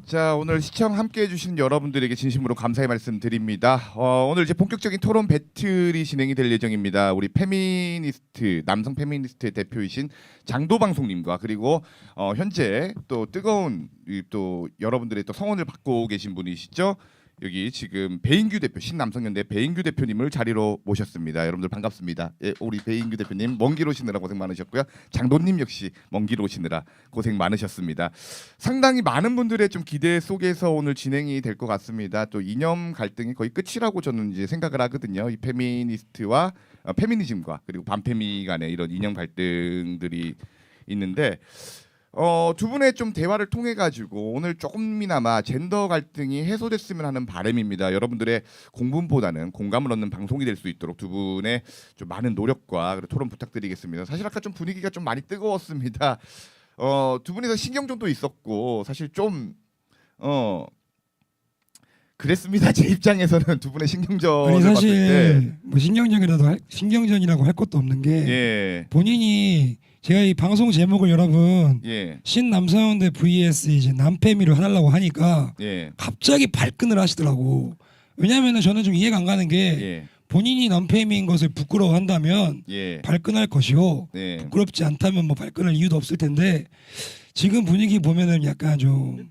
자, 오늘 시청 함께 해주신 여러분들에게 진심으로 감사의 말씀드립니다. 오늘 이제 본격적인 토론 배틀이 진행이 될 예정입니다. 우리 페미니스트, 남성 페미니스트의 대표이신 장도방송님과 그리고 현재 또 뜨거운 또 여러분들의 또 성원을 받고 계신 분이시죠. 여기 지금 배인규 대표, 신남성연대 배인규 대표님을 자리로 모셨습니다. 여러분들 반갑습니다. 예, 우리 배인규 대표님 먼 길 오시느라 고생 많으셨고요. 장도님 역시 먼 길 오시느라 고생 많으셨습니다. 상당히 많은 분들의 좀 기대 속에서 오늘 진행이 될 것 같습니다. 또 이념 갈등이 거의 끝이라고 저는 이제 생각을 하거든요. 이 페미니스트와 페미니즘과 그리고 반페미 간의 이런 이념 갈등들이 있는데. 두 분의 좀 대화를 통해 가지고 오늘 조금이나마 젠더 갈등이 해소됐으면 하는 바람입니다. 여러분들의 공분보다는 공감을 얻는 방송이 될 수 있도록 두 분의 좀 많은 노력과 그리고 토론 부탁드리겠습니다. 사실 아까 좀 분위기가 좀 많이 뜨거웠습니다. 두 분이서 신경전도 있었고 사실 좀 그랬습니다. 제 입장에서는 두 분의 신경전을 아니 봤을 사실 때 뭐 신경전이라고 할 것도 없는 게 예. 본인이 제가 이 방송 제목을 여러분 예. 신남성연대 vs 이제 남페미로 해달라고 하니까 예. 갑자기 발끈을 하시더라고. 왜냐하면 저는 좀 이해가 안 가는 게 예. 본인이 남페미인 것을 부끄러워한다면 예. 발끈할 것이고 네. 부끄럽지 않다면 뭐 발끈할 이유도 없을 텐데 지금 분위기 보면은 약간 좀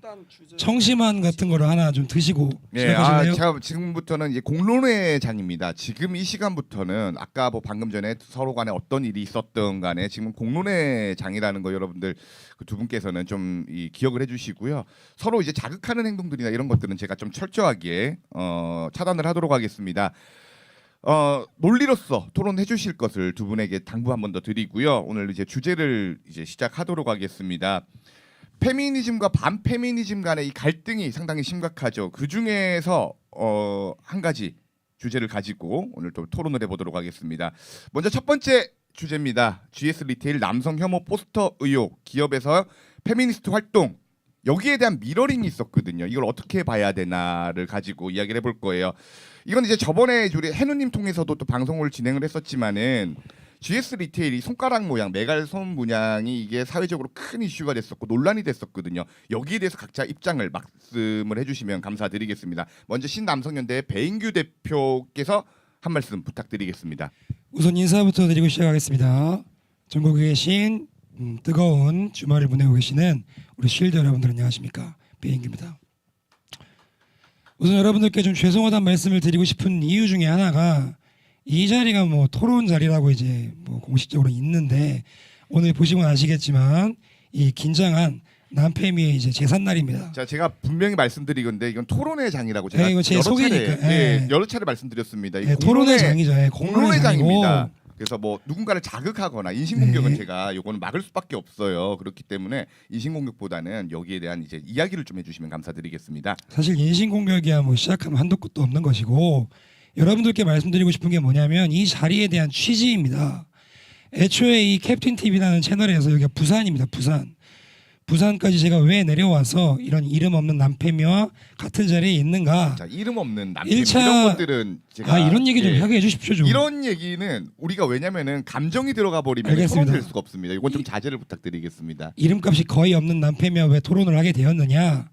청심환 같은 거를 하나 좀 드시고 네, 시작하실래요? 제가 지금부터는 이제 공론의 장입니다. 지금 이 시간부터는 아까 뭐 방금 전에 서로 간에 어떤 일이 있었던 간에 지금 공론의 장이라는 거 여러분들 그 두 분께서는 좀 기억을 해주시고요. 서로 이제 자극하는 행동들이나 이런 것들은 제가 좀 철저하게 차단을 하도록 하겠습니다. 논리로서 토론해 주실 것을 두 분에게 당부 한 번 더 드리고요. 오늘 이제 주제를 이제 시작하도록 하겠습니다. 페미니즘과 반페미니즘 간의 이 갈등이 상당히 심각하죠. 그 중에서 한 가지 주제를 가지고 오늘 또 토론을 해보도록 하겠습니다. 먼저 첫 번째 주제입니다. GS 리테일 남성 혐오 포스터 의혹, 기업에서 페미니스트 활동 여기에 대한 미러링이 있었거든요. 이걸 어떻게 봐야 되나를 가지고 이야기를 해볼 거예요. 이건 이제 저번에 우리 해누님 통해서도 또 방송을 진행을 했었지만은 GS 리테일이 손가락 모양, 메갈손 문양이 이게 사회적으로 큰 이슈가 됐었고 논란이 됐었거든요. 여기에 대해서 각자 입장을 말씀을 해주시면 감사드리겠습니다. 먼저 신남성연대 배인규 대표께서 한 말씀 부탁드리겠습니다. 우선 인사부터 드리고 시작하겠습니다. 전국에 계신 뜨거운 주말을 보내고 계시는 우리 쉴드 여러분들 안녕하십니까? 배인규입니다. 우선 여러분들께 좀 죄송하다는 말씀을 드리고 싶은 이유 중에 하나가 이 자리가 뭐 토론 자리라고 이제 뭐 공식적으로 있는데 오늘 보시면 아시겠지만 이 긴장한 남페미의 이제 제삿날입니다. 자, 제가 분명히 말씀드리건데 이건 토론의 장이라고 제가 이거 제 소개니까. 여러 차례 말씀드렸습니다. 토론의 장이죠. 공론의 장입니다. 장이고. 그래서 뭐 누군가를 자극하거나 인신공격은 네. 제가 요거는 막을 수밖에 없어요. 그렇기 때문에 인신공격보다는 여기에 대한 이제 이야기를 좀 해주시면 감사드리겠습니다. 사실 인신공격이야 뭐 시작하면 한도 끝도 없는 것이고 여러분들께 말씀드리고 싶은 게 뭐냐면 이 자리에 대한 취지입니다. 애초에 이 캡틴 TV라는 채널에서 여기가 부산입니다. 부산까지 제가 왜 내려와서 이런 이름 없는 남페미와 같은 자리에 있는가? 자, 이름 없는 남편 1차 이런 것들은 제가 이런 얘기 좀 하게 해주십시오 좀. 이런 얘기는 우리가 왜냐면은 감정이 들어가 버리면 알겠습니다. 토론될 수가 없습니다. 이건 좀 자제를 부탁드리겠습니다. 이름값이 거의 없는 남페미와 왜 토론을 하게 되었느냐?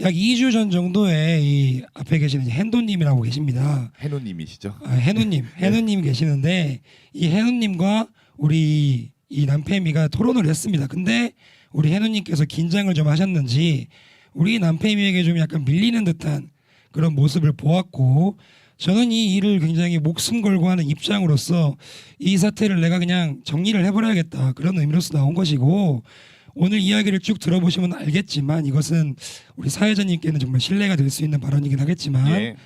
약 2주 전 정도에 이 앞에 계시는 hen도님이라고 계십니다. 해노님이시죠? 해누님 계시는데 이 해누님과 우리 이 남페미가 토론을 했습니다. 근데 우리 해누님께서 긴장을 좀 하셨는지 우리 남페미에게 좀 약간 밀리는 듯한 그런 모습을 보았고 저는 이 일을 굉장히 목숨 걸고 하는 입장으로서 이 사태를 내가 그냥 정리를 해버려야겠다 그런 의미로서 나온 것이고 오늘 이야기를 쭉 들어보시면 알겠지만 이것은 우리 사회자님께는 정말 신뢰가 될 수 있는 발언이긴 하겠지만 예.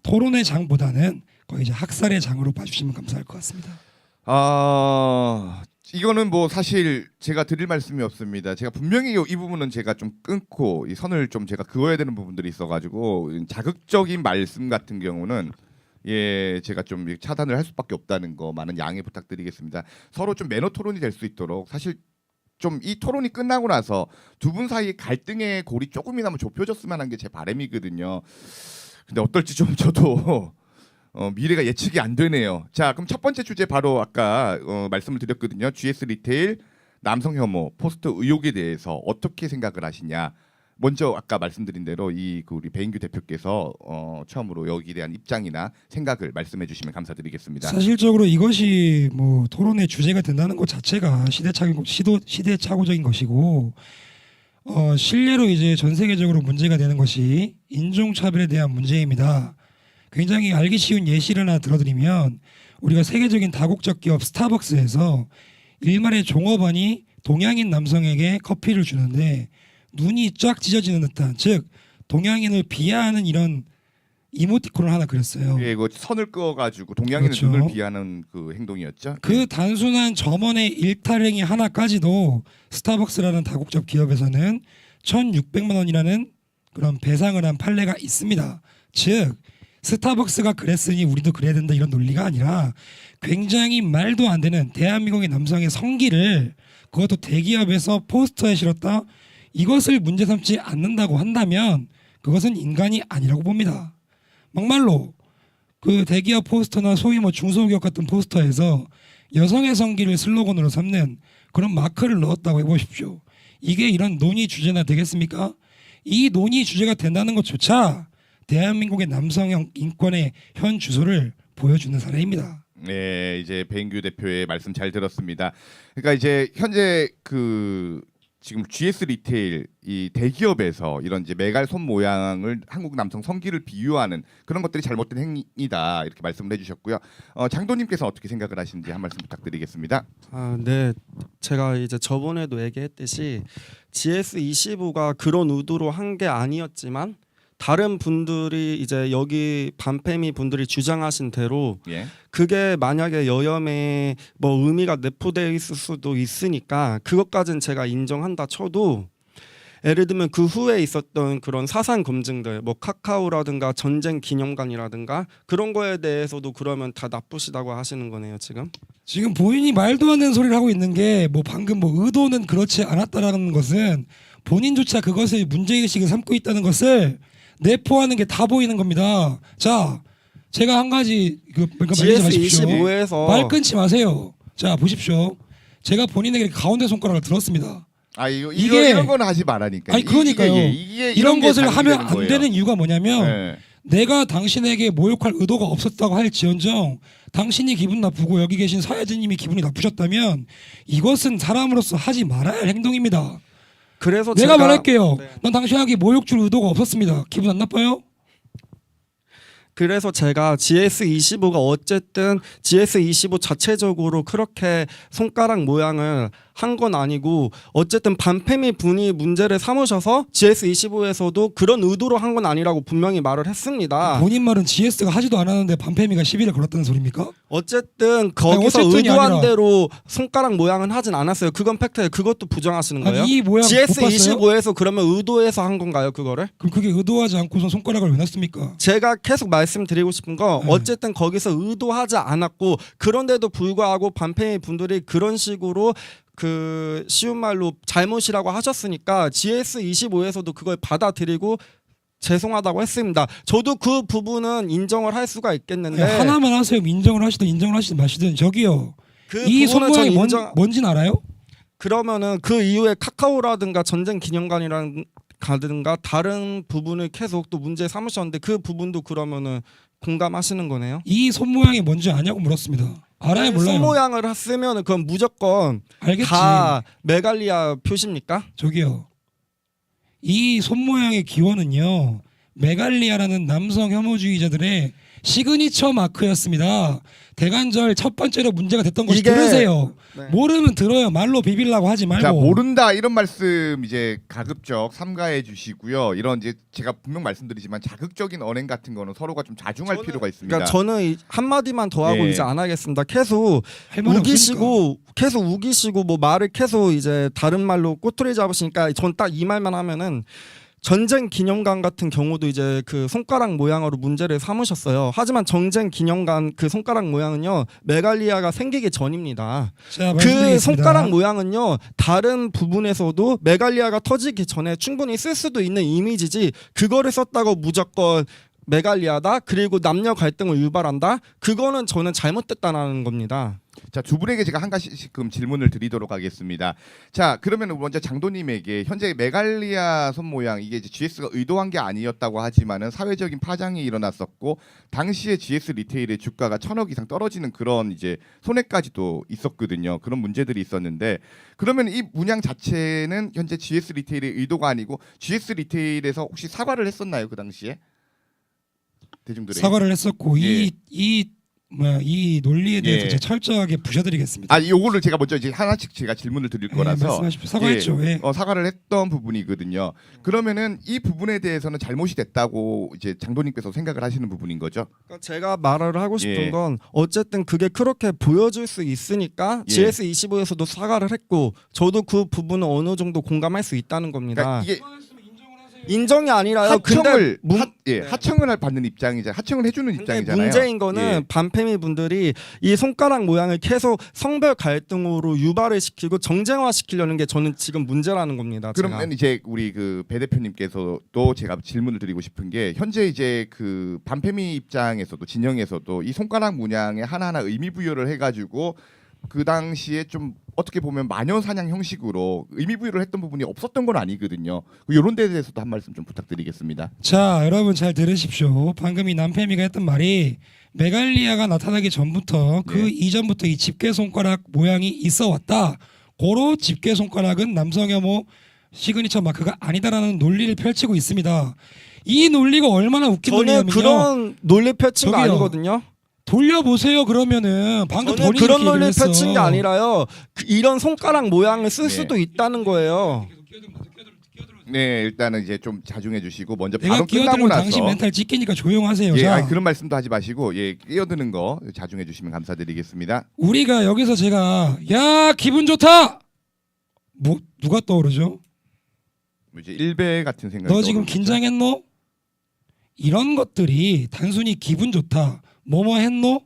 토론의 장보다는 거의 이제 학살의 장으로 봐주시면 감사할 것 같습니다. 이거는 뭐 사실 제가 드릴 말씀이 없습니다. 제가 분명히 이 부분은 제가 좀 끊고 이 선을 좀 제가 그어야 되는 부분들이 있어가지고 자극적인 말씀 같은 경우는 제가 좀 차단을 할 수밖에 없다는 거 많은 양해 부탁드리겠습니다. 서로 좀 매너 토론이 될 수 있도록 사실 좀 이 토론이 끝나고 나서 두 분 사이 갈등의 골이 조금이나마 좁혀졌으면 하는 게 제 바람이거든요. 근데 어떨지 좀 저도 미래가 예측이 안 되네요. 자, 그럼 첫 번째 주제 바로 아까 말씀을 드렸거든요. GS 리테일 남성 혐오 포스터 의혹에 대해서 어떻게 생각을 하시냐 먼저 아까 말씀드린 대로 그 우리 배인규 대표께서 처음으로 여기에 대한 입장이나 생각을 말씀해 주시면 감사드리겠습니다. 사실적으로 이것이 뭐 토론의 주제가 된다는 것 자체가 시대착오적인 것이고 실례로 이제 전 세계적으로 문제가 되는 것이 인종차별에 대한 문제입니다. 굉장히 알기 쉬운 예시를 하나 들어드리면 우리가 세계적인 다국적 기업 스타벅스에서 일말의 종업원이 동양인 남성에게 커피를 주는데 눈이 쫙 찢어지는 듯한, 즉 동양인을 비하하는 이런 이모티콘을 하나 그렸어요. 예, 이거 선을 그어가지고 동양인의 그렇죠. 눈을 비하는 그 행동이었죠. 그 단순한 점원의 일탈행위 하나까지도 스타벅스라는 다국적 기업에서는 1,600만 원이라는 그런 배상을 한 판례가 있습니다. 즉 스타벅스가 그랬으니 우리도 그래야 된다 이런 논리가 아니라 굉장히 말도 안 되는 대한민국의 남성의 성기를 그것도 대기업에서 포스터에 실었다, 이것을 문제 삼지 않는다고 한다면 그것은 인간이 아니라고 봅니다. 막말로 그 대기업 포스터나 소위 뭐 중소기업 같은 포스터에서 여성의 성기를 슬로건으로 삼는 그런 마크를 넣었다고 해보십시오. 이게 이런 논의 주제나 되겠습니까? 이 논의 주제가 된다는 것조차 대한민국의 남성형 인권의 현 주소를 보여주는 사례입니다. 네, 이제 배인규 대표의 말씀 잘 들었습니다. 그러니까 이제 현재 지금 GS 리테일 이 대기업에서 이런 이제 메갈 손 모양을 한국 남성 성기를 비유하는 그런 것들이 잘못된 행위다 이렇게 말씀을 해주셨고요. 장도님께서 어떻게 생각을 하시는지 한 말씀 부탁드리겠습니다. 네. 제가 이제 저번에도 얘기했듯이 GS25가 그런 의도로 한 게 아니었지만 다른 분들이 이제 여기 반페미 분들이 주장하신 대로 예. 그게 만약에 여염에 뭐 의미가 내포되어 있을 수도 있으니까 그것까지는 제가 인정한다 쳐도 예를 들면 그 후에 있었던 그런 사상 검증들 뭐 카카오라든가 전쟁 기념관이라든가 그런 거에 대해서도 그러면 다 나쁘시다고 하시는 거네요 지금. 지금 본인이 말도 안 되는 소리를 하고 있는 게 뭐 방금 뭐 의도는 그렇지 않았다라는 것은 본인조차 그것을 문제의식을 삼고 있다는 것을 내포하는 게 다 보이는 겁니다. 자, 제가 한 가지 말리지 마십시오. GS25에서 말 끊지 마세요. 자, 보십시오. 제가 본인에게 가운데 손가락을 들었습니다. 이게 이런 거는 하지 말라니까. 아니 그러니까요. 이게 이런 게 것을 하면 잘못되는 안 거예요. 되는 이유가 뭐냐면 네. 내가 당신에게 모욕할 의도가 없었다고 할지언정 당신이 기분 나쁘고 여기 계신 사회자님이 기분이 나쁘셨다면 이것은 사람으로서 하지 말아야 할 행동입니다. 그래서 내가 제가 말할게요. 네. 난 당신에게 모욕 줄 의도가 없었습니다. 기분 안 나빠요? 그래서 제가 GS25가 어쨌든 GS25 자체적으로 그렇게 손가락 모양을 한 건 아니고 어쨌든 반페미 분이 문제를 삼으셔서 GS25에서도 그런 의도로 한 건 아니라고 분명히 말을 했습니다. 본인 말은 GS가 하지도 않았는데 반페미가 시비를 걸었다는 소리입니까? 어쨌든 거기서 어쨌든이 의도한 아니라. 대로 손가락 모양은 하진 않았어요. 그건 팩트예요. 그것도 부정하시는 거예요? 아니 이 모양 못 봤어요? GS25에서 그러면 의도해서 한 건가요, 그거를? 그럼 그게 의도하지 않고선 손가락을 왜 놨습니까? 제가 계속 말씀드리고 싶은 거 네. 어쨌든 거기서 의도하지 않았고 그런데도 불구하고 반페미 분들이 그런 식으로 그 쉬운 말로 잘못이라고 하셨으니까 GS25에서도 그걸 받아들이고 죄송하다고 했습니다. 저도 그 부분은 인정을 할 수가 있겠는데 아니, 하나만 하세요. 인정을 하시든 인정을 하시든 마시든 저기요. 그 이 부분은 손모양이 전 인정. 뭔지는 알아요? 그러면은 그 이후에 카카오라든가 전쟁 기념관이라든가 다른 부분을 계속 또 문제 삼으셨는데 그 부분도 그러면은 공감하시는 거네요? 이 손모양이 뭔지 아냐고 물었습니다. 알아요, 몰라요? 손 모양을 쓰면은 그건 무조건 알겠지. 다 메갈리아 표시입니까? 저기요. 이 손모양의 기원은요. 메갈리아라는 남성 혐오주의자들의 시그니처 마크였습니다. 대관절 첫 번째로 문제가 됐던 것이 이게- 들으세요. 네. 모르면 들어요. 말로 비빌라고 하지 말고. 자, 모른다 이런 말씀 이제 가급적 삼가해 주시고요. 이런 이제 제가 분명 말씀드리지만 자극적인 언행 같은 거는 서로가 좀 자중할 필요가 있습니다. 그러니까 저는 한 마디만 더 하고 네. 이제 안 하겠습니다. 계속 할 말이 우기시고 계속 우기시고 뭐 말을 계속 이제 다른 말로 꼬투리 잡으시니까 전 딱 이 말만 하면은 전쟁 기념관 같은 경우도 이제 그 손가락 모양으로 문제를 삼으셨어요. 하지만 전쟁 기념관 그 손가락 모양은요 메갈리아가 생기기 전입니다. 자, 그 말씀드리겠습니다. 손가락 모양은요 다른 부분에서도 메갈리아가 터지기 전에 충분히 쓸 수도 있는 이미지지 그거를 썼다고 무조건 메갈리아다. 그리고 남녀 갈등을 유발한다. 그거는 저는 잘못됐다는 겁니다. 자, 두 분에게 제가 한 가지씩 질문을 드리도록 하겠습니다. 자, 그러면 먼저 장도님에게 현재 메갈리아 손 모양 이게 이제 GS가 의도한 게 아니었다고 하지만은 사회적인 파장이 일어났었고 당시에 GS 리테일의 주가가 1,000억 이상 떨어지는 그런 이제 손해까지도 있었거든요. 그런 문제들이 있었는데 그러면 이 문양 자체는 현재 GS 리테일의 의도가 아니고 GS 리테일에서 혹시 사과를 했었나요 그 당시에? 대중들에게 사과를 했었고 예. 이 논리에 대해서 예. 제가 철저하게 부셔드리겠습니다. 아, 요거를 제가 먼저 이제 하나씩 제가 질문을 드릴 거라서 말씀하십시오. 사과했죠. 예. 사과를 했던 부분이거든요. 그러면은 이 부분에 대해서는 잘못이 됐다고 이제 장도님께서 생각을 하시는 부분인 거죠? 그러니까 제가 말을 하고 싶은 예. 건 어쨌든 그게 그렇게 보여줄 수 있으니까 예. GS25에서도 사과를 했고 저도 그 부분은 어느 정도 공감할 수 있다는 겁니다. 그러니까 이게 인정이 아니라요. 하청을 네. 하청을 받는 입장이잖아요. 하청을 해주는 근데 입장이잖아요. 문제인 거는 예. 반페미 분들이 이 손가락 모양을 계속 성별 갈등으로 유발을 시키고 정쟁화 시키려는 게 저는 지금 문제라는 겁니다. 그러면 제가. 이제 우리 그 배 대표님께서도 제가 질문을 드리고 싶은 게 현재 이제 그 반페미 입장에서도 진영에서도 이 손가락 문양에 하나하나 의미 부여를 해가지고 그 당시에 좀 어떻게 보면 마녀 사냥 형식으로 의미 부여를 했던 부분이 없었던 건 아니거든요. 이런 데에 대해서도 한 말씀 좀 부탁드리겠습니다. 자, 여러분 잘 들으십시오. 방금 이 남페미가 했던 말이 메갈리아가 나타나기 전부터 그 네. 이전부터 이 집게 손가락 모양이 있어 왔다. 고로 집게 손가락은 남성 혐오 시그니처 마크가 아니다라는 논리를 펼치고 있습니다. 이 논리가 얼마나 웃긴 저는 논리냐면요. 그런 논리 펼친 거 저기요. 아니거든요. 돌려보세요. 그러면은 방금 저는 본인이 그런 이렇게 논리 얘기를 했어. 펼친 게 아니라요. 이런 손가락 모양을 쓸 네. 수도 있다는 거예요. 네, 일단은 이제 좀 자중해 주시고 먼저 내가 바로 끝나고 끼어들면 나서 당신 멘탈 찢기니까 조용하세요. 예, 자, 아니, 그런 말씀도 하지 마시고 끼어드는 거 자중해 주시면 감사드리겠습니다. 우리가 여기서 제가 야 기분 좋다. 뭐 누가 떠오르죠? 이제 일배 같은 생각이 너 지금 떠오르겠죠? 긴장했노? 이런 것들이 단순히 기분 좋다, 뭐뭐 했노?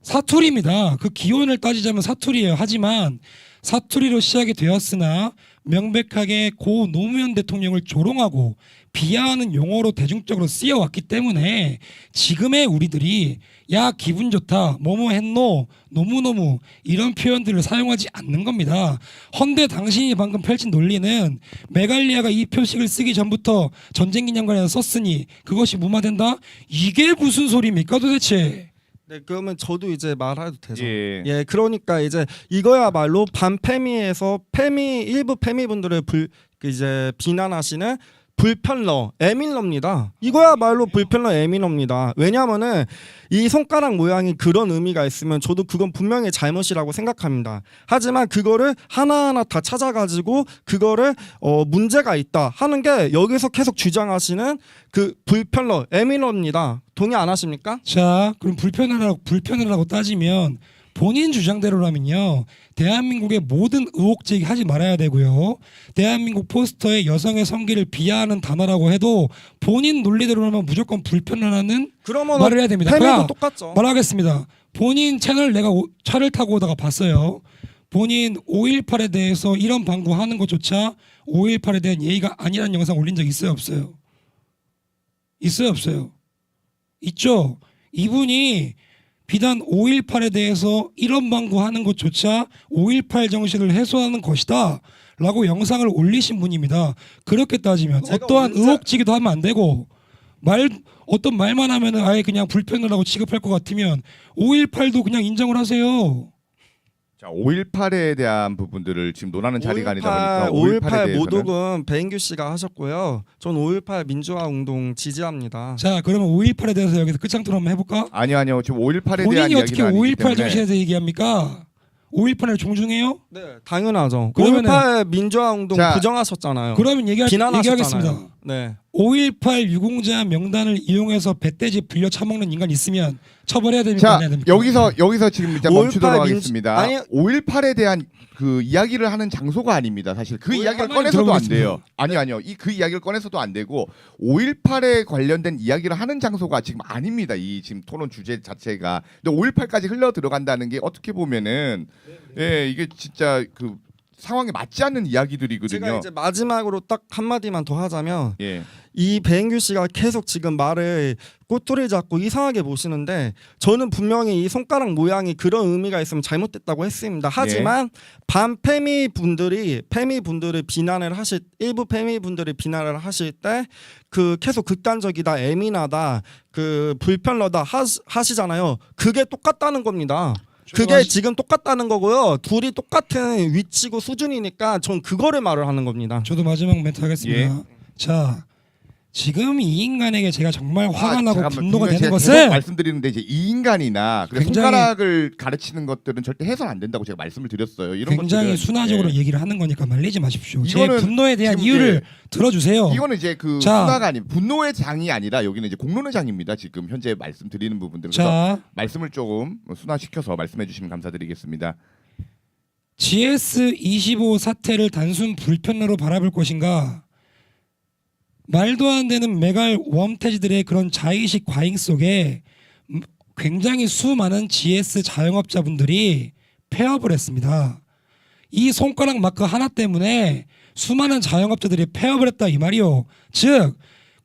사투리입니다. 그 기원을 따지자면 사투리예요. 하지만 사투리로 시작이 되었으나 명백하게 고 노무현 대통령을 조롱하고 비하하는 용어로 대중적으로 쓰여왔기 때문에 지금의 우리들이 야 기분 좋다, 뭐뭐 했노, 너무너무 이런 표현들을 사용하지 않는 겁니다. 헌데 당신이 방금 펼친 논리는 메갈리아가 이 표식을 쓰기 전부터 전쟁기념관에서 썼으니 그것이 무마된다? 이게 무슨 소리입니까 도대체? 네, 그러면 저도 이제 말해도 되죠. 예. 예, 그러니까 이제 이거야말로 반페미에서 페미 일부 페미 분들을 이제 비난하시는 불편러, 에밀러입니다. 이거야말로 불편러, 에밀러입니다. 왜냐하면은 이 손가락 모양이 그런 의미가 있으면 저도 그건 분명히 잘못이라고 생각합니다. 하지만 그거를 하나하나 다 찾아가지고 그거를 문제가 있다 하는 게 여기서 계속 주장하시는 그 불편러, 에밀러입니다. 동의 안 하십니까? 자, 그럼 불편하라고 따지면 본인 주장대로라면요, 대한민국의 모든 의혹 제기하지 말아야 되고요. 대한민국 포스터에 여성의 성기를 비하하는 단어라고 해도 본인 논리대로라면 무조건 불편하다는 그러면 말을 해야 됩니다. 페미도 그러니까 똑같죠. 말하겠습니다. 본인 채널 내가 차를 타고 오다가 봤어요. 본인 5.18에 대해서 이런 방구하는 것조차 5.18에 대한 예의가 아니라는 영상 올린 적 있어요, 없어요? 있어요, 없어요? 있죠. 이분이 비단 5.18에 대해서 이런 방구하는 것조차 5.18 정신을 해소하는 것이다 라고 영상을 올리신 분입니다. 그렇게 따지면 제가 어떠한 언제- 의혹지기도 하면 안 되고 어떤 말만 하면은 아예 그냥 불편하다고 취급할 것 같으면 5.18도 그냥 인정을 하세요. 자, 5.18에 대한 부분들을 지금 논하는 자리가 아니다 보니까 5.18 대해서는 모독은 배인규 씨가 하셨고요. 전 5.18 민주화 운동 지지합니다. 자, 그러면 5.18에 대해서 여기서 끝장토론 한번 해볼까? 아니요. 지금 5.18에 대한 본인이 이야기는 어떻게 아니기 5.18 때문에 정신에 대해 얘기합니까? 5.18을 존중해요? 네, 당연하죠. 그러면은- 5.18 민주화 운동 자, 부정하셨잖아요. 그러면 비난하셨잖아요. 얘기하겠습니다. 네. 5.18 유공자 명단을 이용해서 배돼지 불려 처먹는 인간 있으면 처벌해야 됩니까? 자, 안 해야 됩니까? 여기서 지금 일단 5.18 멈추도록 민주- 하겠습니다. 아니- 5.18에 대한 그 이야기를 하는 장소가 아닙니다. 사실 그 5.18 이야기를 만 꺼내서도 안 들어보겠습니다. 돼요. 아니요. 그 이야기를 꺼내서도 안 되고 5.18에 관련된 이야기를 하는 장소가 지금 아닙니다. 이 지금 토론 주제 자체가. 근데 5.18까지 흘러 들어간다는 게 어떻게 보면은 이게 진짜 그 상황에 맞지 않는 이야기들이거든요. 제가 이제 마지막으로 딱 한마디만 더 하자면 예. 이 배인규 씨가 계속 지금 말을 꼬투리 잡고 이상하게 보시는데 저는 분명히 이 손가락 모양이 그런 의미가 있으면 잘못됐다고 했습니다. 하지만 반 페미 분들이 비난을 하실 일부 페미 분들이 비난을 하실 때 그 계속 극단적이다, 예민하다, 그 불편러다 하시잖아요. 그게 똑같다는 겁니다. 그게 지금 똑같다는 거고요. 둘이 똑같은 위치고 수준이니까 전 그거를 말을 하는 겁니다. 저도 마지막 멘트 하겠습니다. 예. 자, 지금 이 인간에게 제가 정말 화가 나고 잠깐만, 분노가 분명히 되는 제가 것은 계속 말씀드리는데 이제 이 인간이나 그리고 굉장히- 손가락을 가르치는 것들은 절대 해서는 안 된다고 제가 말씀을 드렸어요. 이런 굉장히 것들은, 순화적으로 예. 얘기를 하는 거니까 말리지 마십시오. 제 이거는 분노에 대한 지금, 이유를 들어주세요. 이거는 이제 그 자. 순화가 아닌 분노의 장이 아니라 여기는 이제 공론의 장입니다. 지금 현재 말씀드리는 부분들. 그래서 자, 말씀을 조금 순화시켜서 말씀해 주시면 감사드리겠습니다. GS25 사태를 단순 불편으로 바라볼 것인가? 말도 안 되는 메갈 웜태지들의 그런 자의식 과잉 속에 굉장히 수많은 GS 자영업자분들이 폐업을 했습니다. 이 손가락 마크 하나 때문에 수많은 자영업자들이 폐업을 했다 이 말이요. 즉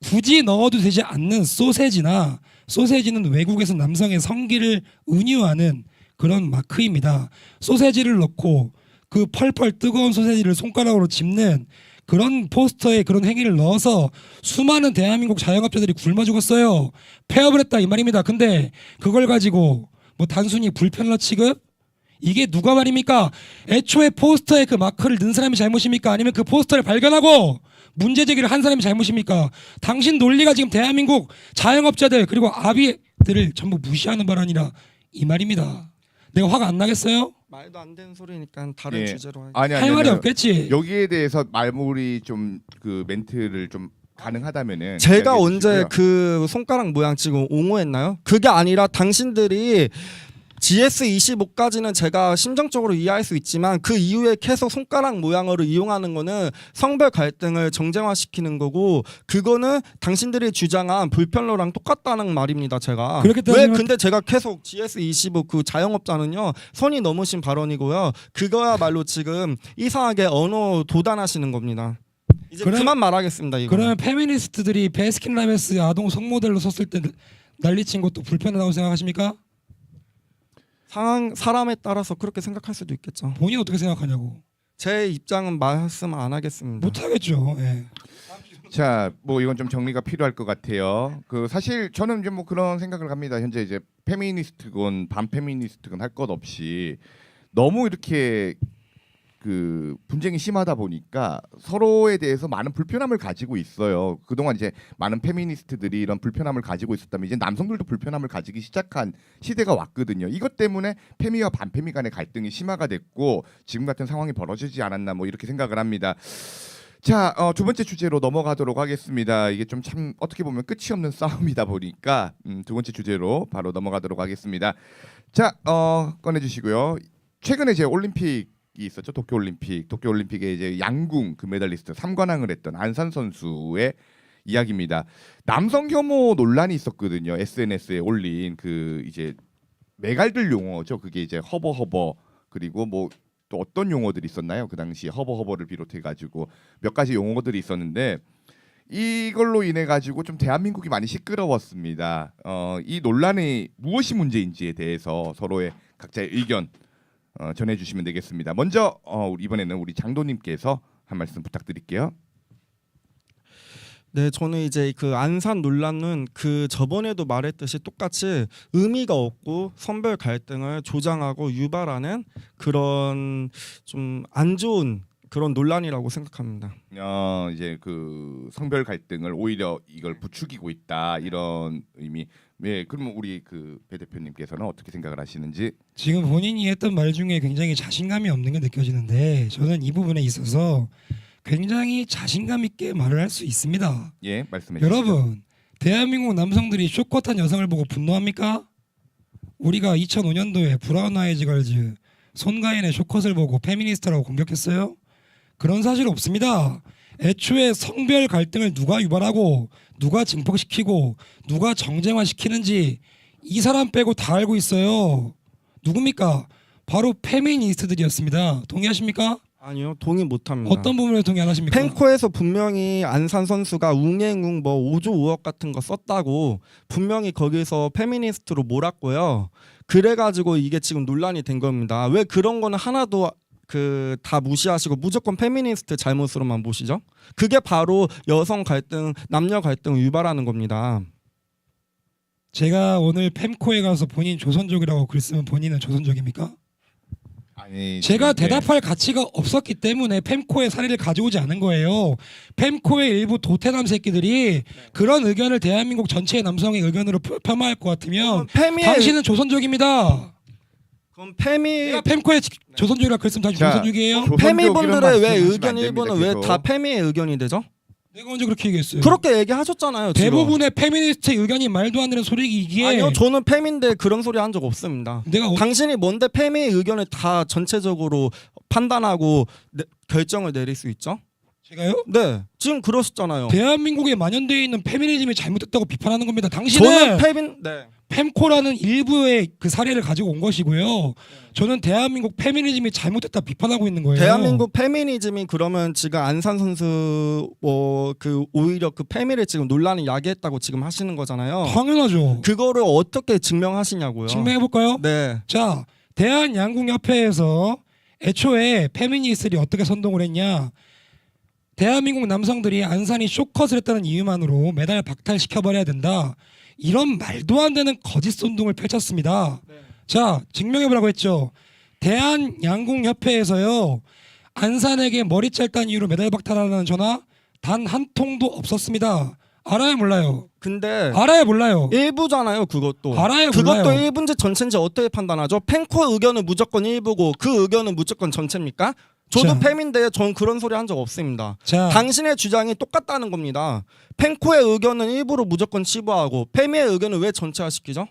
굳이 넣어도 되지 않는 소세지는 외국에서 남성의 성기를 은유하는 그런 마크입니다. 소세지를 넣고 그 펄펄 뜨거운 소세지를 손가락으로 짚는 그런 포스터에 그런 행위를 넣어서 수많은 대한민국 자영업자들이 굶어 죽었어요. 폐업을 했다 이 말입니다. 근데 그걸 가지고 뭐 단순히 불편러 취급? 이게 누가 말입니까? 애초에 포스터에 그 마크를 넣은 사람이 잘못입니까? 아니면 그 포스터를 발견하고 문제 제기를 한 사람이 잘못입니까? 당신 논리가 지금 대한민국 자영업자들 그리고 아비들을 전부 무시하는 발언이라 이 말입니다. 내가 화가 안 나겠어요? 말도 안 되는 소리니까 다른 예. 주제로 하겠습니다. 아니 할 말이 없겠지. 여기에 대해서 말물이 좀 그 멘트를 좀 가능하다면은 제가 이야기해 언제 주시고요. 그 손가락 모양 지금 옹호했나요? 그게 아니라 당신들이 GS25까지는 제가 심정적으로 이해할 수 있지만 그 이후에 계속 손가락 모양으로 이용하는 거는 성별 갈등을 정쟁화시키는 거고 그거는 당신들이 주장한 불편러랑 똑같다는 말입니다. 제가 그렇게 왜 따지면- 근데 제가 계속 GS25 그 자영업자는요 선이 넘으신 발언이고요. 그거야말로 지금 이상하게 언어 도단하시는 겁니다. 이제 그만 말하겠습니다. 이거. 그러면 페미니스트들이 베스킨라빈스 아동 성모델로 섰을 때 난리친 것도 불편하다고 생각하십니까? 사람에 따라서 그렇게 생각할 수도 있겠죠. 본인 어떻게 생각하냐고. 제 입장은 말씀 안 하겠습니다. 못하겠죠. 예. 자, 뭐 이건 좀 정리가 필요할 것 같아요. 그 사실 저는 이제 뭐 그런 생각을 합니다. 현재 이제 페미니스트건 반페미니스트건 할 것 없이 너무 이렇게 그 분쟁이 심하다 보니까 서로에 대해서 많은 불편함을 가지고 있어요. 그동안 이제 많은 페미니스트들이 이런 불편함을 가지고 있었다면 이제 남성들도 불편함을 가지기 시작한 시대가 왔거든요. 이것 때문에 페미와 반페미 간의 갈등이 심화가 됐고 지금 같은 상황이 벌어지지 않았나 뭐 이렇게 생각을 합니다. 자, 두 번째 주제로 넘어가도록 하겠습니다. 이게 좀 참 어떻게 보면 끝이 없는 싸움이다 보니까 두 번째 주제로 바로 넘어가도록 하겠습니다. 자, 꺼내주시고요. 최근에 이제 올림픽이 있었죠. 도쿄올림픽에 이제 양궁 금메달리스트 3관왕을 했던 안산 선수의 이야기입니다. 남성 혐오 논란이 있었거든요. SNS에 올린 그 이제 메갈들 용어죠. 그게 이제 허버 그리고 뭐 또 어떤 용어들이 있었나요? 그 당시 허버를 비롯해 가지고 몇 가지 용어들이 있었는데 이걸로 인해 가지고 좀 대한민국이 많이 시끄러웠습니다. 이 논란이 무엇이 문제인지에 대해서 서로의 각자의 의견 전해주시면 되겠습니다. 먼저 이번에는 우리 장도님께서 한 말씀 부탁드릴게요. 네, 저는 이제 그 안산 논란은 그 저번에도 말했듯이 똑같이 의미가 없고 선별 갈등을 조장하고 유발하는 그런 좀 안 좋은 그런 논란이라고 생각합니다. 이제 그 성별 갈등을 오히려 이걸 부추기고 있다 이런 의미. 네, 그러면 우리 그 배 대표님께서는 어떻게 생각을 하시는지? 지금 본인이 했던 말 중에 굉장히 자신감이 없는 게 느껴지는데 저는 이 부분에 있어서 굉장히 자신감 있게 말을 할 수 있습니다. 예, 말씀해 주시죠. 여러분, 대한민국 남성들이 쇼컷한 여성을 보고 분노합니까? 우리가 2005년도에 브라운 아이즈 걸즈 손가인의 쇼컷을 보고 페미니스트라고 공격했어요? 그런 사실 없습니다. 애초에 성별 갈등을 누가 유발하고 누가 증폭시키고 누가 정쟁화시키는지 이 사람 빼고 다 알고 있어요. 누굽니까? 바로 페미니스트들이었습니다. 동의하십니까? 아니요, 동의 못합니다. 어떤 부분에 동의 안 하십니까? 펜코에서 분명히 안산 선수가 웅행웅 뭐 5조 5억 같은 거 썼다고 분명히 거기서 페미니스트로 몰았고요. 그래가지고 이게 지금 논란이 된 겁니다. 왜 그런 거는 하나도 다 무시하시고 무조건 페미니스트 잘못으로만 보시죠? 그게 바로 여성 갈등, 남녀 갈등을 유발하는 겁니다. 제가 오늘 펜코에 가서 본인 조선족이라고 글 쓰면 본인은 조선족입니까? 아니 제가 지금, 대답할 가치가 없었기 때문에 펜코의 사례를 가져오지 않은 거예요. 펜코의 일부 도태남 새끼들이 그런 의견을 대한민국 전체의 남성의 의견으로 폄하할 것 같으면 당신은 조선족입니다. 그럼 페미 내가 펜코에 조선족이라 글 쓰면 당신 자, 조선족이에요? 조선족 페미분들의 이런 왜 말씀하시면 의견 안 됩니다, 일부는 왜 계속. 다 페미의 의견이 되죠? 내가 언제 그렇게 얘기했어요? 그렇게 얘기하셨잖아요. 지금. 대부분의 페미니스트의 의견이 말도 안 되는 소리이기에 아니요, 저는 페미인데 그런 소리 한 적 없습니다. 내가 당신이 뭔데 페미의 의견을 다 전체적으로 판단하고 결정을 내릴 수 있죠? 제가요? 네, 지금 그러셨잖아요. 대한민국에 만연되어 있는 페미니즘이 잘못됐다고 비판하는 겁니다. 저는 당신은 페민 네. 펜코라는 일부의 그 사례를 가지고 온 것이고요. 저는 대한민국 페미니즘이 잘못됐다 비판하고 있는 거예요. 대한민국 페미니즘이 그러면 지금 안산 선수 오히려 그 페미를 지금 논란을 야기했다고 지금 하시는 거잖아요. 당연하죠. 그거를 어떻게 증명하시냐고요? 증명해 볼까요? 네. 자, 대한양궁협회에서 애초에 페미니스트들이 어떻게 선동을 했냐? 대한민국 남성들이 안산이 쇼컷을 했다는 이유만으로 메달 박탈시켜버려야 된다. 이런 말도 안 되는 거짓 선동을 펼쳤습니다. 자, 증명해보라고 했죠. 대한양궁협회에서요. 안산에게 머리 짧다는 이유로 메달 박탈하는 전화 단 한 통도 없었습니다. 알아요 몰라요? 근데 알아요 몰라요? 일부잖아요, 그것도. 알아요 그것도 몰라요? 일부인지 전체인지 어떻게 판단하죠? 펜코 의견은 무조건 일부고 그 의견은 무조건 전체입니까? 저도 자. 팸인데 전 그런 소리 한 적 없습니다. 자, 당신의 주장이 똑같다는 겁니다. 펜코의 의견은 일부로 무조건 치부하고 페미의 의견은 왜 전체화시키죠?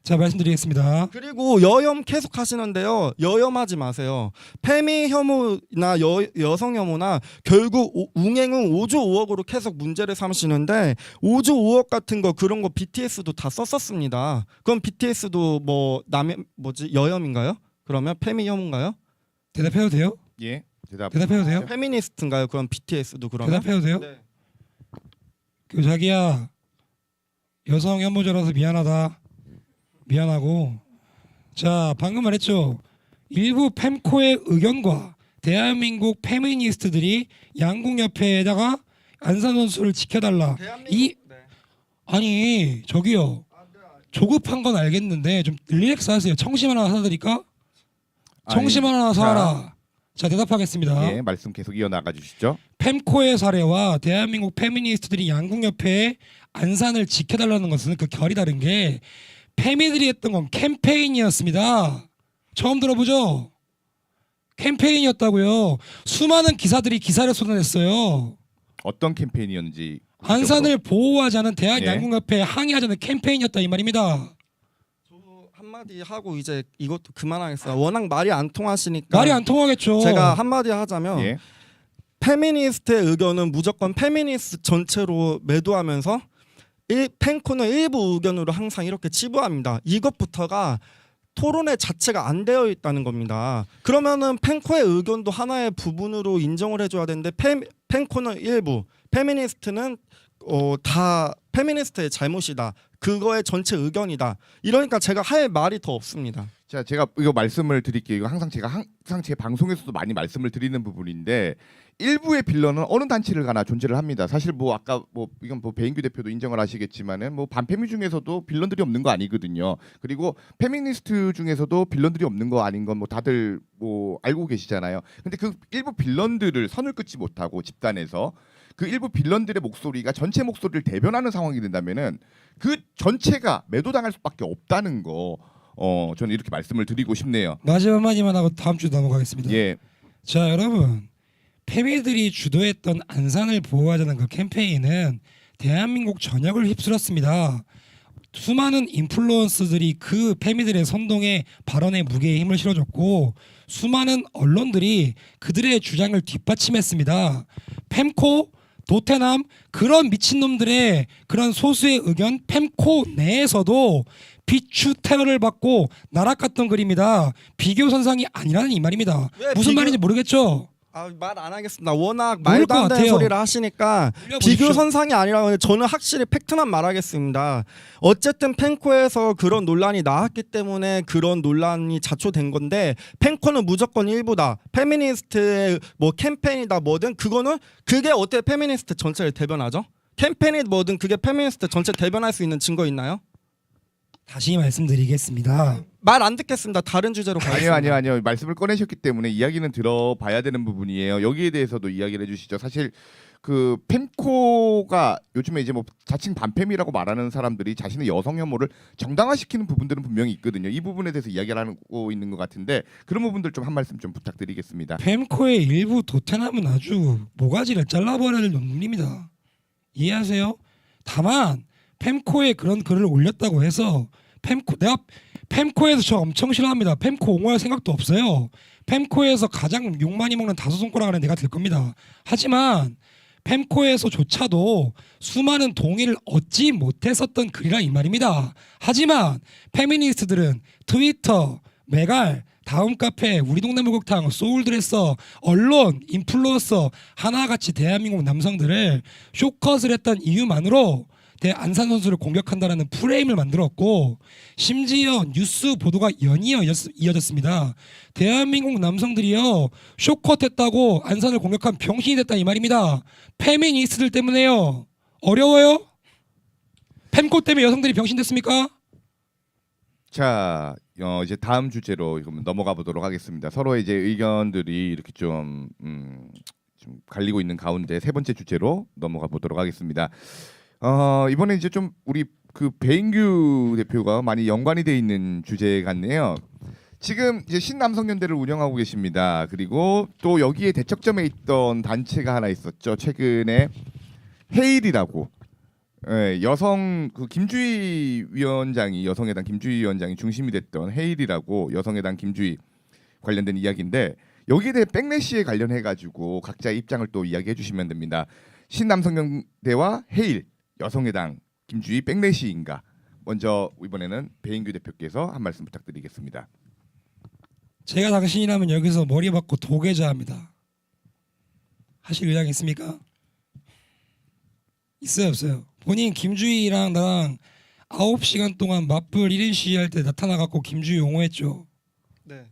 자 말씀드리겠습니다. 그리고 여혐 계속 하시는데요. 여혐하지 마세요. 페미 혐오나 여성 혐오나 결국 웅행은 5조 5억으로 계속 문제를 삼으시는데 5조 5억 같은 거 그런 거 BTS도 다 썼었습니다. 그럼 BTS도 여혐인가요? 그러면 페미 혐오인가요? 대답해도 돼요? 예 대답. 대답해도 돼요? 페미니스트인가요? 그럼 BTS도 그러면? 대답해도 돼요? 네. 그 자기야 여성 혐오자라서 미안하다. 미안하고 자 방금 말했죠. 일부 펜코의 의견과 대한민국 페미니스트들이 양궁협회에다가 안산 선수를 지켜달라. 이 네. 아니 저기요 조급한 건 알겠는데 좀 릴렉스 하세요. 청심 하나 사드릴까? 청심 하나 사라. 자 대답하겠습니다. 예 말씀 계속 이어나가 주시죠. 펜코의 사례와 대한민국 페미니스트들이 양궁협회에 안산을 지켜달라는 것은 그 결이 다른 게 페미들이 했던 건 캠페인이었습니다. 처음 들어보죠? 캠페인이었다고요. 수많은 기사들이 기사를 쏟아냈어요. 어떤 캠페인이었는지 안산을 보호하자는 예. 대한양궁협회에 항의하자는 캠페인이었다 이 말입니다. 저 한마디 하고 이제 이것도 그만하겠어요. 워낙 말이 안 통하시니까 말이 안 통하겠죠. 제가 한마디 하자면 예 페미니스트의 의견은 무조건 페미니스트 전체로 매도하면서 펜코는 일부 의견으로 항상 이렇게 치부합니다. 이것부터가 토론회 자체가 안 되어 있다는 겁니다. 그러면은 펜코의 의견도 하나의 부분으로 인정을 해줘야 되는데 펜코는 일부, 페미니스트는 다 페미니스트의 잘못이다. 그거의 전체 의견이다. 이러니까 제가 할 말이 더 없습니다. 자, 제가 이거 말씀을 드릴게요. 이거 항상 제 방송에서도 많이 말씀을 드리는 부분인데 일부의 빌런은 어느 단체를 가나 존재를 합니다. 사실 뭐 아까 뭐 이건 뭐 배인규 대표도 인정을 하시겠지만은 뭐 반페미 중에서도 빌런들이 없는 거 아니거든요. 그리고 페미니스트 중에서도 빌런들이 없는 거 아닌 건 뭐 다들 뭐 알고 계시잖아요. 근데 그 일부 빌런들을 선을 긋지 못하고 집단에서 그 일부 빌런들의 목소리가 전체 목소리를 대변하는 상황이 된다면은 그 전체가 매도당할 수밖에 없다는 거. 저는 이렇게 말씀을 드리고 싶네요. 마지막 마디만 하고 다음 주 넘어가겠습니다. 예, 자 여러분 페미들이 주도했던 안산을 보호하자는 그 캠페인은 대한민국 전역을 휩쓸었습니다. 수많은 인플루언서들이 그 페미들의 선동에 발언에 무게에 힘을 실어줬고 수많은 언론들이 그들의 주장을 뒷받침했습니다. 펜코, 도태남 그런 미친놈들의 그런 소수의 의견 펜코 내에서도 비추 테러를 받고 나락갔던 글입니다. 비교 선상이 아니라는 이 말입니다. 왜 무슨 비교- 말인지 모르겠죠? 말 안 하겠습니다. 워낙 모를 말도 것 안 되는 같아요. 소리를 하시니까 올려보십시오. 비교 선상이 아니라 저는 확실히 팩트만 말하겠습니다. 어쨌든 펜코에서 그런 논란이 나왔기 때문에 그런 논란이 자초된 건데 펜코는 무조건 일부다. 페미니스트의 뭐 캠페인이다 뭐든 그게 어떻게 페미니스트 전체를 대변하죠? 캠페인이 뭐든 그게 페미니스트 전체 대변할 수 있는 증거 있나요? 다시 말씀드리겠습니다. 말 안 듣겠습니다. 다른 주제로 가겠습니다. 아니요. 말씀을 꺼내셨기 때문에 이야기는 들어봐야 되는 부분이에요. 여기에 대해서도 이야기를 해주시죠. 사실 그 펜코가 요즘에 이제 뭐 자칭 반페미라고 말하는 사람들이 자신의 여성 혐오를 정당화시키는 부분들은 분명히 있거든요. 이 부분에 대해서 이야기를 하고 있는 것 같은데 그런 부분들 좀 한 말씀 좀 부탁드리겠습니다. 펜코의 일부 도태남은 아주 모가지를 잘라버릴 놈입니다. 이해하세요? 다만 펜코에 그런 글을 올렸다고 해서 내가 펜코에서 저 엄청 싫어합니다. 펜코 옹호할 생각도 없어요. 펜코에서 가장 욕 많이 먹는 다섯 손가락 안에 내가 들 겁니다. 하지만 펜코에서조차도 수많은 동의를 얻지 못했었던 글이라 이 말입니다. 하지만 페미니스트들은 트위터, 메갈, 다음 카페, 우리 동네 목욕탕, 소울드레서, 언론, 인플루언서 하나같이 대한민국 남성들을 쇼컷을 했던 이유만으로 안산 선수를 공격한다라는 프레임을 만들었고 심지어 뉴스 보도가 연이어 이어졌습니다. 대한민국 남성들이요 쇼컷했다고 안산을 공격한 병신이 됐다 이 말입니다. 페미니스트들 때문에요. 어려워요? 펜코 때문에 여성들이 병신 됐습니까? 자, 이제 다음 주제로 넘어가 보도록 하겠습니다. 서로의 이제 의견들이 이렇게 좀 갈리고 있는 가운데 세 번째 주제로 넘어가 보도록 하겠습니다. 이번에 이제 좀 우리 그 배인규 대표가 많이 연관이 돼 있는 주제 같네요. 지금 이제 신남성연대를 운영하고 계십니다. 그리고 또 여기에 대척점에 있던 단체가 하나 있었죠. 최근에 헤일이라고 여성 그 김주희 위원장이 여성의당 김주희 위원장이 중심이 됐던 헤일이라고 여성의당 김주희 관련된 이야기인데 여기에 대해 백래시에 관련해 가지고 각자의 입장을 또 이야기해 주시면 됩니다. 신남성연대와 헤일 여성의당 김주희 백래시인가? 먼저 이번에는 배인규 대표께서 한 말씀 부탁드리겠습니다. 제가 당신이라면 여기서 머리 박고 도계자합니다. 하실 의향 있습니까? 있어요 없어요? 본인 김주희랑 나랑 9시간 동안 맞불 1인 시위할 때 나타나갖고 김주희 옹호했죠. 네.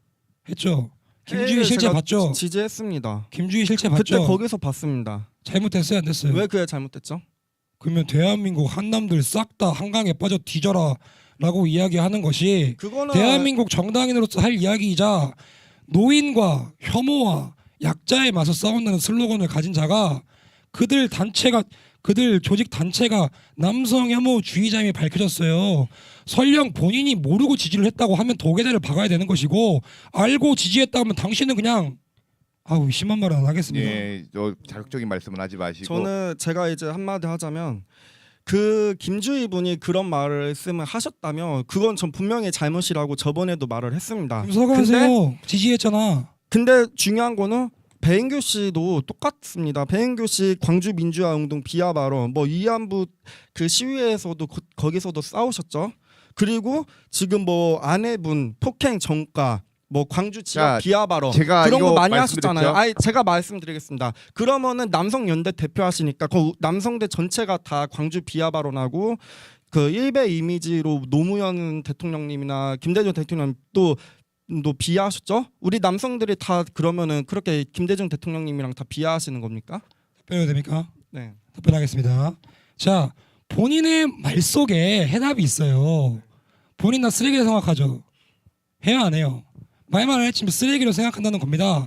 했죠. 김주희 실제 제가 봤죠. 지지했습니다. 김주희 실제 그때 봤죠. 거기서 봤습니다. 잘못했어요 안 됐어요? 왜 그게 잘못됐죠? 그러면 대한민국 한남들 싹 다 한강에 빠져 뒤져라 라고 이야기하는 것이 그거는 대한민국 정당인으로서 할 이야기이자 노인과 혐오와 약자에 맞서 싸운다는 슬로건을 가진 자가 그들 조직 단체가 남성 혐오주의자임이 밝혀졌어요. 설령 본인이 모르고 지지를 했다고 하면 도계자를 박아야 되는 것이고 알고 지지했다 하면 당신은 그냥 심한 말은 안 하겠습니다. 예, 자극적인 말씀은 하지 마시고. 저는 제가 이제 한마디 하자면 그 김주희 분이 그런 말씀을 하셨다면 그건 전 분명히 잘못이라고 저번에도 말을 했습니다. 그럼 사과하세요. 지지했잖아. 근데 중요한 거는 배인규 씨도 똑같습니다. 배인규 씨 광주 민주화 운동 비하 발언 뭐 위안부 그 시위에서도 거기서도 싸우셨죠. 그리고 지금 뭐 아내분 폭행 전가 뭐 광주 지역 비하 발언 제가 그런 거 이거 많이 말씀드렸죠? 하셨잖아요. 제가 말씀드리겠습니다. 그러면은 남성연대 대표하시니까 그 남성대 전체가 다 광주 비하 발언하고 그 일베 이미지로 노무현 대통령님이나 김대중 대통령 또 비하하셨죠? 우리 남성들이 다 그러면은 그렇게 김대중 대통령님이랑 다 비하하시는 겁니까? 답변해도 됩니까? 네. 답변하겠습니다. 자, 본인의 말 속에 해답이 있어요. 본인 나 쓰레기라 생각하죠? 해요 안 해요? 말만 안 했지만 쓰레기로 생각한다는 겁니다.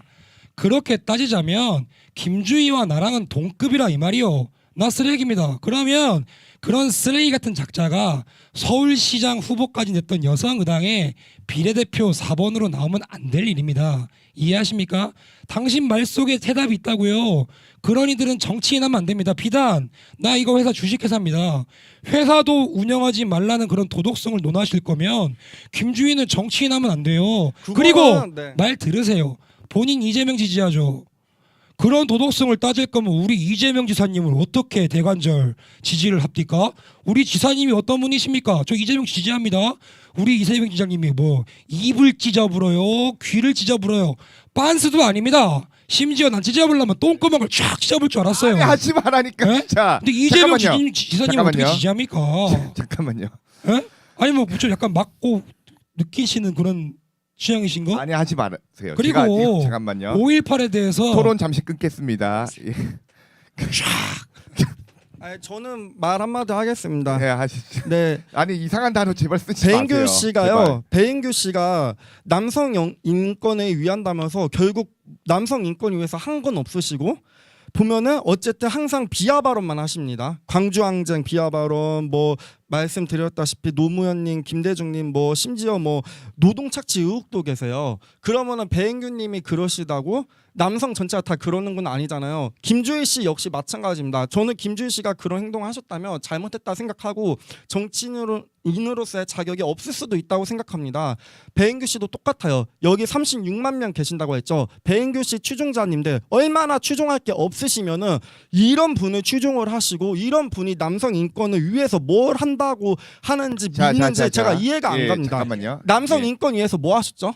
그렇게 따지자면 김주희와 나랑은 동급이라 이 말이요. 나 쓰레기입니다. 그러면 그런 쓰레기 같은 작자가 서울시장 후보까지 냈던 여성의당의 비례대표 4번으로 나오면 안 될 일입니다. 이해하십니까? 당신 말 속에 해답이 있다고요. 그런 이들은 정치인하면 안 됩니다. 비단 나 이거 회사 주식회사입니다. 회사도 운영하지 말라는 그런 도덕성을 논하실 거면 김주희는 정치인하면 안 돼요. 그리고 네. 말 들으세요. 본인 이재명 지지하죠. 그런 도덕성을 따질 거면 우리 이재명 지사님을 어떻게 대관절 지지를 합니까? 우리 지사님이 어떤 분이십니까? 저 이재명 지지합니다. 우리 이재명 지사님이 뭐 입을 찢어불어요, 귀를 찢어불어요. 빤스도 아닙니다. 심지어 난 찢어보려면 똥구멍을 쫙 찢어볼 줄 알았어요. 아니, 하지 말라니까 네? 진짜. 근데 이재명 잠깐만요. 지사님 어떻게 잠깐만요. 지지합니까? 잠깐만요. 예? 아니 뭐 좀 약간 맞고 느끼시는 그런 취향이신가? 아니 하지 마세요. 그리고 잠깐만요. 5.18에 대해서 토론 잠시 끊겠습니다. 예. 아니, 저는 말 한마디 하겠습니다. 네, 하시죠. 네, 아니 이상한 단어 제발 쓰지 마세요. 배인규 씨가요. 제발. 배인규 씨가 남성 인권에 위한다면서 결국 남성 인권을 위해서 한 건 없으시고 보면은 어쨌든 항상 비하 발언만 하십니다. 광주항쟁 비하 발언, 뭐 말씀드렸다시피 노무현님, 김대중님, 뭐 심지어 뭐 노동 착취 의혹도 계세요. 그러면은 배인규님이 그러시다고 남성 전체가 다 그러는 건 아니잖아요. 김주희 씨 역시 마찬가지입니다. 저는 김주희 씨가 그런 행동을 하셨다면 잘못했다 생각하고 정치인으로서의 자격이 없을 수도 있다고 생각합니다. 배인규 씨도 똑같아요. 여기 36만 명 계신다고 했죠. 배인규 씨 추종자님들 얼마나 추종할 게 없으시면은 이런 분을 추종을 하시고 이런 분이 남성 인권을 위해서 뭘 한다고 하는지 믿는지 제가 이해가 안 갑니다. 잠깐만요. 남성 예. 인권 위해서 뭐 하셨죠?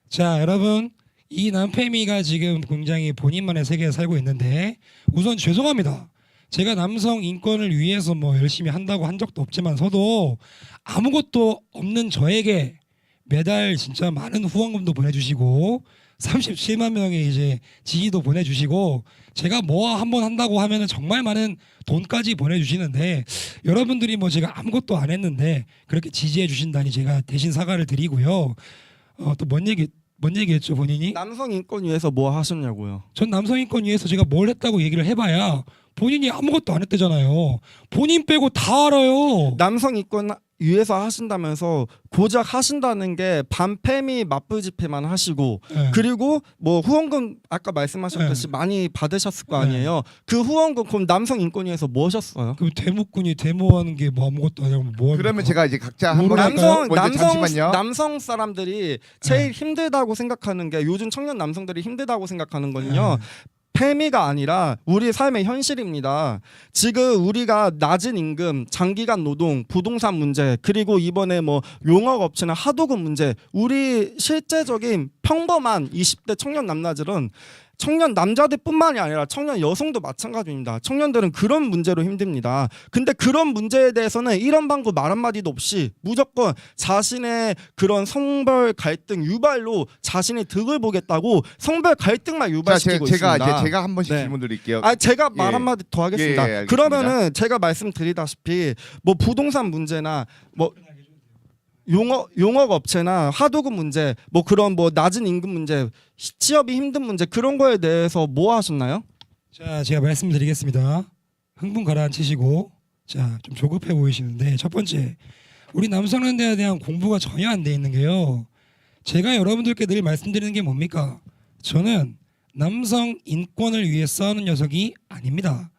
자 여러분 이 남페미가 지금 굉장히 본인만의 세계에 살고 있는데 우선 죄송합니다. 제가 남성 인권을 위해서 뭐 열심히 한다고 한 적도 없지만서도 아무것도 없는 저에게 매달 진짜 많은 후원금도 보내주시고 37만 명의 이제 지지도 보내주시고 제가 뭐 한번 한다고 하면은 정말 많은 돈까지 보내주시는데 여러분들이 뭐 제가 아무것도 안 했는데 그렇게 지지해 주신다니 제가 대신 사과를 드리고요. 또 뭔 얘기했죠 본인이? 남성 인권 위해서 뭐 하셨냐고요. 전 남성 인권 위해서 제가 뭘 했다고 얘기를 해봐야 본인이 아무것도 안 했대잖아요. 본인 빼고 다 알아요. 남성 인권 위해서 하신다면서 고작 하신다는 게 반패미 맞불 집회만 하시고 네. 그리고 뭐 후원금 아까 말씀하셨듯이 많이 받으셨을 거 아니에요. 그 후원금 그럼 남성 인권 위해서 뭐 하셨어요? 그 대목군이 데모하는 게 뭐 아무것도 아니고 뭐 그러면 제가 이제 각자 한번 뭐랄까요? 남성 사람들이 제일 힘들다고 생각하는 게 요즘 청년 남성들이 힘들다고 생각하는 거는요. 패미가 아니라 우리 삶의 현실입니다. 지금 우리가 낮은 임금, 장기간 노동, 부동산 문제, 그리고 이번에 뭐 용역업체나 하도급 문제, 우리 실제적인 평범한 20대 청년 남자들은 청년 남자들뿐만이 아니라 청년 여성도 마찬가지입니다. 청년들은 그런 문제로 힘듭니다. 근데 그런 문제에 대해서는 이런 방구 말 한마디도 없이 무조건 자신의 그런 성별 갈등 유발로 자신의 득을 보겠다고 성별 갈등만 유발시키고 있습니다. 제가 한 번씩 네. 질문 드릴게요. 제가 말 예. 한마디 더 하겠습니다. 예, 알겠습니다. 그러면은 제가 말씀드리다시피 뭐 부동산 문제나 뭐 용역 업체나 하도급 문제, 뭐 그런 뭐 낮은 임금 문제, 취업이 힘든 문제 그런 거에 대해서 뭐 하셨나요? 자 제가 말씀드리겠습니다. 흥분 가라앉히시고 자 좀 조급해 보이시는데 첫 번째 우리 남성연대에 대한 공부가 전혀 안 돼 있는 게요. 제가 여러분들께 늘 말씀드리는 게 뭡니까? 저는 남성 인권을 위해 싸우는 녀석이 아닙니다.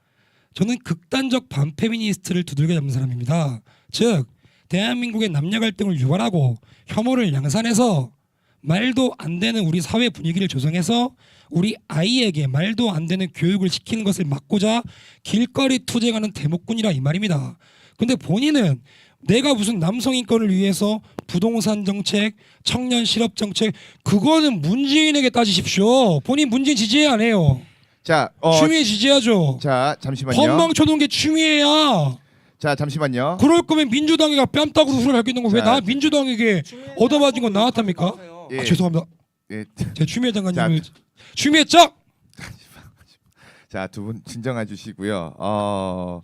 저는 극단적 반페미니스트를 두들겨 잡는 사람입니다. 즉 대한민국의 남녀 갈등을 유발하고 혐오를 양산해서 말도 안 되는 우리 사회 분위기를 조성해서 우리 아이에게 말도 안 되는 교육을 시키는 것을 막고자 길거리 투쟁하는 대목군이라 이 말입니다. 근데 본인은 내가 무슨 남성 인권을 위해서 부동산 정책, 청년 실업 정책 그거는 문재인에게 따지십시오. 본인 문재인 지지해 안 해요? 자, 추미애 지지하죠. 자 잠시만요. 건망 쳐놓은 게 추미애야. 자 잠시만요. 그럴 거면 민주당이가 뺨따구로 후를 할 게 있는 거 왜 자, 나 민주당에게 얻어맞은 건 나왔답니까? 예. 죄송합니다. 예. 제 추미애 장관님 추미애 짱. 자 두 분 진정해 주시고요.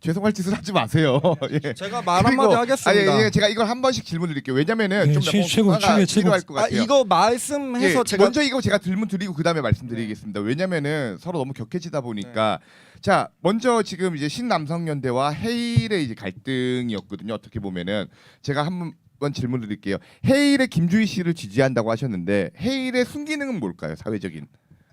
죄송할 짓을 하지 마세요. 예. 제가 말 한마디 하겠습니다. 아니, 제가 이걸 한 번씩 질문 드릴게요. 왜냐면은 예, 좀 최고, 추미애 최고. 필요할 것 같아요. 이거 말씀해서 예, 제가 먼저 이거 제가 질문 드리고 그다음에 말씀드리겠습니다. 왜냐면은 서로 너무 격해지다 보니까 자 먼저 지금 이제 신남성연대와 해일의 이제 갈등이었거든요. 어떻게 보면은 제가 한번 질문 드릴게요. 해일의 김주희 씨를 지지한다고 하셨는데 해일의 순기능은 뭘까요? 사회적인.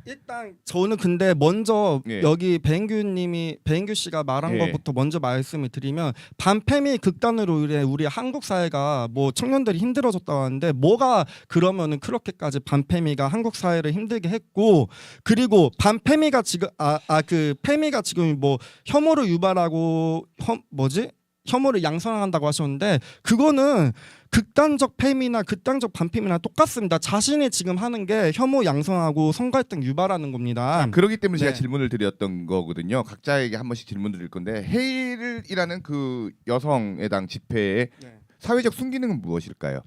일단 저는 근데 먼저 예. 여기 배인규 씨가 말한 예. 것부터 먼저 말씀을 드리면 반패미 극단으로 인해 우리 한국 사회가 뭐 청년들이 힘들어졌다고 하는데 뭐가 그러면은 그렇게까지 반패미가 한국 사회를 힘들게 했고 그리고 반패미가 지금 그 패미가 지금 뭐 혐오를 유발하고 뭐지? 혐오를 양산한다고 하셨는데 그거는 극단적 페미나 극단적 반페미나 똑같습니다. 자신이 지금 하는 게 혐오 양성하고 성갈등 유발하는 겁니다. 그렇기 때문에 제가 네. 질문을 드렸던 거거든요. 각자에게 한 번씩 질문 드릴 건데 헤일이라는 그 여성의당 집회의 네. 사회적 순기능은 무엇일까요?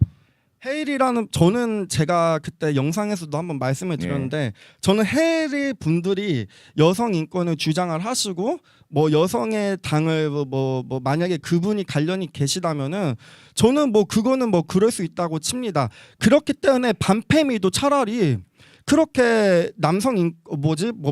헤일이라는 저는 제가 그때 영상에서도 한번 말씀을 드렸는데 저는 헤일 분들이 여성 인권을 주장을 하시고 뭐 여성의 당을 뭐 만약에 그분이 관련이 계시다면은 저는 뭐 그거는 뭐 그럴 수 있다고 칩니다. 그렇기 때문에 반페미도 차라리 그렇게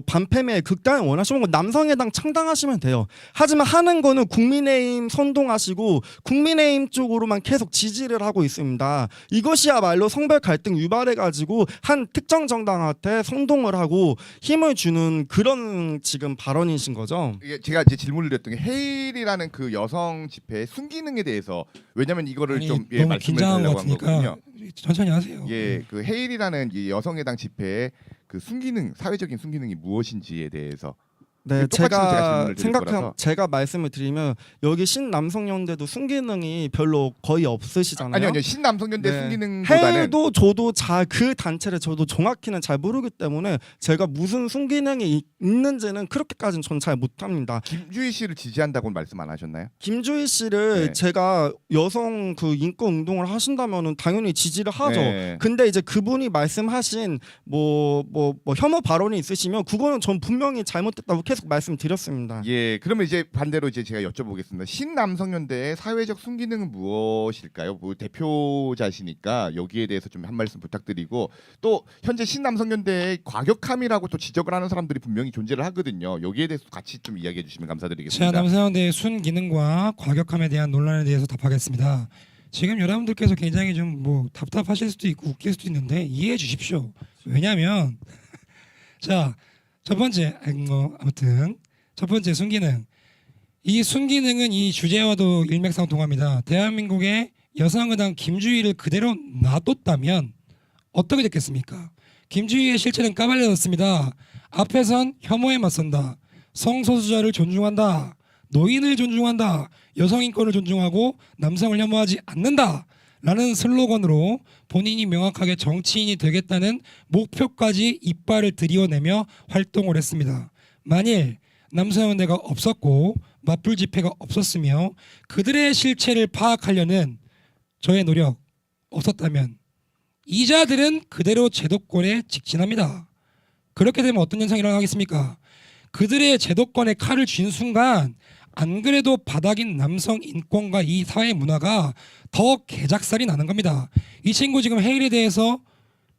반페미의 극단을 원하시는 건 남성의당 창당하시면 돼요. 하지만 하는 거는 국민의힘 선동하시고 국민의힘 쪽으로만 계속 지지를 하고 있습니다. 이것이야말로 성별 갈등 유발해가지고 한 특정 정당한테 선동을 하고 힘을 주는 그런 지금 발언이신 거죠. 이게 제가 이제 질문을 드렸던 게 헤일이라는 그 여성 집회의 순기능에 대해서 왜냐면 이거를 아니, 좀 너무 말씀을 긴장한 것 드리려고 한 같으니까 거거든요. 천천히 하세요. 예, 그 헤일이라는 이 여성의당 집회의 그 순기능, 사회적인 순기능이 무엇인지에 대해서 네, 똑같이 제가 제가 질문을 드릴 거라서. 제가 말씀을 드리면 여기 신남성연대도 순기능이 별로 거의 없으시잖아요. 아니요, 신남성연대 네. 순기능보다는 해도 저도 그 단체를 저도 정확히는 잘 모르기 때문에 제가 무슨 순기능이 있는지는 그렇게까지는 전 잘 못합니다. 김주희 씨를 지지한다고는 말씀 안 하셨나요? 김주희 씨를 네. 제가 여성 그 인권 운동을 하신다면은 당연히 지지를 하죠. 네. 근데 이제 그분이 말씀하신 뭐 혐오 발언이 있으시면 그거는 전 분명히 잘못됐다고 계속 말씀드렸습니다. 예, 그러면 이제 반대로 이제 제가 여쭤보겠습니다. 신남성연대의 사회적 순기능은 무엇일까요? 뭐 대표자시니까 여기에 대해서 좀 한 말씀 부탁드리고 또 현재 신남성연대의 과격함이라고 또 지적을 하는 사람들이 분명히 존재를 하거든요. 여기에 대해서 같이 좀 이야기해 주시면 감사드리겠습니다. 제가 남성연대의 순기능과 과격함에 대한 논란에 대해서 답하겠습니다. 지금 여러분들께서 굉장히 좀 뭐 답답하실 수도 있고 웃길 수도 있는데 이해해 주십시오. 왜냐하면 자, 첫 번째 아무튼 첫 번째 순기능. 이 순기능은 이 주제와도 일맥상통합니다. 대한민국의 여성의당 김주희를 그대로 놔뒀다면 어떻게 됐겠습니까? 김주희의 실체는 까발려졌습니다. 앞에선 혐오에 맞선다. 성소수자를 존중한다. 노인을 존중한다. 여성 인권을 존중하고 남성을 혐오하지 않는다. 라는 슬로건으로 본인이 명확하게 정치인이 되겠다는 목표까지 이빨을 들이워내며 활동을 했습니다. 만일 남성연대가 없었고 맞불 집회가 없었으며 그들의 실체를 파악하려는 저의 노력 없었다면 이자들은 그대로 제도권에 직진합니다. 그렇게 되면 어떤 현상이 일어나겠습니까? 그들의 제도권에 칼을 쥔 순간 안 그래도 바닥인 남성 인권과 이 사회 문화가 더 개작살이 나는 겁니다. 이 친구 지금 헤일에 대해서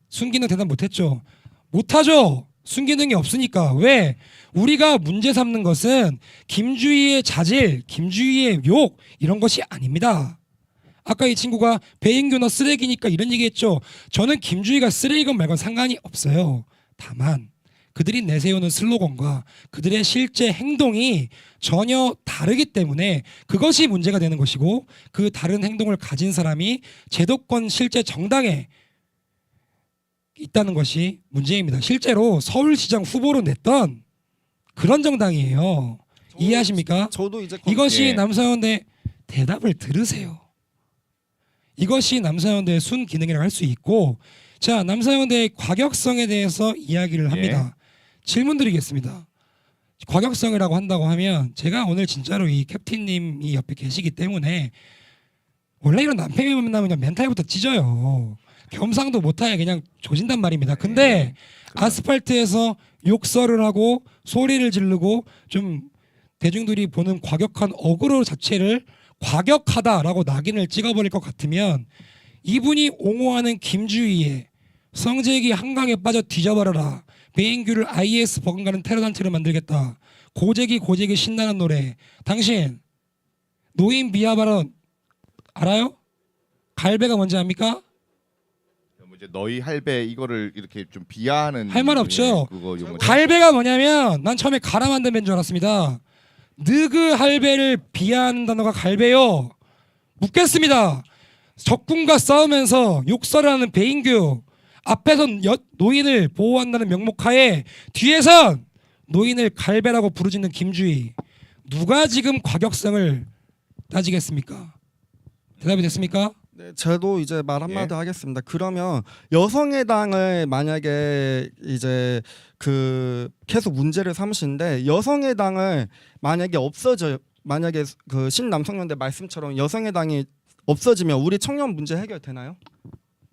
순기능 대답 못했죠. 못하죠. 순기능이 없으니까. 왜? 우리가 문제 삼는 것은 김주희의 자질, 김주희의 욕 이런 것이 아닙니다. 아까 이 친구가 배인규 너 쓰레기니까 이런 얘기했죠. 저는 김주희가 쓰레기건 말건 상관이 없어요. 다만 그들이 내세우는 슬로건과 그들의 실제 행동이 전혀 다르기 때문에 그것이 문제가 되는 것이고 그 다른 행동을 가진 사람이 제도권 실제 정당에 있다는 것이 문제입니다. 실제로 서울시장 후보로 냈던 그런 정당이에요. 이해하십니까? 저도 이제 이것이 예. 남성연대 대답을 들으세요. 이것이 남성연대의 순기능이라고 할 수 있고 자 남성연대의 과격성에 대해서 이야기를 합니다. 질문 드리겠습니다. 과격성이라고 한다고 하면 제가 오늘 진짜로 이 캡틴님이 옆에 계시기 때문에 원래 이런 남편이 만나면 그냥 멘탈부터 찢어요. 겸상도 못하게 그냥 조진단 말입니다. 근데 아스팔트에서 욕설을 하고 소리를 지르고 좀 대중들이 보는 과격한 어그로 자체를 과격하다라고 낙인을 찍어버릴 것 같으면 이분이 옹호하는 김주희의 성재기 한강에 빠져 뒤져버려라. 배인규를 IS 버금가는 테러단체로 만들겠다. 고재기 신나는 노래. 당신 노인 비하 발언 알아요? 갈배가 뭔지 압니까? 뭐 이제 너희 할배 이거를 이렇게 좀 비하하는 할 말 없죠. 그거 요거 갈배가 뭐냐면 난 처음에 가라 만든 배인 줄 알았습니다. 느그 할배를 비하하는 단어가 갈배요. 묻겠습니다. 적군과 싸우면서 욕설을 하는 배인규 앞에선 노인을 보호한다는 명목하에 뒤에선 노인을 갈배라고 부르짖는 김주희 누가 지금 과격성을 따지겠습니까? 대답이 됐습니까? 네, 저도 이제 말 한마디 하겠습니다. 그러면 여성의당을 만약에 이제 그 계속 문제를 삼으시는데 여성의당을 만약에 만약에 그 신남성연대 말씀처럼 여성의당이 없어지면 우리 청년 문제 해결되나요?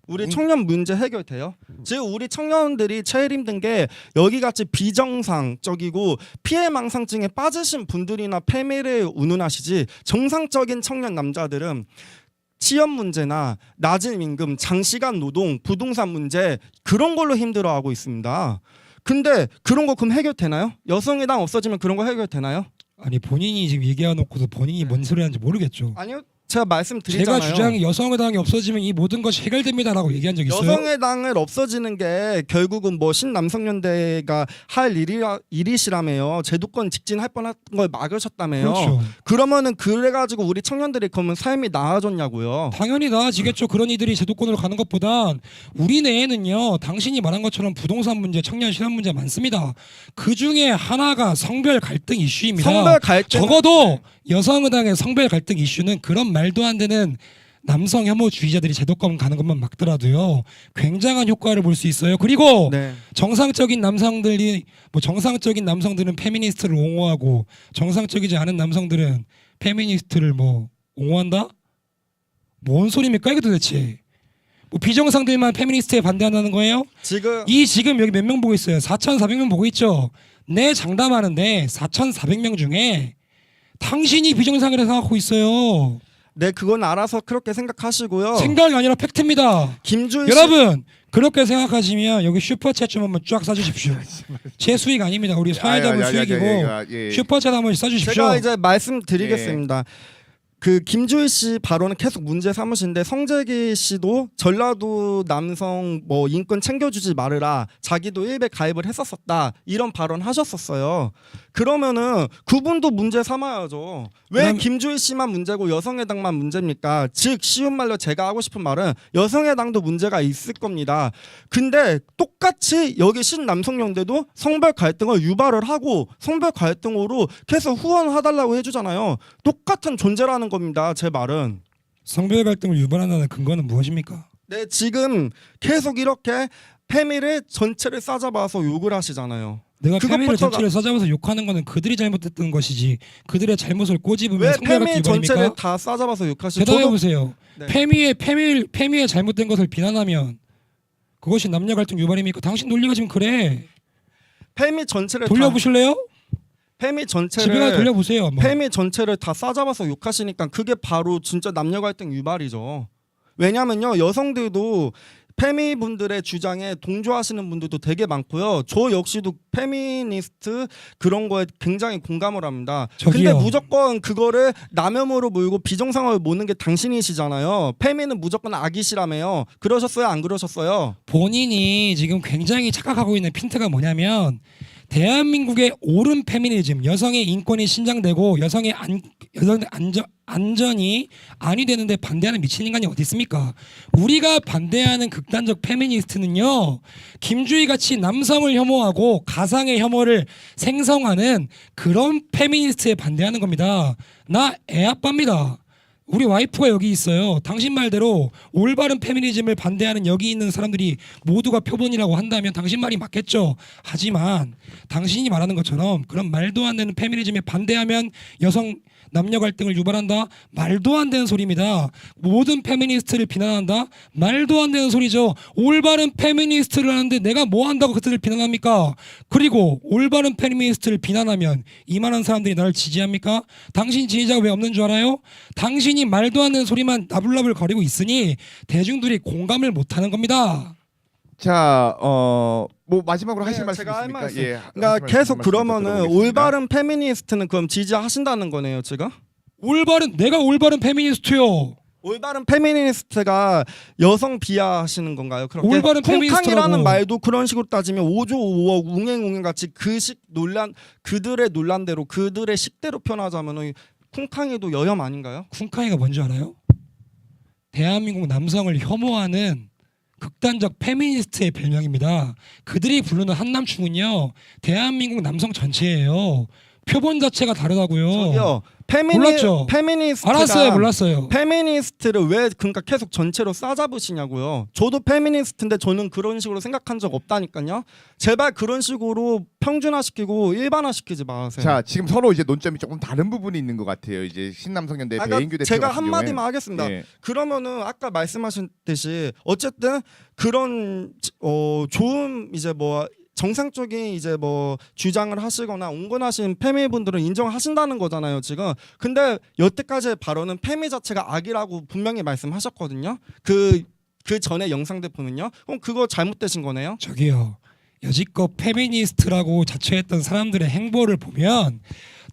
우리 청년 문제 해결돼요? 지금 우리 청년들이 제일 힘든 게 여기같이 비정상적이고 피해망상증에 빠지신 분들이나 패미를 운운하시지 정상적인 청년 남자들은 취업 문제나 낮은 임금, 장시간 노동, 부동산 문제 그런 걸로 힘들어하고 있습니다. 근데 그런 거 그럼 해결되나요? 여성의당 없어지면 그런 거 해결되나요? 아니 본인이 지금 얘기해놓고도 본인이 뭔 소리 하는지 모르겠죠. 아니요. 제가 말씀드리잖아요. 제가 주장이 여성의당이 없어지면 이 모든 것이 해결됩니다라고 얘기한 적 있어요? 여성의당을 없어지는 게 결국은 뭐 신남성연대가 할 일이시라며요. 제도권 직진할 뻔한 걸 막으셨다며요. 그렇죠. 그러면은 그래가지고 우리 청년들이 그러면 삶이 나아졌냐고요. 당연히 나아지겠죠. 그런 이들이 제도권으로 가는 것보단 우리 내에는요. 당신이 말한 것처럼 부동산 문제, 청년 실업 문제 많습니다. 그 중에 하나가 성별 갈등 이슈입니다. 성별 갈등 적어도 여성의당의 성별 갈등 이슈는 그런 말도 안 되는 남성 혐오주의자들이 제도권 가는 것만 막더라도요. 굉장한 효과를 볼 수 있어요. 그리고 네. 정상적인 남성들은 페미니스트를 옹호하고 정상적이지 않은 남성들은 페미니스트를 뭐 옹호한다? 뭔 소리입니까 이게 도대체? 뭐 비정상들만 페미니스트에 반대한다는 거예요? 지금 여기 몇 명 보고 있어요? 4,400명 보고 있죠. 내 장담하는데 4,400명 중에 당신이 비정상이라고 생각하고 있어요. 네, 그건 알아서 그렇게 생각하시고요. 생각이 아니라 팩트입니다. 김주희 여러분 그렇게 생각하시면 여기 슈퍼챗 좀 한번 쫙 써주십시오. 제 수익 아닙니다. 우리 사회자분 수익이고 슈퍼챗 한번 써주십시오. 제가 이제 말씀드리겠습니다. 그 김주희 씨 발언은 계속 문제 삼으신데 성재기 씨도 전라도 남성 뭐 인권 챙겨주지 말으라 자기도 일베 가입을 했었었다 이런 발언 하셨었어요. 그러면은 그분도 문제 삼아야죠. 왜 김주희 씨만 문제고 여성의당만 문제입니까? 즉 쉬운 말로 제가 하고 싶은 말은 여성의당도 문제가 있을 겁니다. 근데 똑같이 여기 신남성연대도 성별 갈등을 유발을 하고 성별 갈등으로 계속 후원해달라고 해주잖아요. 똑같은 존재라는 겁니다. 제 말은. 성별 갈등을 유발한다는 근거는 무엇입니까? 네, 지금 계속 이렇게 페미를 전체를 싸잡아서 욕을 하시잖아요. 내가 페미를 그것부터가- 전체를 싸잡아서 욕하는 거는 그들이 잘못했던 것이지 그들의 잘못을 꼬집으면 왜 성별 갈등 페미 전체를 유발입니까? 다 싸잡아서 욕하시죠? 대답해 보세요. 네. 페미의 잘못된 것을 비난하면 그것이 남녀 갈등 유발입니까? 당신 논리가 지금 그래. 페미 전체를 돌려보실래요? 페미 집에 가서 전체를 돌려보세요. 한번. 페미 전체를 다 싸잡아서 욕하시니까 그게 바로 진짜 남녀 갈등 유발이죠. 왜냐면요 여성들도 페미 분들의 주장에 동조하시는 분들도 되게 많고요. 저 역시도 페미니스트 그런 거에 굉장히 공감을 합니다. 저기요. 근데 무조건 그거를 남혐으로 몰고 비정상으로 모는 게 당신이시잖아요. 페미는 무조건 악이시라며요. 그러셨어요? 안 그러셨어요? 본인이 지금 굉장히 착각하고 있는 핀트가 뭐냐면 대한민국의 옳은 페미니즘, 여성의 인권이 신장되고 여성의 안전이 안위 되는데 반대하는 미친 인간이 어디 있습니까? 우리가 반대하는 극단적 페미니스트는요, 김주희 같이 남성을 혐오하고 가상의 혐오를 생성하는 그런 페미니스트에 반대하는 겁니다. 나 애 아빠입니다. 우리 와이프가 여기 있어요. 당신 말대로 올바른 페미니즘을 반대하는 여기 있는 사람들이 모두가 표본이라고 한다면 당신 말이 맞겠죠. 하지만 당신이 말하는 것처럼 그런 말도 안 되는 페미니즘에 반대하면 여성 남녀 갈등을 유발한다? 말도 안 되는 소리입니다. 모든 페미니스트를 비난한다? 말도 안 되는 소리죠. 올바른 페미니스트를 하는데 내가 뭐 한다고 그들을 비난합니까? 그리고 올바른 페미니스트를 비난하면 이만한 사람들이 나를 지지합니까? 당신 지지자가 왜 없는 줄 알아요? 당신이 말도 안 되는 소리만 나불나불 거리고 있으니 대중들이 공감을 못하는 겁니다. 자, 뭐 마지막으로 하실 네, 말씀 제가 할 있습니까? 말씀. 예. 그러니까 하실 계속 말씀 그러면은 들어보겠습니다. 올바른 페미니스트는 그럼 지지하신다는 거네요, 지금? 내가 올바른 페미니스트요. 올바른 페미니스트가 여성 비하하시는 건가요? 그렇게 올바른 콩탕이라는 페미니스트라고. 말도 그런 식으로 따지면 5조 5억 웅행웅행 같이 그식 논란 그들의 논란대로 그들의 식대로 표현하자면은 콩탕이도 여혐 아닌가요? 쿵카이가 뭔지 알아요? 대한민국 남성을 혐오하는 극단적 페미니스트의 별명입니다. 그들이 부르는 한남충은요 대한민국 남성 전체예요. 표본 자체가 다르다고요. 저기요 몰랐죠. 페미니스트가 알았어요, 몰랐어요. 페미니스트를 왜 그러니까 계속 전체로 싸잡으시냐고요. 저도 페미니스트인데 저는 그런 식으로 생각한 적 없다니까요. 제발 그런 식으로 평준화시키고 일반화시키지 마세요. 자, 지금 서로 이제 논점이 조금 다른 부분이 있는 것 같아요. 이제 신남성연대 그러니까 배인규 대표 제가 같은 한마디만 경우에. 하겠습니다. 예. 그러면은 아까 말씀하셨듯이 어쨌든 그런 좋은 이제 뭐 정상적인 이제 뭐 주장을 하시거나 온건하신 페미분들은 인정하신다는 거잖아요 지금. 근데 여태까지의 발언은 페미 자체가 악이라고 분명히 말씀하셨거든요. 그 전에 영상들 보면요. 그럼 그거 잘못되신 거네요. 저기요. 여지껏 페미니스트라고 자처했던 사람들의 행보를 보면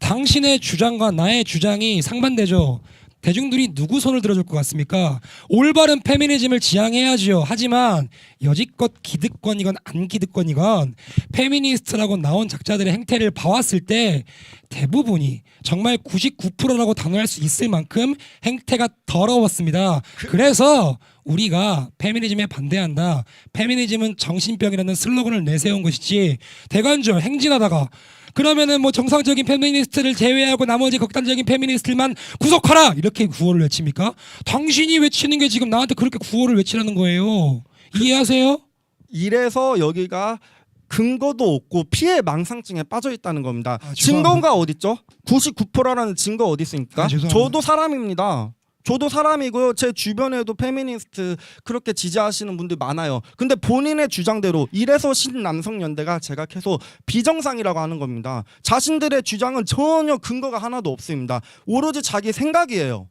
당신의 주장과 나의 주장이 상반되죠. 대중들이 누구 손을 들어줄 것 같습니까? 올바른 페미니즘을 지향해야지요. 하지만 여지껏 기득권이건 안 기득권이건 페미니스트라고 나온 작자들의 행태를 봐왔을 때 대부분이 정말 99%라고 단언할 수 있을 만큼 행태가 더러웠습니다. 그래서 우리가 페미니즘에 반대한다. 페미니즘은 정신병이라는 슬로건을 내세운 것이지 대관절 행진하다가 그러면은 뭐 정상적인 페미니스트를 제외하고 나머지 극단적인 페미니스트들만 구속하라 이렇게 구호를 외칩니까? 당신이 외치는 게 지금 나한테 그렇게 구호를 외치라는 거예요. 이해하세요? 이래서 여기가 근거도 없고 피해 망상증에 빠져 있다는 겁니다. 아, 증거가 어디 있죠? 99%라는 증거 어디 있습니까? 아, 죄송합니다. 저도 사람입니다. 저도 사람이고요. 제 주변에도 페미니스트 그렇게 지지하시는 분들 많아요. 근데 본인의 주장대로 이래서 신남성연대가 제가 계속 비정상이라고 하는 겁니다. 자신들의 주장은 전혀 근거가 하나도 없습니다. 오로지 자기 생각이에요.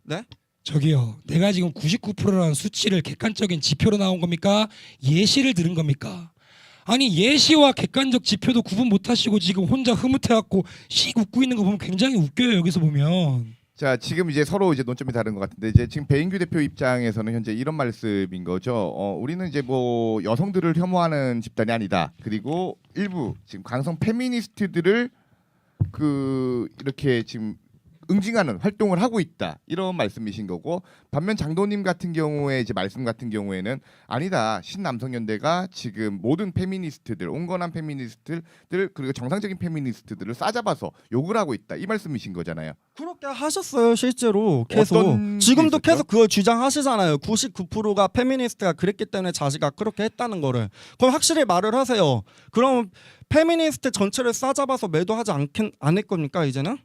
네? 저기요. 내가 지금 99%라는 수치를 객관적인 지표로 나온 겁니까? 예시를 들은 겁니까? 아니 예시와 객관적 지표도 구분 못하시고 지금 혼자 흐뭇해갖고 씩 웃고 있는 거 보면 굉장히 웃겨요. 여기서 보면. 자, 지금 이제 서로 이제 논점이 다른 것 같은데 이제 지금 배인규 대표 입장에서는 현재 이런 말씀인 거죠. 우리는 이제 뭐 여성들을 혐오하는 집단이 아니다. 그리고 일부 지금 강성 페미니스트들을 그 이렇게 지금 응징하는 활동을 하고 있다 이런 말씀이신 거고, 반면 장도님 같은 경우에 이제 말씀 같은 경우에는 아니다, 신남성연대가 지금 모든 페미니스트들, 온건한 페미니스트들 그리고 정상적인 페미니스트들을 싸잡아서 욕을 하고 있다 이 말씀이신 거잖아요. 그렇게 하셨어요 실제로 계속. 어떤 지금도 게 있었죠? 계속 그걸 주장하시잖아요. 99%가 페미니스트가 그랬기 때문에 자기가 그렇게 했다는 거를. 그럼 확실히 말을 하세요. 그럼 페미니스트 전체를 싸잡아서 매도하지 않을 겁니까 이제는?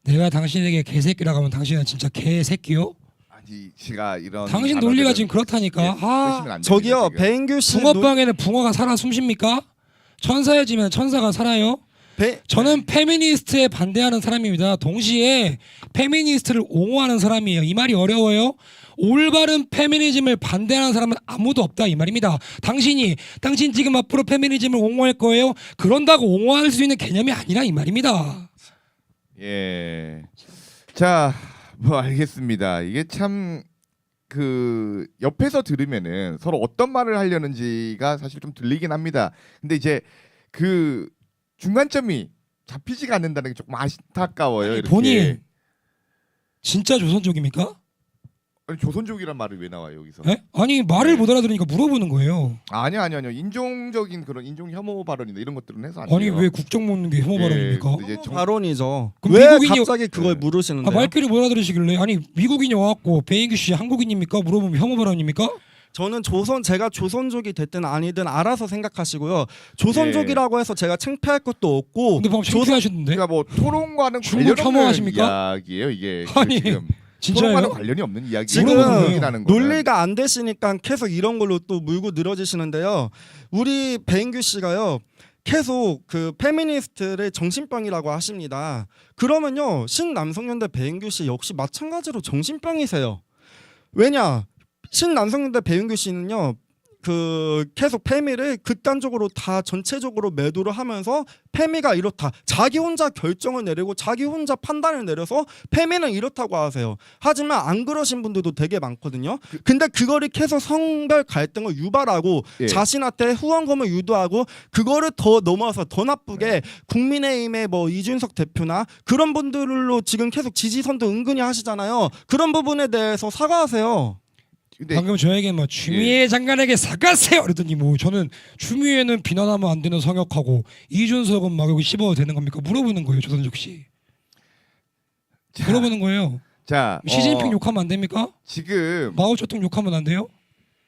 내가 당신에게 개새끼라고 하면 당신은 진짜 개새끼요? 아니 제가 이런 당신 논리가 지금 그렇다니까. 예, 아, 쓰시면 안 됩니다, 저기요 지금. 배인규 씨 붕어빵에는 붕어가 살아 숨쉽니까? 천사에 지면 천사가 살아요? 저는 페미니스트에 반대하는 사람입니다. 동시에 페미니스트를 옹호하는 사람이에요. 이 말이 어려워요? 올바른 페미니즘을 반대하는 사람은 아무도 없다 이 말입니다. 당신 지금 앞으로 페미니즘을 옹호할 거예요? 그런다고 옹호할 수 있는 개념이 아니라 이 말입니다. 예. 자, 뭐 알겠습니다. 이게 참 그 옆에서 들으면은 서로 어떤 말을 하려는지가 사실 좀 들리긴 합니다. 근데 이제 그 중간점이 잡히지가 않는다는 게 조금 안타까워요. 이렇게. 본인 진짜 조선족입니까? 아니, 조선족이란 말이 왜 나와요 여기서? 예? 아니 말을 못 알아들으니까 물어보는 거예요. 아니요. 인종적인 그런 인종 혐오 발언이나 이런 것들은 해서 안 돼요. 아니 왜 국적 묻는 게 혐오 예, 발언입니까? 근데 이제 발언이죠. 그럼 왜 미국인이- 갑자기 그걸 네. 물으시는데요? 말귀를 못 알아들으시길래 아니 미국인이 와갖고 배인규 씨 한국인입니까? 물어보면 혐오 발언입니까? 저는 제가 조선족이 됐든 아니든 알아서 생각하시고요. 조선족이라고 해서 제가 창피할 것도 없고 근데 방금 창피하셨는데? 그러니까 뭐 토론과는 중국 관련 없는 혐오하십니까? 이야기예요 이게. 아니, 지금 진짜요? 토론과는 관련이 없는 이야기. 지금 이라는 거는. 논리가 안 되시니까 계속 이런 걸로 또 물고 늘어지시는데요. 우리 배인규 씨가요. 계속 그 페미니스트를 정신병이라고 하십니다. 그러면요. 신남성연대 배인규 씨 역시 마찬가지로 정신병이세요. 왜냐? 신남성연대 배인규 씨는요. 그 계속 페미를 극단적으로 다 전체적으로 매도를 하면서 페미가 이렇다. 자기 혼자 결정을 내리고 자기 혼자 판단을 내려서 페미는 이렇다고 하세요. 하지만 안 그러신 분들도 되게 많거든요. 근데 그거를 계속 성별 갈등을 유발하고 예. 자신한테 후원금을 유도하고 그거를 더 넘어서 더 나쁘게 국민의힘의 뭐 이준석 대표나 그런 분들로 지금 계속 지지선도 은근히 하시잖아요. 그런 부분에 대해서 사과하세요. 근데 방금 저에게 뭐 추미애 장관에게 사과하세요 그랬더니 뭐 저는 추미애는 비난하면 안 되는 성역하고 이준석은 막 여기 씹어도 되는 겁니까? 물어보는 거예요 조선족 씨. 물어보는 거예요. 자, 시진핑 욕하면 안 됩니까? 지금 마오쩌둥 욕하면 안 돼요?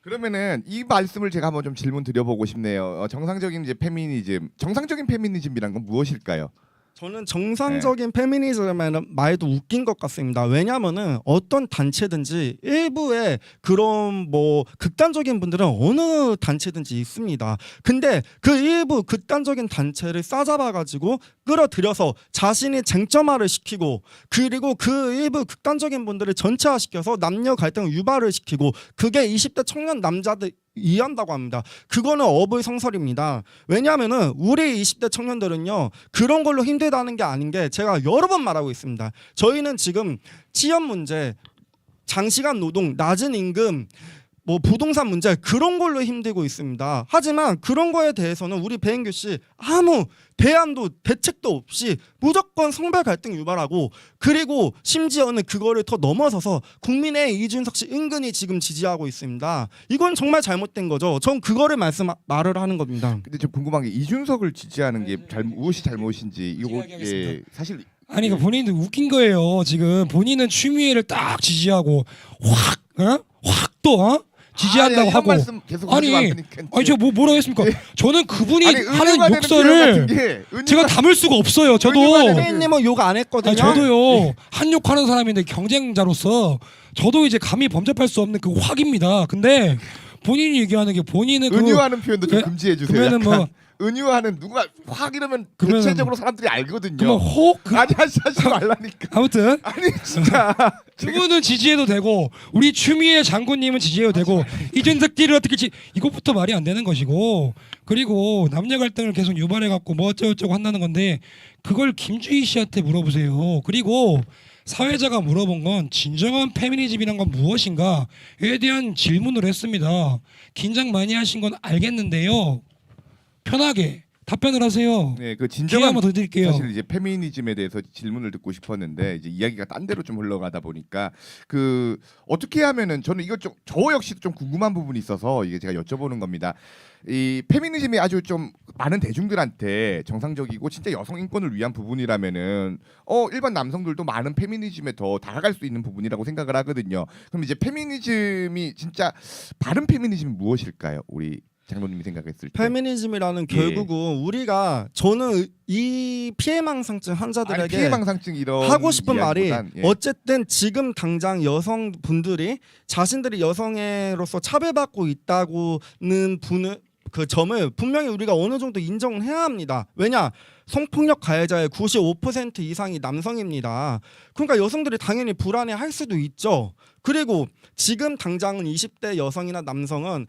그러면은 이 말씀을 제가 한번 좀 질문 드려보고 싶네요. 정상적인 이제 페미니즘, 정상적인 페미니즘이란 건 무엇일까요? 저는 정상적인 페미니즘이라는 말도 웃긴 것 같습니다. 왜냐하면은 어떤 단체든지 일부의 그런 뭐 극단적인 분들은 어느 단체든지 있습니다. 근데 그 일부 극단적인 단체를 싸잡아가지고 끌어들여서 자신이 쟁점화를 시키고 그리고 그 일부 극단적인 분들을 전체화시켜서 남녀 갈등을 유발을 시키고 그게 20대 청년 남자들 이해한다고 합니다. 그거는 어불성설입니다. 왜냐하면은 우리 20대 청년들은요 그런 걸로 힘들다는 게 아닌 게 제가 여러 번 말하고 있습니다. 저희는 지금 취업 문제, 장시간 노동, 낮은 임금, 뭐 부동산 문제 그런 걸로 힘들고 있습니다. 하지만 그런 거에 대해서는 우리 배인규 씨 아무 대안도 대책도 없이 무조건 성별 갈등 유발하고 그리고 심지어는 그거를 더 넘어서서 국민의 이준석 씨 은근히 지금 지지하고 있습니다. 이건 정말 잘못된 거죠. 전 그거를 말을 하는 겁니다. 근데 좀 궁금한 게 이준석을 지지하는 게 무엇이 잘못인지 이거 이야기하겠습니다. 사실 아니 그러니까 본인도 웃긴 거예요. 지금 본인은 추미애를 딱 지지하고 확 또 지지한다고 이런 하고 말씀 계속 아니 하지 말라니까. 아니 제가 뭐라고 했습니까? 저는 그분이 아니, 하는 은유가 되는 표현 같은 욕설을 게, 제가 은유가- 담을 수가 없어요. 저도 은유가 되는 선생님은 욕 안 했거든요. 아니, 저도요 한 욕하는 사람인데 경쟁자로서 저도 이제 감히 범접할 수 없는 그 확입니다. 근데 본인이 얘기하는 게 본인은 은유하는 표현도 좀 그- 금지해 주세요. 그러면은 뭐 은유하는 누가 확 이러면 그러면은 대체적으로 사람들이 알거든요. 그러면 혹 아니 하지 말라니까. 아무튼 아니 진짜 그분은 지지해도 되고 우리 추미애 장군님은 지지해도 되고 이준석끼리 어떻게 이것부터 말이 안 되는 것이고 그리고 남녀 갈등을 계속 유발해 갖고 뭐 어쩌고저쩌고 한다는 건데 그걸 김주희 씨한테 물어보세요. 그리고 사회자가 물어본 건 진정한 페미니즘이란 건 무엇인가에 대한 질문을 했습니다. 긴장 많이 하신 건 알겠는데요. 편하게 답변을 하세요. 네, 그 기회 진정한 한번 더 드릴게요. 사실 이제 페미니즘에 대해서 질문을 듣고 싶었는데 이제 이야기가 딴 데로 좀 흘러가다 보니까 그 어떻게 하면은 저는 이거 좀 저 역시도 좀 궁금한 부분이 있어서 이게 제가 여쭤보는 겁니다. 이 페미니즘이 아주 좀 많은 대중들한테 정상적이고 진짜 여성 인권을 위한 부분이라면은 일반 남성들도 많은 페미니즘에 더 다가갈 수 있는 부분이라고 생각을 하거든요. 그럼 이제 페미니즘이 진짜 바른 페미니즘이 무엇일까요? 우리 장로님이 생각했을 때. 페미니즘이라는 결국은 우리가 저는 이 피해망상증 환자들에게 아니, 피해망상증 이런 하고 싶은 말이 이야기보단, 예. 어쨌든 지금 당장 여성분들이 자신들이 여성으로서 차별받고 있다고는 그 점을 분명히 우리가 어느 정도 인정을 해야 합니다. 왜냐? 성폭력 가해자의 95% 이상이 남성입니다. 그러니까 여성들이 당연히 불안해할 수도 있죠. 그리고 지금 당장은 20대 여성이나 남성은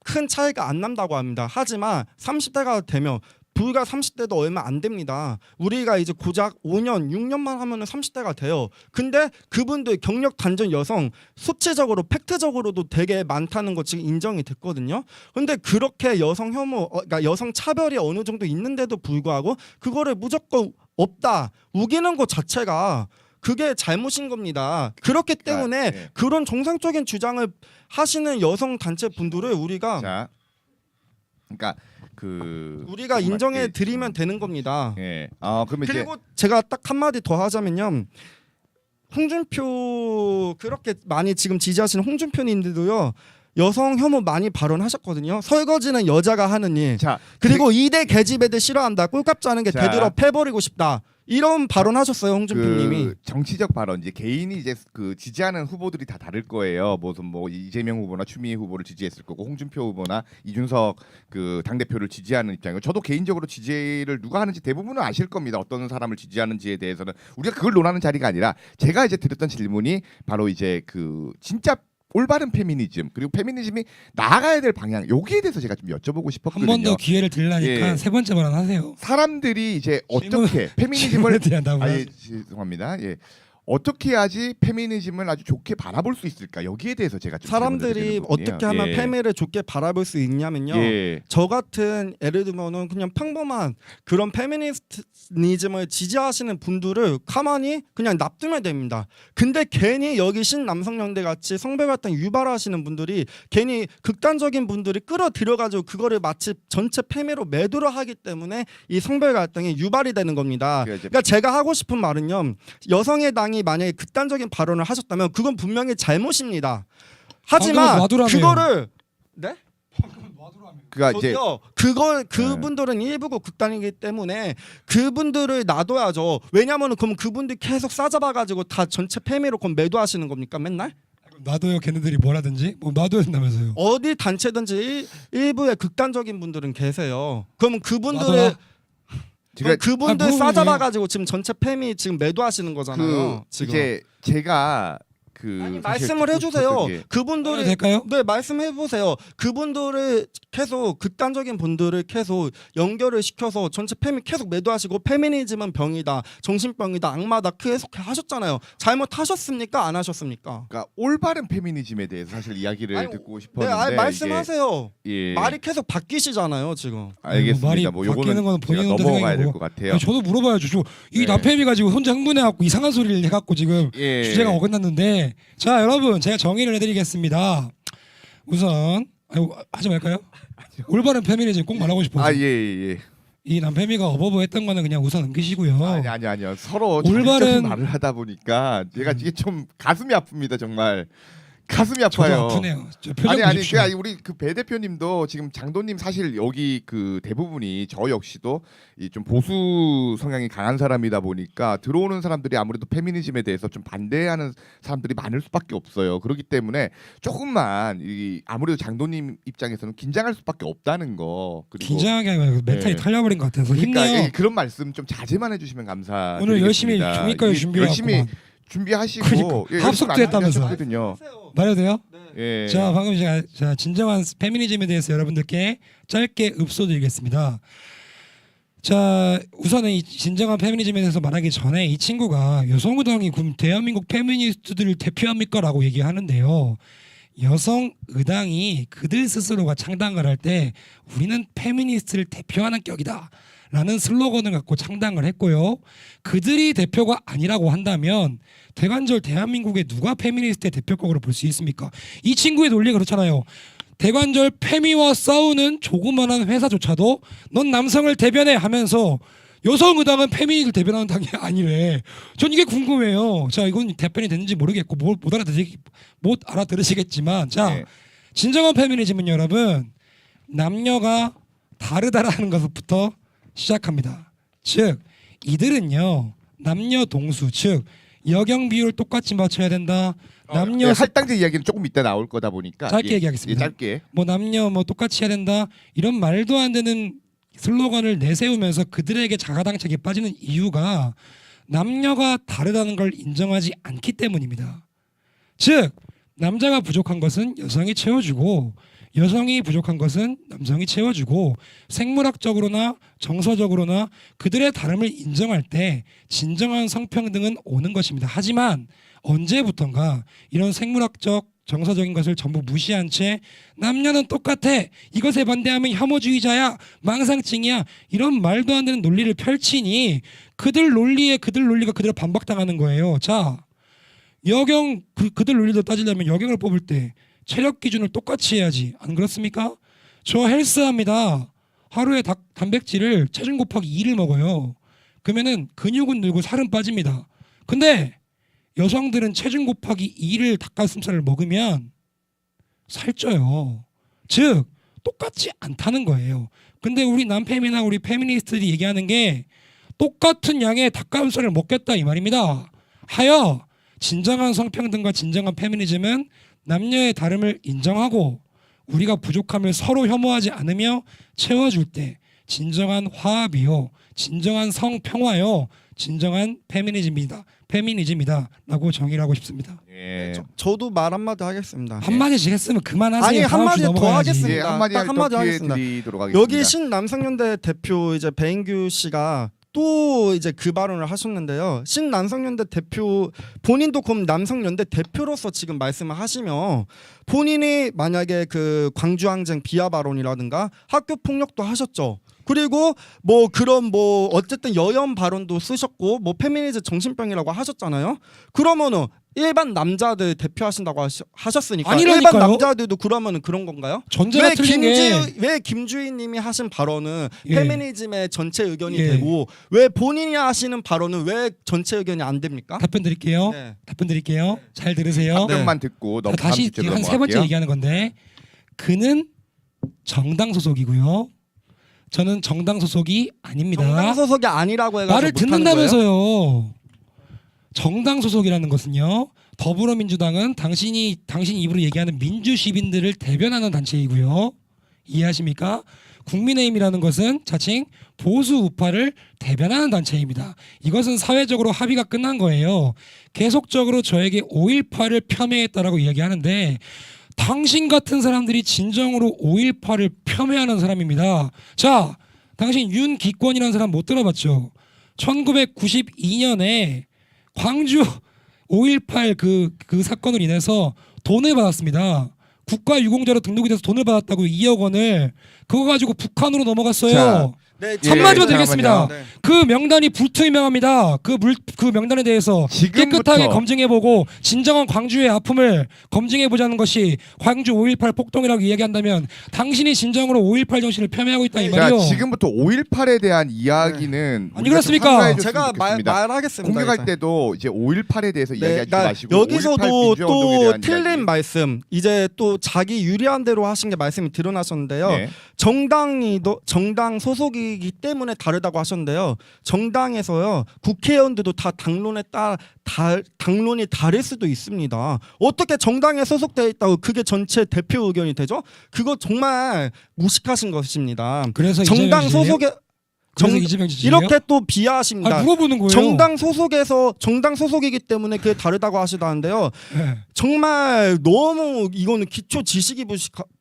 큰 차이가 안 난다고 합니다. 하지만 30대가 되면 불과 30대도 얼마 안 됩니다. 우리가 이제 고작 5년, 6년만 하면은 30대가 돼요. 근데 그분들 경력 단절 여성 수치적으로 팩트적으로도 되게 많다는 거 지금 인정이 됐거든요. 근데 그렇게 여성 혐오, 그러니까 여성 차별이 어느 정도 있는데도 불구하고 그거를 무조건 없다 우기는 것 자체가 그게 잘못인 겁니다. 그렇기 때문에 예. 그런 정상적인 주장을 하시는 여성 단체 분들을 우리가 그러니까 인정해 드리면 되는 겁니다. 예. 그러면 이제 그리고 제가 딱 한마디 더 하자면요. 홍준표 그렇게 많이 지금 지지하시는 홍준표님들도요. 여성 혐오 많이 발언하셨거든요. 설거지는 여자가 하는 일. 자, 그리고 2대 계집애들 싫어한다. 꿀값 짜는 게 자. 되도록 패버리고 싶다. 이런 발언하셨어요, 홍준표님이. 그 정치적 발언 이제 개인이 이제 그 지지하는 후보들이 다 다를 거예요. 무슨 뭐 이재명 후보나 추미애 후보를 지지했을 거고 홍준표 후보나 이준석 그 당 대표를 지지하는 입장이고 저도 개인적으로 지지를 누가 하는지 대부분은 아실 겁니다. 어떤 사람을 지지하는지에 대해서는 우리가 그걸 논하는 자리가 아니라 제가 이제 드렸던 질문이 바로 이제 그 진짜 올바른 페미니즘 그리고 페미니즘이 나아가야 될 방향 여기에 대해서 제가 좀 여쭤보고 한 싶었거든요. 번 더 기회를 드리려니까 예. 세 번째 발언 하세요. 사람들이 이제 어떻게 질문에 페미니즘을 대한 답을 아예 죄송합니다. 예. 어떻게 해야지 페미니즘을 아주 좋게 바라볼 수 있을까? 여기에 대해서 제가 좀 사람들이 질문을 드리는 부분이에요. 어떻게 하면 예. 페미를 좋게 바라볼 수 있냐면요. 예. 저 같은 예를 들면은 그냥 평범한 그런 페미니즘을 지지하시는 분들을 가만히 그냥 놔두면 됩니다. 근데 괜히 여기 신남성연대 같이 성별 갈등 유발하시는 분들이 괜히 극단적인 분들이 끌어들여가지고 그거를 마치 전체 페미로 매도를 하기 때문에 이 성별 갈등이 유발이 되는 겁니다. 그러니까 이제 그러니까 제가 하고 싶은 말은요. 여성의 당이 여성이 만약에 극단적인 발언을 하셨다면 그건 분명히 잘못입니다. 방금은 하지만 놔두라며요. 그거를 네? 그러니까 이제 저기요, 그분들은 일부고 극단이기 때문에 그분들을 놔둬야죠. 왜냐면은 그럼 그분들 계속 싸잡아가지고 다 전체 패미로 그럼 매도하시는 겁니까 맨날? 놔둬요 걔네들이 뭐라든지 뭐 놔둬야 된다면서요. 어디 단체든지 일부의 극단적인 분들은 계세요. 그럼 그분들의 놔둬라. 제가 그분들 아, 뭐, 싸잡아가지고 지금 전체 패미 지금 매도하시는 거잖아요. 지금. 이제 제가 그 아니, 사실 말씀을 듣고 해주세요. 싶었던 게 그분들이 될까요? 네 말씀해 보세요. 그분들을 계속 극단적인 분들을 계속 연결을 시켜서 전체 패미 계속 매도하시고 페미니즘은 병이다, 정신병이다, 악마다 계속 하셨잖아요. 잘못하셨습니까? 안 하셨습니까? 그러니까 올바른 페미니즘에 대해서 사실 이야기를 아니, 듣고 네, 싶었는데 아니, 말씀하세요. 이게, 예, 말이 계속 바뀌시잖아요 지금. 알겠습니다. 말이 뭐 바뀌는 요거는 건 본인 제가 혼자 넘어가야 될 생각이고. 것 같아요. 아니, 저도 물어봐야죠. 이 네. 남편이 가지고 혼자 흥분해갖고 이상한 소리를 해갖고 지금 예. 주제가 어긋났는데 자 여러분 제가 정의를 해드리겠습니다. 우선 하지 말까요? 올바른 페미니즘 꼭 말하고 싶어요. 아, 예, 예. 이 남편이가 어버버했던 거는 그냥 우선 넘기시고요. 아니요. 서로 올바른- 자극적인 말을 하다 보니까 제가 이게 좀 가슴이 아픕니다. 정말 가슴이 저도 아파요. 아프네요. 저 표정 아니 보십시오. 우리 그 배 대표님도 지금 장도님 사실 여기 그 대부분이 저 역시도 이 좀 보수 성향이 강한 사람이다 보니까 들어오는 사람들이 아무래도 페미니즘에 대해서 좀 반대하는 사람들이 많을 수밖에 없어요. 그렇기 때문에 조금만 이 아무래도 장도님 입장에서는 긴장할 수밖에 없다는 거. 그리고 긴장하게 하면 멘탈이 네. 털려버린 것 같아서 그러니까 힘내요. 그런 말씀 좀 자제만 해주시면 감사드리겠습니다. 오늘 열심히 종이까지 준비해왔구만. 열심히 준비하시고 그러니까, 예, 합숙도 열심히 했다면서. 하셨거든요. 말해도 돼요? 예. 자 방금 제가 진정한 페미니즘에 대해서 여러분들께 짧게 읍소드리겠습니다. 자 우선은 이 진정한 페미니즘에 대해서 말하기 전에 이 친구가 여성의당이 그럼 대한민국 페미니스트들을 대표합니까? 라고 얘기하는데요. 여성의당이 그들 스스로가 창당을 할 때 우리는 페미니스트를 대표하는 격이다 라는 슬로건을 갖고 창당을 했고요. 그들이 대표가 아니라고 한다면 대관절 대한민국의 누가 페미니스트의 대표격으로 볼 수 있습니까? 이 친구의 논리가 그렇잖아요. 대관절 페미와 싸우는 조그만한 회사조차도 넌 남성을 대변해 하면서 여성의당은 페미니스트를 대변하는 당이 아니래. 전 이게 궁금해요. 자 이건 답변이 됐는지 모르겠고 못 알아들으시겠지만 자 네. 진정한 페미니즘은 여러분 남녀가 다르다라는 것부터 시작합니다. 즉 이들은요 남녀 동수 즉 여경 비율 똑같이 맞춰야 된다. 남녀 할당제 이야기는 조금 이따 나올 거다 보니까 짧게 예, 얘기하겠습니다. 예, 짧게. 뭐 남녀 뭐 똑같이 해야 된다 이런 말도 안 되는 슬로건을 내세우면서 그들에게 자가당착에 빠지는 이유가 남녀가 다르다는 걸 인정하지 않기 때문입니다. 즉 남자가 부족한 것은 여성이 채워주고 여성이 부족한 것은 남성이 채워주고 생물학적으로나 정서적으로나 그들의 다름을 인정할 때 진정한 성평등은 오는 것입니다. 하지만 언제부턴가 이런 생물학적 정서적인 것을 전부 무시한 채 남녀는 똑같아 이것에 반대하면 혐오주의자야 망상증이야 이런 말도 안 되는 논리를 펼치니 그들 논리가 그대로 반박당하는 거예요. 자 여경 그들 논리도 따지려면 여경을 뽑을 때 체력 기준을 똑같이 해야지 안 그렇습니까? 저 헬스합니다. 하루에 단백질을 체중 곱하기 2를 먹어요. 그러면은 근육은 늘고 살은 빠집니다. 근데 여성들은 체중 곱하기 2를 닭가슴살을 먹으면 살쪄요. 즉 똑같지 않다는 거예요. 근데 우리 남페미나 우리 페미니스트들이 얘기하는 게 똑같은 양의 닭가슴살을 먹겠다 이 말입니다. 하여 진정한 성평등과 진정한 페미니즘은 남녀의 다름을 인정하고 우리가 부족함을 서로 혐오하지 않으며 채워줄 때 진정한 화합이요 진정한 성평화요 진정한 페미니즘이다라고 정의를 하고 싶습니다. 예. 저도 말 한마디 하겠습니다. 한마디씩 했으면 그만하세요. 아니, 다음 한마디 주 더 넘어가야지. 하겠습니다. 예, 한마디 딱 한마디 더 기회 하겠습니다. 드리도록 하겠습니다. 여기 신남성연대 대표 이제 배인규 씨가 또 이제 그 발언을 하셨는데요. 신남성연대 대표 본인도 그럼 남성연대 대표로서 지금 말씀을 하시면 본인이 만약에 그 광주항쟁 비하 발언이라든가 학교 폭력도 하셨죠. 그리고 뭐 그런 뭐 어쨌든 여혐 발언도 쓰셨고 뭐 페미니즘 정신병이라고 하셨잖아요. 그러면은 일반 남자들 대표하신다고 하셨으니까 아니라니까요. 일반 남자들도 그러면은 그런 건가요? 전제가 틀린 게 왜 김주희님이 하신 발언은 예. 페미니즘의 전체 의견이 예. 되고 왜 본인이 하시는 발언은 왜 전체 의견이 안 됩니까? 답변 드릴게요. 네. 답변 드릴게요. 잘 들으세요. 답변만 듣고 넘 다음 다시 주제로 한 세 번째 넘어갈게요. 얘기하는 건데 그는 정당 소속이고요. 저는 정당 소속이 아닙니다. 정당 소속이 아니라고 해가지고 말을 못하는 거예요? 듣는다면서요. 정당 소속이라는 것은요. 더불어민주당은 당신 입으로 얘기하는 민주 시민들을 대변하는 단체이고요. 이해하십니까? 국민의힘이라는 것은 자칭 보수 우파를 대변하는 단체입니다. 이것은 사회적으로 합의가 끝난 거예요. 계속적으로 저에게 5.18을 폄훼했다라고 이야기하는데 당신 같은 사람들이 진정으로 5.18을 폄훼하는 사람입니다. 자, 당신 윤기권이라는 사람 못 들어봤죠? 1992년에 광주 5.18 그 사건으로 인해서 돈을 받았습니다. 국가유공자로 등록이 돼서 돈을 받았다고 2억 원을 그거 가지고 북한으로 넘어갔어요. 자, 네, 한마디만 예, 드리겠습니다. 네. 그 명단이 불투명합니다. 그 명단에 대해서 지금부터 깨끗하게 검증해보고 진정한 광주의 아픔을 검증해보자는 것이 광주 5.18 폭동이라고 이야기한다면 당신이 진정으로 5.18 정신을 폄훼하고 있다 이 자, 말이요. 지금부터 5.18에 대한 이야기는 아니, 그렇습니까? 제가 말하겠습니다. 공격할 이제. 때도 이제 5.18에 대해서 네, 이야기하지 나 마시고 여기서도 5.18 민주화 운동에 또 대한 틀린 이야기. 말씀 이제 또 자기 유리한 대로 하신 게 말씀이 드러나셨는데요. 네. 정당 소속이기 때문에 다르다고 하셨는데요. 정당에서요 국회의원들도 다 당론이 다를 수도 있습니다. 어떻게 정당에 소속되어 있다고 그게 전체 대표 의견이 되죠? 그거 정말 무식하신 것입니다. 그래서 정당 이재명 지지예요? 소속에 그래서 이재명 지지예요? 이렇게 또 비하하십니다. 아, 물어보는 거예요. 정당 소속이기 때문에 그게 다르다고 하시다는데요. 네. 정말 너무 이거는 기초 지식이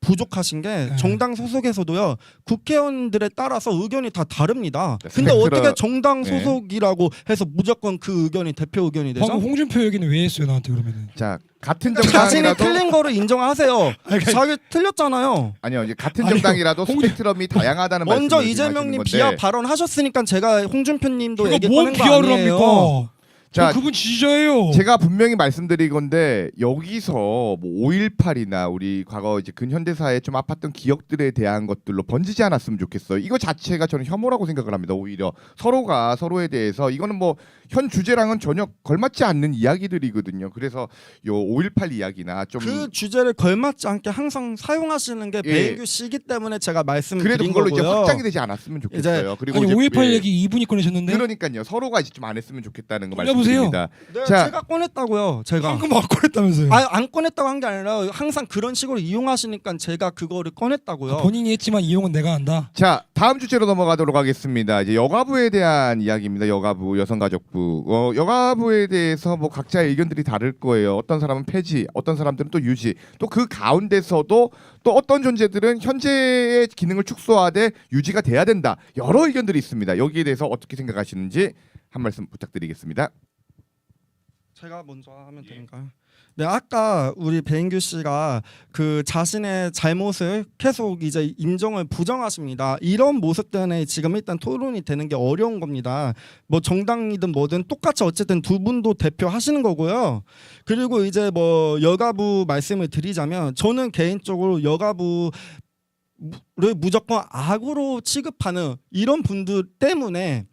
부족하신 게 네. 정당 소속에서도요 국회의원들에 따라서 의견이 다 다릅니다. 네, 근데 스펙트럼- 어떻게 정당 네. 소속이라고 해서 무조건 그 의견이 대표 의견이 되죠? 방금 홍준표 얘기는 왜 했어요 나한테 그러면은? 자, 같은 자신이 정당이라도 틀린 거를 인정하세요. 아니, 자기 틀렸잖아요. 아니요, 이제 같은 아니요, 정당이라도 스펙트럼이 다양하다는 먼저 말씀을 이재명님 하시는 비하 건데. 발언하셨으니까 제가 홍준표님도 그거 얘기 뭔 꺼낸 거 비하를 아니에요. 합니까? 자, 그분 지지자예요. 제가 분명히 말씀드린 건데 여기서 뭐 5.18이나 우리 과거 이제 근현대사에 좀 아팠던 기억들에 대한 것들로 번지지 않았으면 좋겠어요. 이거 자체가 저는 혐오라고 생각을 합니다. 오히려 서로가 서로에 대해서 이거는 뭐 현 주제랑은 전혀 걸맞지 않는 이야기들이거든요. 그래서 요 5.18 이야기나 좀 그 주제를 걸맞지 않게 항상 사용하시는 게 예. 배인규 씨이기 때문에 제가 말씀을 그래도 드린 그걸로 거고요. 이제 확장이 되지 않았으면 좋겠어요. 그리고 아니 이제 5.18 예, 얘기 이분이 꺼내셨는데 그러니까요. 서로가 이제 좀 안 했으면 좋겠다는 거 올려보세요. 말씀드립니다. 네, 자. 제가 꺼냈다고요. 제가 방금 안 꺼냈다면서요. 안 꺼냈다고 한 게 아니라 항상 그런 식으로 이용하시니까 제가 그거를 꺼냈다고요. 본인이 했지만 이용은 내가 한다. 자, 다음 주제로 넘어가도록 하겠습니다. 이제 여가부에 대한 이야기입니다. 여가부, 여성가족부. 여가부에 대해서 뭐 각자의 의견들이 다를 거예요. 어떤 사람은 폐지, 어떤 사람들은 또 유지. 또 그 가운데서도 또 어떤 존재들은 현재의 기능을 축소하되 유지가 돼야 된다. 여러 의견들이 있습니다. 여기에 대해서 어떻게 생각하시는지 한 말씀 부탁드리겠습니다. 제가 먼저 하면 되는가요? 네, 아까 우리 배인규 씨가 그 자신의 잘못을 계속 이제 인정을 부정하십니다. 이런 모습 때문에 지금 일단 토론이 되는 게 어려운 겁니다. 뭐 정당이든 뭐든 똑같이 어쨌든 두 분도 대표하시는 거고요. 그리고 이제 뭐 여가부 말씀을 드리자면 저는 개인적으로 여가부를 무조건 악으로 취급하는 이런 분들 때문에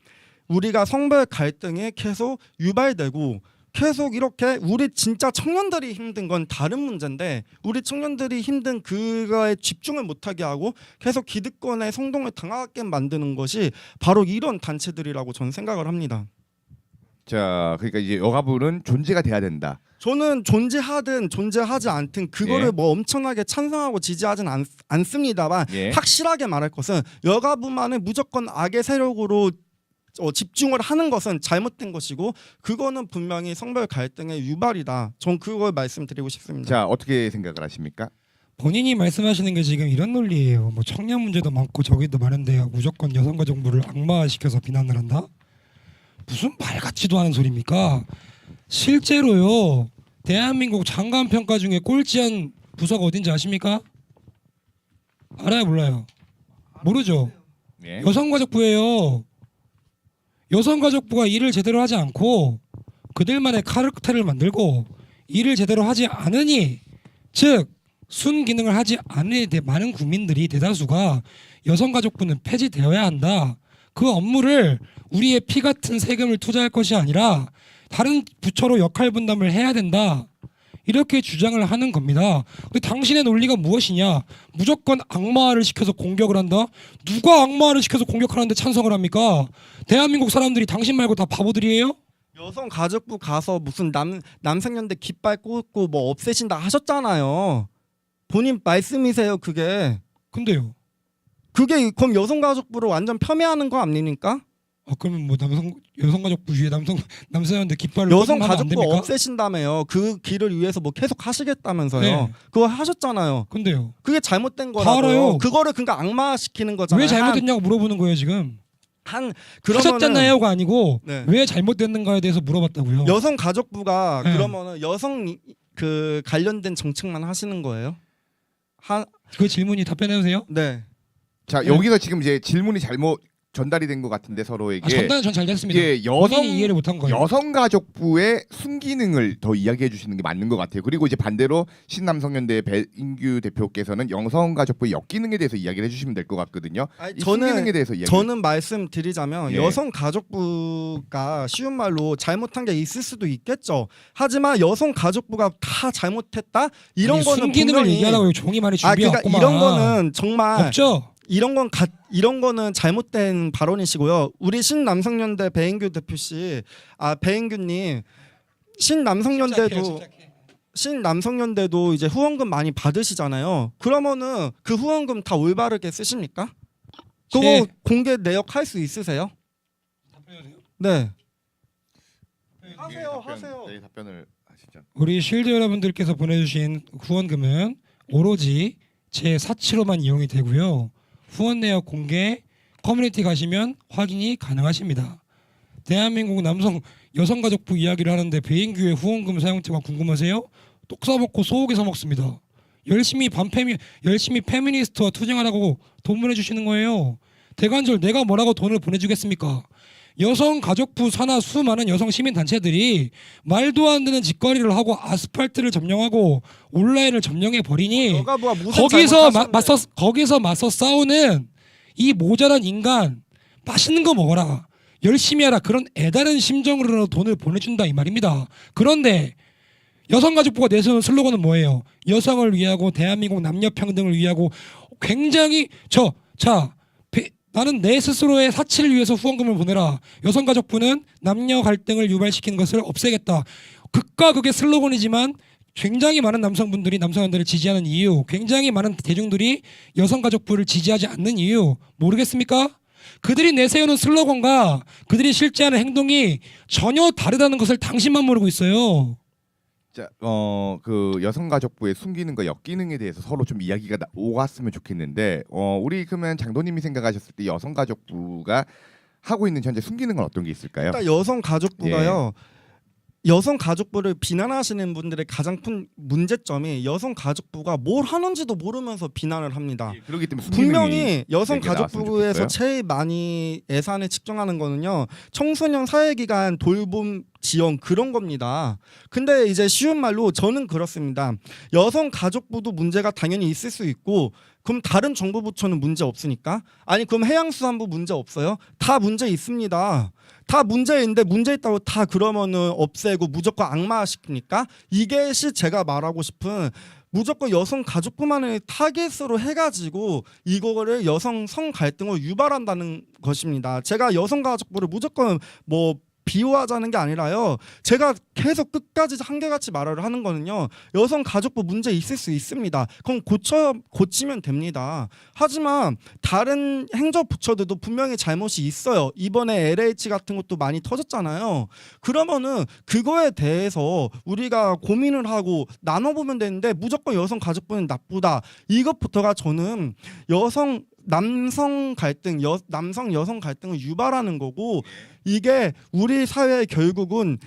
우리가 성별 갈등이 계속 유발되고 계속 이렇게 우리 진짜 청년들이 힘든 건 다른 문제인데 우리 청년들이 힘든 그거에 집중을 못하게 하고 계속 기득권의 성동을 당하게 만드는 것이 바로 이런 단체들이라고 저는 생각을 합니다. 자, 그러니까 이제 여가부는 존재가 돼야 된다. 저는 존재하든 존재하지 않든 그거를 예. 뭐 엄청나게 찬성하고 지지하진 않습니다만 예. 확실하게 말할 것은 여가부만을 무조건 악의 세력으로 집중을 하는 것은 잘못된 것이고 그거는 분명히 성별 갈등의 유발이다. 전 그걸 말씀드리고 싶습니다. 자, 어떻게 생각을 하십니까? 본인이 말씀하시는 게 지금 이런 논리예요. 뭐 청년 문제도 많고 저기도 많은데 무조건 여성가족부를 악마시켜서 비난을 한다? 무슨 말 같지도 않은 소리입니까? 실제로요. 대한민국 장관 평가 중에 꼴찌한 부서가 어딘지 아십니까? 알아요, 몰라요? 모르죠. 예. 여성가족부예요. 여성가족부가 일을 제대로 하지 않고 그들만의 카르텔을 만들고 일을 제대로 하지 않으니, 즉 순기능을 하지 않으니 많은 국민들이 대다수가 여성가족부는 폐지되어야 한다. 그 업무를 우리의 피 같은 세금을 투자할 것이 아니라 다른 부처로 역할 분담을 해야 된다. 이렇게 주장을 하는 겁니다. 근데 당신의 논리가 무엇이냐? 무조건 악마화를 시켜서 공격을 한다? 누가 악마화를 시켜서 공격하는데 찬성을 합니까? 대한민국 사람들이 당신 말고 다 바보들이에요? 여성가족부 가서 무슨 남성연대 깃발 꽂고 뭐 없애신다 하셨잖아요. 본인 말씀이세요, 그게. 근데요. 그게 그럼 여성가족부를 완전 폄훼하는 거 아닙니까? 그러면 뭐 여성가족부 위에 남성한테 깃발을 꽂으면 안 여성가족부 됩니까? 없애신다며요. 그 길을 위해서 뭐 계속 하시겠다면서요. 네. 그거 하셨잖아요. 근데요. 그게 잘못된 다 거라고요. 알아요. 그거를 그러니까 악마시키는 거잖아요. 왜 잘못됐냐고 물어보는 거예요 지금. 그러면은 하셨잖아요가 아니고 네. 왜 잘못됐는가에 대해서 물어봤다고요. 여성가족부가 네. 그러면은 여성 그 관련된 정책만 하시는 거예요? 그 질문이 답변해 주세요. 네. 자 네. 여기서 지금 이제 질문이 잘못 전달이 된 것 같은데 서로에게. 전달은 전 잘 됐습니다. 예, 본인이 이해를 못한 거예요. 여성가족부의 순기능을 더 이야기해 주시는 게 맞는 것 같아요. 그리고 이제 반대로 신남성연대 배인규 대표께서는 여성가족부의 역기능에 대해서 이야기를 해주시면 될 것 같거든요. 아니, 이 순기능에 대해서 이야기. 저는 말씀드리자면 예. 여성가족부가 쉬운 말로 잘못한 게 있을 수도 있겠죠. 하지만 여성가족부가 다 잘못했다 이런 아니, 거는 순기능을 분명히 얘기하라고 종이 많이 그러니까 준비해왔구만. 이런 거는 정말 없죠. 이런 거는 잘못된 발언이시고요. 우리 신남성연대 배인규 대표 씨, 배인규님 신남성연대도 이제 후원금 많이 받으시잖아요. 그러면은 그 후원금 다 올바르게 쓰십니까? 그거 제- 공개 내역할 수 있으세요? 네. 하세요. 네, 답변을 하시죠. 우리 쉴드 여러분들께서 보내주신 후원금은 오로지 제 사치로만 이용이 되고요. 후원 내역 공개 커뮤니티 가시면 확인이 가능하십니다. 대한민국 여성가족부 이야기를 하는데 배인규의 후원금 사용처가 궁금하세요? 똑 싸먹고 소고기 사 먹습니다. 열심히 페미니스트와 투쟁하라고 돈 보내주시는 거예요. 대관절 내가 뭐라고 돈을 보내주겠습니까? 여성가족부 산하 수많은 여성 시민단체들이 말도 안 되는 짓거리를 하고 아스팔트를 점령하고 온라인을 점령해 버리니 여가부가 무슨 거기서 맞서 싸우는 이 모자란 인간, 맛있는 거 먹어라, 열심히 하라, 그런 애다른 심정으로 돈을 보내준다 이 말입니다. 그런데 여성가족부가 내세우는 슬로건은 뭐예요? 여성을 위하고 대한민국 남녀평등을 위하고 굉장히 나는 내 스스로의 사치를 위해서 후원금을 보내라. 여성가족부는 남녀 갈등을 유발시키는 것을 없애겠다. 극과 극의 슬로건이지만 굉장히 많은 남성분들이 남성연대를 지지하는 이유, 굉장히 많은 대중들이 여성가족부를 지지하지 않는 이유 모르겠습니까? 그들이 내세우는 슬로건과 그들이 실제 하는 행동이 전혀 다르다는 것을 당신만 모르고 있어요. 자, 그 여성가족부의 순기능과 역기능에 대해서 서로 좀 이야기가 오갔으면 좋겠는데, 우리 그러면 장도님이 생각하셨을 때 여성가족부가 하고 있는 현재 순기능은 어떤 게 있을까요? 일단 여성가족부가요. 여성가족부를 비난하시는 분들의 가장 큰 문제점이 여성가족부가 뭘 하는지도 모르면서 비난을 합니다. 예, 그렇기 때문에 순기능이 분명히 여성가족부에서 좋겠어요? 제일 많이 예산을 측정하는 거는요, 청소년 사회기관 돌봄 지원 그런 겁니다. 근데 이제 쉬운 말로 저는 그렇습니다. 여성가족부도 문제가 당연히 있을 수 있고, 그럼 다른 정부 부처는 문제 없으니까? 아니 그럼 해양수산부 문제 없어요? 다 문제 있습니다. 다 문제 있는데 문제 있다고 다 그러면은 없애고 무조건 악마화시킵니까? 이게 제가 말하고 싶은, 무조건 여성가족부만을 타겟으로 해가지고 이거를 여성 성 갈등을 유발한다는 것입니다. 제가 여성가족부를 무조건 뭐 비호하자는 게 아니라요, 제가 계속 끝까지 한결같이 말을 하는 거는요, 여성가족부 문제 있을 수 있습니다. 그럼 고치면 됩니다. 하지만 다른 행정부처들도 분명히 잘못이 있어요. 이번에 LH 같은 것도 많이 터졌잖아요. 그러면은 그거에 대해서 우리가 고민을 하고 나눠보면 되는데, 무조건 여성가족부는 나쁘다, 이것부터가 저는 남성 갈등, 남성 여성 갈등을 유발하는 거고, 이게 우리 사회의 결국은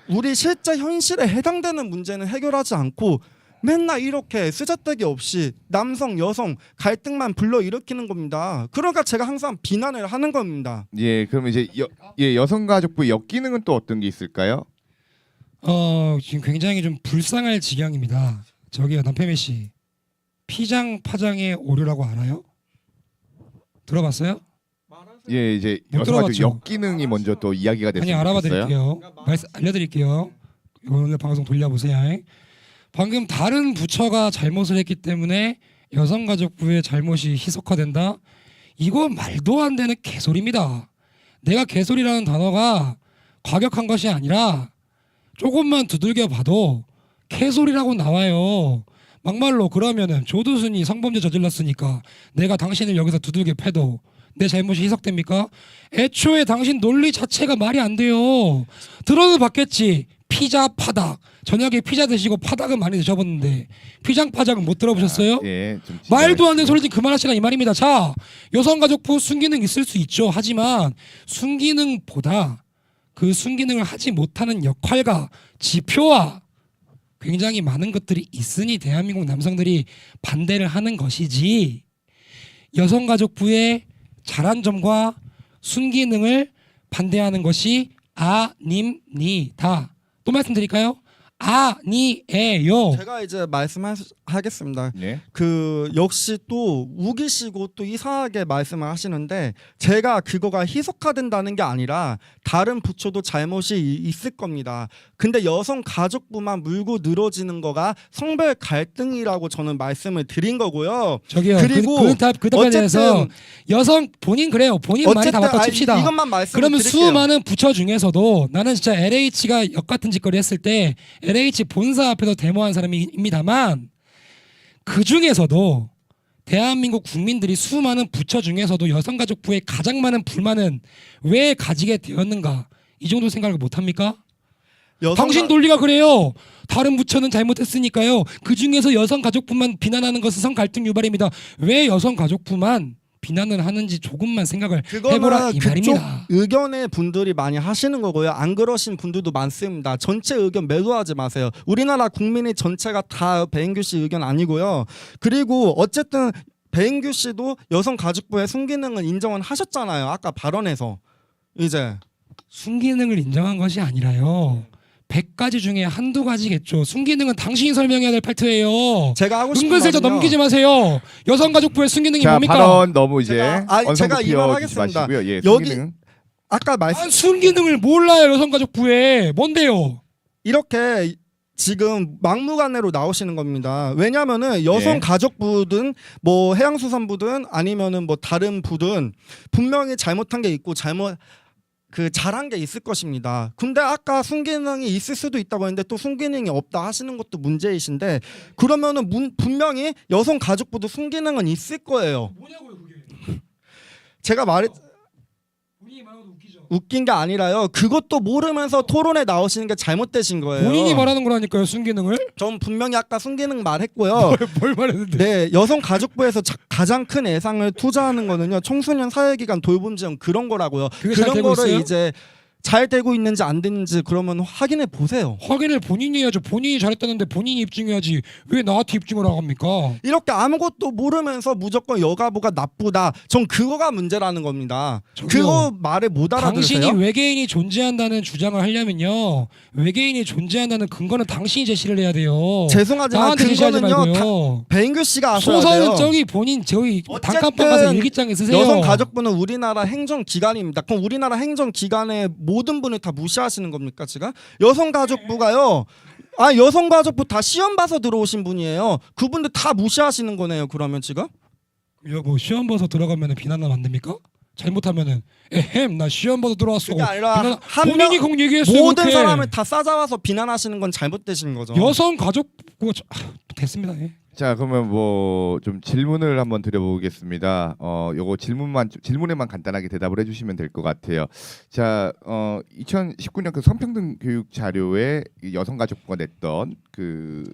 우리 실제 현실에 해당되는 문제는 해결하지 않고 맨날 이렇게 쓰잘데기 없이 남성 여성 갈등만 불러일으키는 겁니다. 그러니까 제가 항상 비난을 하는 겁니다. 예, 그럼 이제 여성가족부의 역기능은 또 어떤 게 있을까요? 지금 굉장히 좀 불쌍할 지경입니다. 저기요 남패미 씨, 피장 파장의 오류라고 알아요? 들어봤어요? 예, 이제 못 여성가족 들어봤죠. 역기능이 먼저 또 이야기가 아니 됐으면 알아봐 좋겠어요. 드릴게요. 알려드릴게요. 오늘 방송 돌려보세요. 방금 다른 부처가 잘못을 했기 때문에 여성가족부의 잘못이 희석화된다. 이거 말도 안 되는 개소리입니다. 내가 개소리라는 단어가 과격한 것이 아니라 조금만 두들겨 봐도 개소리라고 나와요. 막말로 그러면은 조두순이 성범죄 저질렀으니까 내가 당신을 여기서 두들겨 패도 내 잘못이 희석됩니까? 애초에 당신 논리 자체가 말이 안 돼요. 들어도 봤겠지. 피자 파닭. 저녁에 피자 드시고 파닭은 많이 드셔봤는데 피장 파닭은 못 들어보셨어요? 예, 좀 말도 안 되는 소리 좀 그만하시라 이 말입니다. 자, 여성가족부 순기능 있을 수 있죠. 하지만 순기능보다 그 순기능을 하지 못하는 역할과 지표와 굉장히 많은 것들이 있으니 대한민국 남성들이 반대를 하는 것이지 여성가족부의 잘한 점과 순기능을 반대하는 것이 아닙니다. 또 말씀드릴까요? 아니에요. 제가 이제 말씀하겠습니다. 예. 그 역시 또 우기시고 또 이상하게 말씀을 하시는데 제가 그거가 희석화된다는 게 아니라 다른 부처도 잘못이 있을 겁니다. 근데 여성 가족부만 물고 늘어지는 거가 성별 갈등이라고 저는 말씀을 드린 거고요. 저기요. 그리고 그 답에 대해서 어쨌든 여성 본인 그래요. 본인 많이 다 맞다 칩시다. 이것만 말씀을 그러면 드릴게요. 수많은 부처 중에서도 나는 진짜 LH가 역 같은 짓거리 했을 때 LH 본사 앞에서 데모한 사람입니다만 그 중에서도 대한민국 국민들이 수많은 부처 중에서도 여성가족부에 가장 많은 불만은 왜 가지게 되었는가 이 정도 생각을 못합니까? 당신 논리가 그래요. 다른 부처는 잘못했으니까요. 그 중에서 여성가족부만 비난하는 것은 성갈등 유발입니다. 왜 여성가족부만 비난을 하는지 조금만 생각을 해보라 이 그쪽 말입니다. 의견의 분들이 많이 하시는 거고요. 안 그러신 분들도 많습니다. 전체 의견 매도하지 마세요. 우리나라 국민의 전체가 다 배인규 씨 의견 아니고요. 그리고 어쨌든 배인규 씨도 여성가족부의 순기능은 인정은 하셨잖아요. 아까 발언에서 이제 순기능을 인정한 것이 아니라요. 100가지 중에 한두 가지겠죠. 순기능은 당신이 설명해야 될 파트예요. 제가 하고 싶은 은근슬쩍 말은요. 넘기지 마세요. 여성가족부의 순기능이 자, 뭡니까? 발언 너무 이제 제가 이 말 하겠습니다. 마시고요. 예, 여기 순기능. 아까 말씀 아, 순기능을 몰라요. 여성가족부에 뭔데요? 이렇게 지금 막무가내로 나오시는 겁니다. 왜냐하면은 여성가족부든 뭐 해양수산부든 아니면은 뭐 다른 부든 분명히 잘못한 게 있고 잘한 게 있을 것입니다. 근데 아까 순기능이 있을 수도 있다고 했는데 또 순기능이 없다 하시는 것도 문제이신데 그러면은 분명히 여성가족부도 순기능은 있을 거예요. 뭐냐고요 그게? 제가 본인이 말하는 거 웃기죠. 웃긴 게 아니라요. 그것도 모르면서 토론에 나오시는 게 잘못되신 거예요. 본인이 말하는 거라니까요. 순기능을. 전 분명히 아까 순기능 말했고요. 뭘 말했는데? 네, 여성가족부에서 가장 큰 예상을 투자하는 거는요. 청소년 사회기관 돌봄 지원 그런 거라고요. 그게 잘 그런 되고 거를 있어요? 이제 잘 되고 있는지 안 되는지 그러면 확인해 보세요. 확인을 본인이 해야죠. 본인이 잘했다는데 본인이 입증해야지. 왜 나한테 입증을 안 합니까? 이렇게 아무것도 모르면서 무조건 여가부가 나쁘다. 전 그거가 문제라는 겁니다. 저기요. 그거 말을 못 당신이 알아들으세요? 외계인이 존재한다는 주장을 하려면요. 외계인이 존재한다는 근거는 당신이 제시를 해야 돼요. 죄송하지만 나한테 제시하지 근거는요. 말고요. 배인규 씨가 아셔야 소설은 돼요. 저기 본인 저기 어쨌든 단칸방 가서 일기장에 쓰세요. 여성가족부는 우리나라 행정기관입니다. 그럼 우리나라 행정기관의 모든 분을 다 무시하시는 겁니까 지금? 여성가족부가요. 여성가족부 다 시험 봐서 들어오신 분이에요. 그분들 다 무시하시는 거네요. 그러면 지금? 뭐 시험 봐서 들어가면 비난하면 안 됩니까? 잘못하면은 나 시험 봐서 들어왔어. 그게 아니라 비난- 한 본인이 꼭 얘기했어요. 모든 그렇게. 사람을 다 싸잡아서 비난하시는 건 잘못되신 거죠. 여성가족부 됐습니다. 예. 자, 그러면 뭐 좀 질문을 한번 드려보겠습니다. 요거 질문에만 간단하게 대답을 해주시면 될 것 같아요. 자, 2019년 그 성평등 교육 자료에 여성가족부가 냈던 그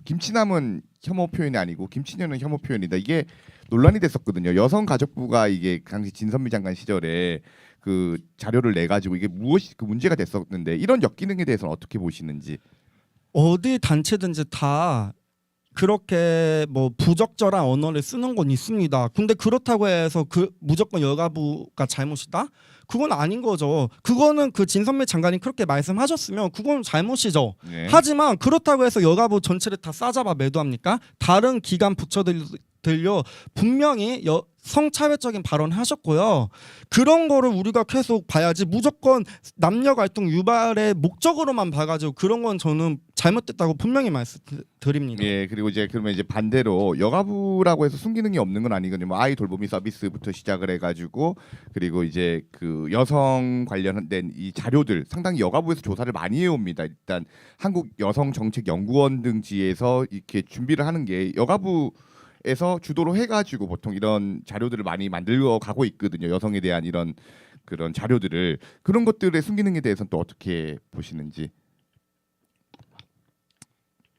김치남은 혐오 표현이 아니고 김치녀는 혐오 표현이다. 이게 논란이 됐었거든요. 여성가족부가 이게 당시 진선미 장관 시절에 그 자료를 내 가지고 이게 무엇이 그 문제가 됐었는데 이런 역기능에 대해서는 어떻게 보시는지? 어디 단체든지 다 그렇게 뭐 부적절한 언어를 쓰는 건 있습니다. 근데 그렇다고 해서 그 무조건 여가부가 잘못이다? 그건 아닌 거죠. 그거는 그 진선미 장관이 그렇게 말씀하셨으면 그건 잘못이죠. 네. 하지만 그렇다고 해서 여가부 전체를 다 싸잡아 매도합니까? 다른 기관 부처들요 분명히 성차별적인 발언을 하셨고요. 그런 거를 우리가 계속 봐야지 무조건 남녀 갈등 유발의 목적으로만 봐가지고 그런 건 저는 잘못됐다고 분명히 말씀드립니다. 예, 그리고 이제 그러면 이제 반대로 여가부라고 해서 순기능이 없는 건 아니거든요. 뭐 아이 돌보미 서비스부터 시작을 해가지고 그리고 이제 그 여성 관련된 이 자료들 상당히 여가부에서 조사를 많이 해옵니다. 일단 한국 여성 정책 연구원 등지에서 이렇게 준비를 하는 게 여가부에서 주도로 해가지고 보통 이런 자료들을 많이 만들어 가고 있거든요. 여성에 대한 이런 그런 자료들을 그런 것들의 순기능에 대해서는 또 어떻게 보시는지.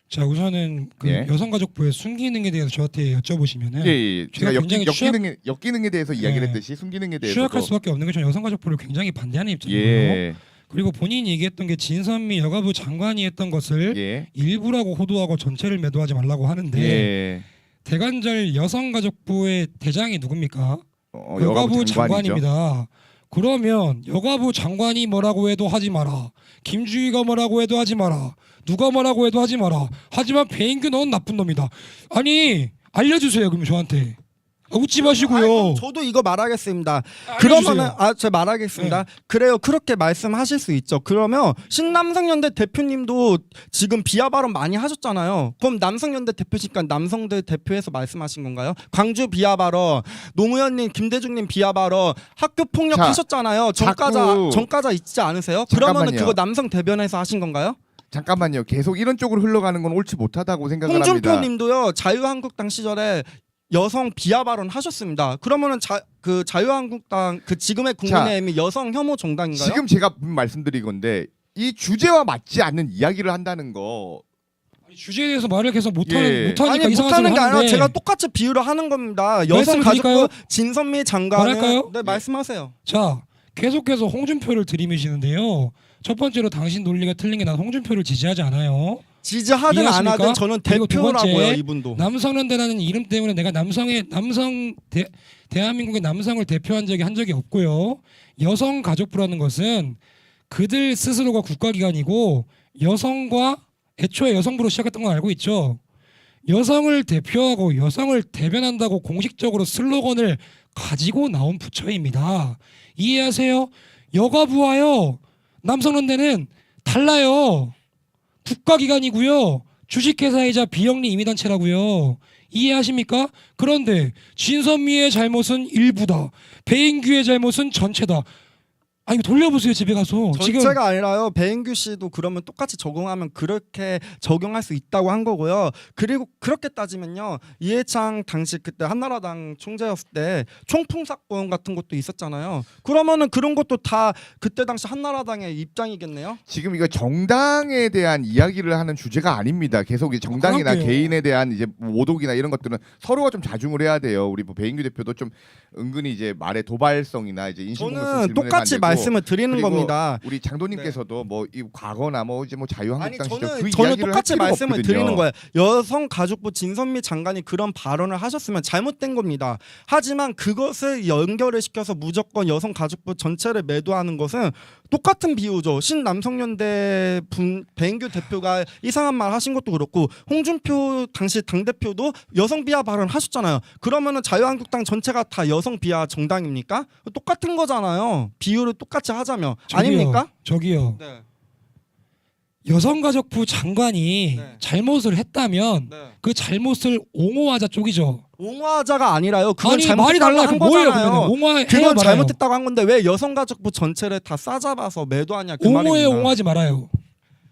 자 우선은 그 예. 여성가족부의 순기능에 대해서 저한테 여쭤보시면은 예, 예. 제가 제가 굉장히 역기능에 대해서 이야기를 예. 했듯이 순기능에 대해서 취약할 수밖에 없는 게 저는 여성가족부를 굉장히 반대하는 입장이에요. 예, 그리고 본인이 얘기했던 게 진선미 여가부 장관이 했던 것을 예, 일부라고 호도하고 전체를 매도하지 말라고 하는데 예. 대관절 여성가족부의 대장이 누굽니까? 여가부 여가부 장관이죠. 장관입니다. 그러면 여가부 장관이 뭐라고 해도 하지 마라. 김주희가 뭐라고 해도 하지 마라. 누가 뭐라고 해도 하지 마라. 하지만 배인규 넌 나쁜 놈이다. 아니 알려주세요. 그러면 저한테. 웃지 마시고요. 그럼 저도 이거 말하겠습니다. 알려주세요. 그러면은 제가 말하겠습니다. 네. 그래요. 그렇게 말씀하실 수 있죠. 그러면 신남성연대 대표님도 지금 비하 발언 많이 하셨잖아요. 그럼 남성연대 대표시니까 남성들 대표해서 말씀하신 건가요? 광주 비하 발언, 노무현님, 김대중님 비하 발언, 학교 폭력 자, 하셨잖아요. 전과자 있지 않으세요? 잠깐만요. 그러면은 그거 남성 대변에서 하신 건가요? 잠깐만요. 계속 이런 쪽으로 흘러가는 건 옳지 못하다고 생각을 합니다. 홍준표님도요 자유한국당 시절에 여성 비하 발언 하셨습니다. 그러면은 그 자유한국당 그 지금의 국민의힘이 여성 혐오 정당인가요? 지금 제가 말씀드린 건데 이 주제와 맞지 않는 이야기를 한다는 거. 주제에 대해서 말을 계속 못하니까 아니 이상한 못하는 소리 게 아니라 하는데 제가 똑같이 비유를 하는 겁니다. 여성 말씀을 가족부 드릴까요? 진선미 장관은 말할까요? 네 말씀하세요. 자 계속해서 홍준표를 들이미시는데요. 첫 번째로 당신 논리가 틀린 게 난 홍준표를 지지하지 않아요. 지지하든 안 이해하십니까? 하든 저는 그리고 두 대표라고요. 번째, 이분도. 남성연대라는 이름 때문에 내가 대한민국의 남성을 대표한 적이 없고요. 여성가족부라는 것은 그들 스스로가 국가기관이고 여성과 애초에 여성부로 시작했던 건 알고 있죠. 여성을 대표하고 여성을 대변한다고 공식적으로 슬로건을 가지고 나온 부처입니다. 이해하세요? 여가부와요 남성연대는 달라요. 국가기관이고요. 주식회사이자 비영리 임의단체라고요. 이해하십니까? 그런데 진선미의 잘못은 일부다. 배인규의 잘못은 전체다. 아니 돌려보세요 집에 가서. 전체가 아니라요. 배인규 씨도 그러면 똑같이 적용하면 그렇게 적용할 수 있다고 한 거고요. 그리고 그렇게 따지면요. 이해창 당시 그때 한나라당 총재였을 때 총풍 사건 같은 것도 있었잖아요. 그러면은 그런 것도 다 그때 당시 한나라당의 입장이겠네요. 지금 이거 정당에 대한 이야기를 하는 주제가 아닙니다. 계속 이 정당이나 그럴게요. 개인에 대한 이제 모독이나 이런 것들은 서로가 좀 자중을 해야 돼요. 우리 뭐 배인규 대표도 좀 은근히 이제 말의 도발성이나 이제 인신공격성 저는 질문을 똑같이 안 되고 말씀을 드리는 그리고 겁니다. 우리 장도님께서도 뭐 이 과거나 뭐 이제 뭐 자유한국당 시절 그 저는 이야기를 똑같이 할 필요가 말씀을 없거든요. 드리는 거예요. 여성가족부 진선미 장관이 그런 발언을 하셨으면 잘못된 겁니다. 하지만 그것을 연결을 시켜서 무조건 여성가족부 전체를 매도하는 것은 똑같은 비유죠. 신남성연대 배인규 대표가 이상한 말 하신 것도 그렇고 홍준표 당시 당대표도 여성 비하 발언 하셨잖아요. 그러면은 자유한국당 전체가 다 여성 비하 정당입니까? 똑같은 거잖아요. 비유를 똑같이 하자면. 아닙니까? 저기요. 네. 여성가족부 장관이 네. 잘못을 했다면 네. 그 잘못을 옹호하자 쪽이죠. 옹호하자가 아니라요. 그건 아니 잘못했다고 말이 달라요. 한 그 뭐예요 거잖아요. 그러면? 옹호해 그건 말아요. 잘못했다고 한 건데 왜 여성가족부 전체를 다 싸잡아서 매도하냐 그 옹호에 말입니다. 옹호하지 말아요.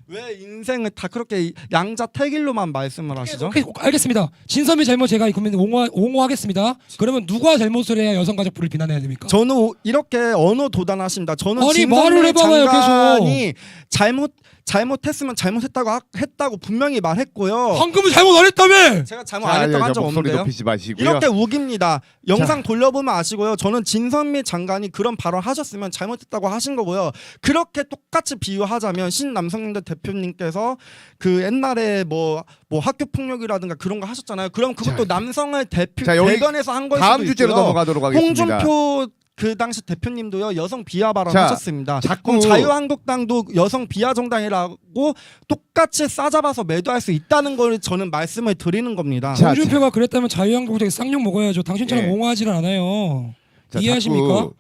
왜 인생을 다 그렇게 양자택일로만 말씀을 하시죠? 오케이, 알겠습니다. 진선미 잘못 제가 이 국민 옹호하겠습니다. 그러면 누가 잘못을 해야 여성가족부를 비난해야 됩니까? 저는 이렇게 언어 도단하십니다. 저는 아니, 진선미 말을 해봐봐요, 장관이 잘못했으면 했다고 분명히 말했고요. 방금은 잘못 안 했다며. 제가 잘못 안 했다고 한 적 목소리 없는데요. 높이지 마시고요. 이렇게 우깁니다. 영상 돌려보면 아시고요. 저는 진선미 장관이 그런 발언 하셨으면 잘못했다고 하신 거고요. 그렇게 똑같이 비유하자면 신남성연대 대표님께서 그 옛날에 뭐 학교 폭력이라든가 그런 거 하셨잖아요. 그럼 그것도 남성을 대변해서 한 거일 다음 수도 주제로 있고요. 넘어가도록 하겠습니다. 홍준표 그 당시 대표님도요 여성 비하 발언 자, 하셨습니다. 자꾸 그럼 자유한국당도 여성 비하 정당이라고 똑같이 싸잡아서 매도할 수 있다는 걸 저는 말씀을 드리는 겁니다. 자, 홍준표가 그랬다면 자유한국당이 쌍욕 먹어야죠. 당신처럼 예. 옹호하지는 않아요. 자, 이해하십니까?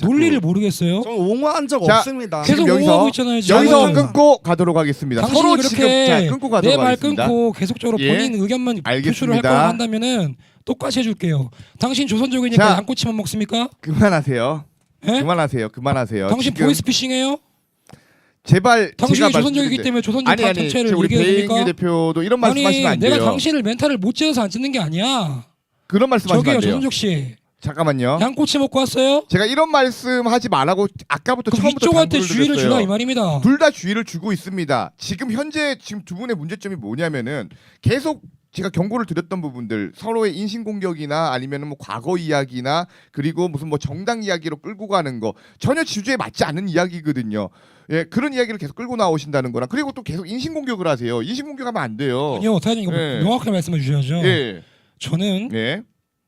논리를 모르겠어요. 저는 옹호한 적 자, 없습니다. 계속 지금 여기서- 옹호하고 있잖아요. 지금. 여기서 끊고 가도록 하겠습니다. 당신이 서로 그렇게 지금 자, 끊고 가도록 내 말 하겠습니다. 끊고 계속적으로 예. 본인 의견만 알겠습니다. 표출을 할 거라고 한다면은 똑같이 해줄게요. 당신 조선족이니까 자, 양꼬치만 먹습니까? 그만하세요. 예? 그만하세요. 당신 지금 보이스피싱해요? 제발 당신이 제가 조선족이기 말씀드릴 때문에 조선족 아니 전체를 우리 얘기해도 배인규 됩니까? 대표도 이런 아니 말씀하시면 안 돼요. 내가 당신을 멘탈을 못 째서 안 찢는 게 아니야. 그런 말씀하시면 저기요 안 돼요. 조선족 씨 잠깐만요. 양꼬치 먹고 왔어요? 제가 이런 말씀하지 말라고 아까부터 그럼 처음부터 이쪽한테 당부를 주의를 드렸어요. 주라 이 말입니다. 둘 다 주의를 주고 있습니다. 지금 두 분의 문제점이 뭐냐면은 계속 제가 경고를 드렸던 부분들 서로의 인신공격이나 아니면은 뭐 과거 이야기나 그리고 무슨 뭐 정당 이야기로 끌고 가는 거 전혀 주제에 맞지 않는 이야기거든요. 예, 그런 이야기를 계속 끌고 나오신다는 거랑 그리고 또 계속 인신공격을 하세요. 인신공격하면 안 돼요. 아니요 사장님 이거 예. 명확하게 말씀해 주셔야죠. 예, 저는 예,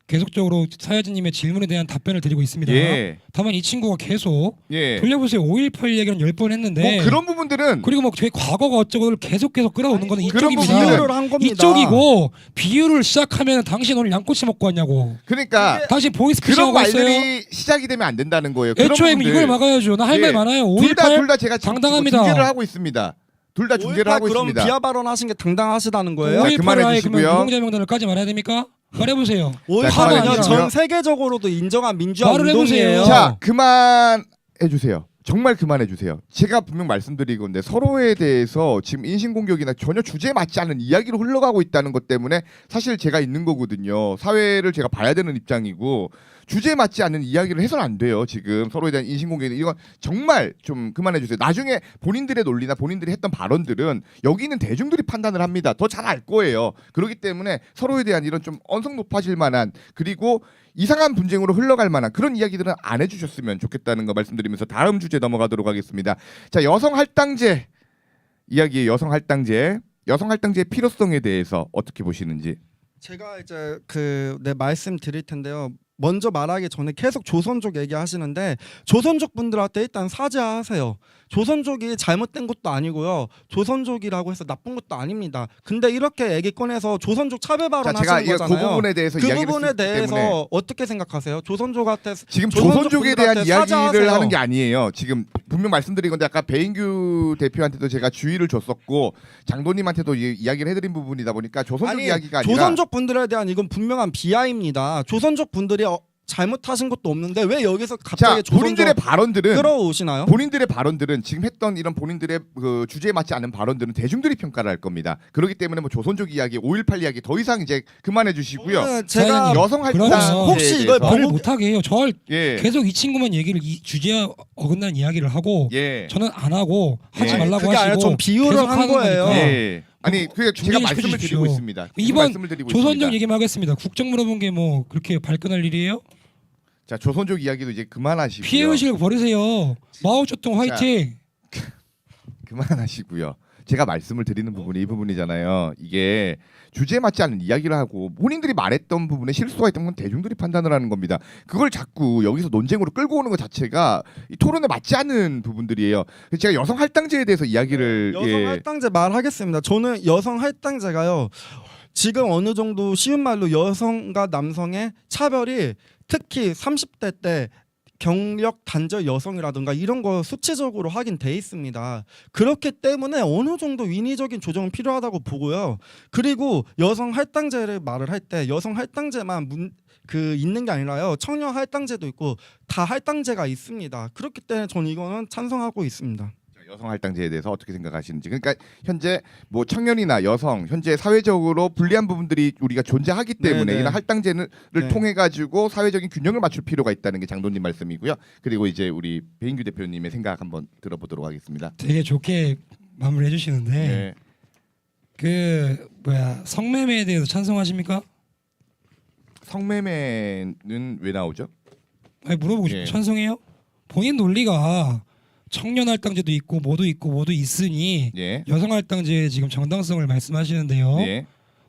계속적으로 사야진님의 질문에 대한 답변을 드리고 있습니다. 예, 다만 이 친구가 계속 예. 돌려보세요. 5.18 얘기는 10번 했는데 뭐 그런 부분들은 그리고 뭐 제 과거가 어쩌고를 계속 끌어오는 거는 그런 이쪽입니다. 부분들은 비유를 한 겁니다. 이쪽이고 비유를 시작하면 당신 오늘 양꼬치 먹고 왔냐고. 그러니까 당신 그런 보이스피싱하고 왔어요. 말들이 시작이 되면 안 된다는 거예요. 그런 애초에 부분들. 이걸 막아야죠. 나 할 말 예. 많아요. 둘 5.18 다 제가 당당합니다. 중계를 하고 있습니다. 둘 다 중계를 하고 그럼 있습니다. 비하 발언하신 게 당당하시다는 거예요? 5.18을 그만해 아예 주시고요. 그러면 유공자 명단을 까지 말아야 됩니까? 말해보세요. 자, 5.18은요 그만해 전 주시고요. 세계적으로도 인정한 민주화 말을 운동이에요. 해보세요. 자, 그만해 주세요. 정말 그만해 주세요. 제가 분명 말씀드리고 있는데 서로에 대해서 지금 인신공격이나 전혀 주제에 맞지 않는 이야기로 흘러가고 있다는 것 때문에 사실 제가 있는 거거든요. 사회를 제가 봐야 되는 입장이고 주제에 맞지 않는 이야기를 해서는 안 돼요. 지금 서로에 대한 인신공격 이건 정말 좀 그만해 주세요. 나중에 본인들의 논리나 본인들이 했던 발언들은 여기 있는 대중들이 판단을 합니다. 더 잘 알 거예요. 그렇기 때문에 서로에 대한 이런 좀 언성 높아질 만한 그리고 이상한 분쟁으로 흘러갈 만한 그런 이야기들은 안 해주셨으면 좋겠다는 거 말씀드리면서 다음 주제 넘어가도록 하겠습니다. 자, 여성 할당제 이야기의 여성 할당제의 필요성에 대해서 어떻게 보시는지. 제가 이제 내 말씀 드릴 텐데요. 먼저 말하기 전에 계속 조선족 얘기하시는데 조선족 분들한테 일단 사죄하세요. 조선족이 잘못된 것도 아니고요. 조선족이라고 해서 나쁜 것도 아닙니다. 근데 이렇게 얘기 꺼내서 조선족 차별 자, 발언 제가 하시는 그 거잖아요. 부분에 대해서 그 이야기를 부분에 했기 때문에 대해서 어떻게 생각하세요? 조선족한테 지금 조선족 조선족에 대한 분들한테 이야기를 사죄하세요. 하는 게 아니에요. 지금 분명 말씀드린 건데 아까 배인규 대표한테도 제가 주의를 줬었고 장도님한테도 이야기를 해드린 부분이다 보니까 조선족 이야기가 아니라 조선족 분들에 대한 이건 분명한 비하입니다. 조선족 분들이 잘못하신 것도 없는데 왜 여기서 갑자기 자, 본인들의 발언들은 끌어오시나요? 본인들의 발언들은 지금 했던 이런 본인들의 그 주제에 맞지 않는 발언들은 대중들이 평가를 할 겁니다. 그렇기 때문에 뭐 조선족 이야기, 5.18 이야기 더 이상 이제 그만해 주시고요. 제가 사장님, 여성 그러면 할당 혹시 이걸 말을 보고- 못하게 해요. 저 예. 계속 이 친구만 얘기를 이 주제에 어긋난 이야기를 하고 예. 저는 안 하고 하지 예. 말라고 그게 아니라 하시고 좀 비유를 계속 한 하는 거예요. 거니까. 예. 아니 그게 제가 중재해 말씀을 주십시오. 드리고 있습니다. 계속 이번 말씀을 드리고 조선족 있습니다. 얘기만 하겠습니다. 국정 물어본 게 뭐 그렇게 발끈할 일이에요? 자, 조선족 이야기도 이제 그만하시고요. 피해 의식을 버리세요. 마오쩌둥 화이팅. 그만하시고요. 제가 말씀을 드리는 부분이 이 부분이잖아요. 이게 주제에 맞지 않는 이야기를 하고 본인들이 말했던 부분에 실수가 있던 건 대중들이 판단을 하는 겁니다. 그걸 자꾸 여기서 논쟁으로 끌고 오는 것 자체가 이 토론에 맞지 않는 부분들이에요. 그래서 제가 여성 할당제에 대해서 이야기를 여성 할당제 말하겠습니다. 저는 여성 할당제가요. 지금 어느 정도 쉬운 말로 여성과 남성의 차별이 특히 30대 때 경력 단절 여성이라든가 이런 거 수치적으로 확인돼 있습니다. 그렇기 때문에 어느 정도 인위적인 조정은 필요하다고 보고요. 그리고 여성 할당제를 말을 할 때 여성 할당제만 있는 게 아니라요. 청년 할당제도 있고 다 할당제가 있습니다. 그렇기 때문에 저는 이거는 찬성하고 있습니다. 여성 할당제에 대해서 어떻게 생각하시는지. 그러니까 현재 뭐 청년이나 여성 현재 사회적으로 불리한 부분들이 우리가 존재하기 때문에 네네. 이런 할당제를 네. 통해 가지고 사회적인 균형을 맞출 필요가 있다는 게 장도님 말씀이고요. 그리고 이제 우리 배인규 대표님의 생각 한번 들어보도록 하겠습니다. 되게 좋게 마무리해 주시는데 네. 그 뭐야 성매매에 대해서 찬성하십니까? 성매매는 왜 나오죠? 아니 물어보고 싶어요. 예. 찬성해요? 본인 논리가 청년 할당제도 있고 모두 있으니 예. 여성 할당제의 지금 정당성을 말씀하시는데요. 예.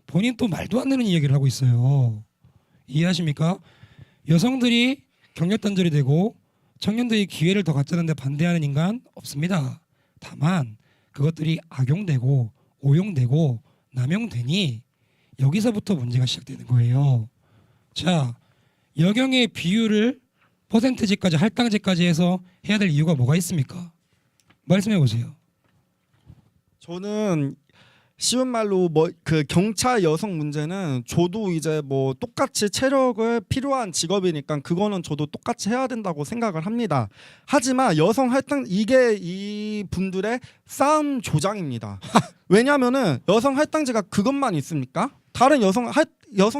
본인 또 말도 안 되는 이야기를 하고 있어요. 이해하십니까? 여성들이 경력 단절이 되고 청년들이 기회를 더 갖자는데 반대하는 인간 없습니다. 다만 그것들이 악용되고 오용되고 남용되니 여기서부터 문제가 시작되는 거예요. 자, 여경의 비율을 퍼센트지까지 할당제까지 해서 해야 될 이유가 뭐가 있습니까? 말씀해 보세요. 저는 쉬운 말로 뭐 그 경찰 여성 문제는 저도 이제 뭐 똑같이 체력을 필요한 직업이니까 그거는 저도 똑같이 해야 된다고 생각을 합니다. 하지만 여성 할당 이게 이 분들의 싸움 조장입니다. 왜냐하면은 여성 할당제가 그것만 있습니까? 다른 여성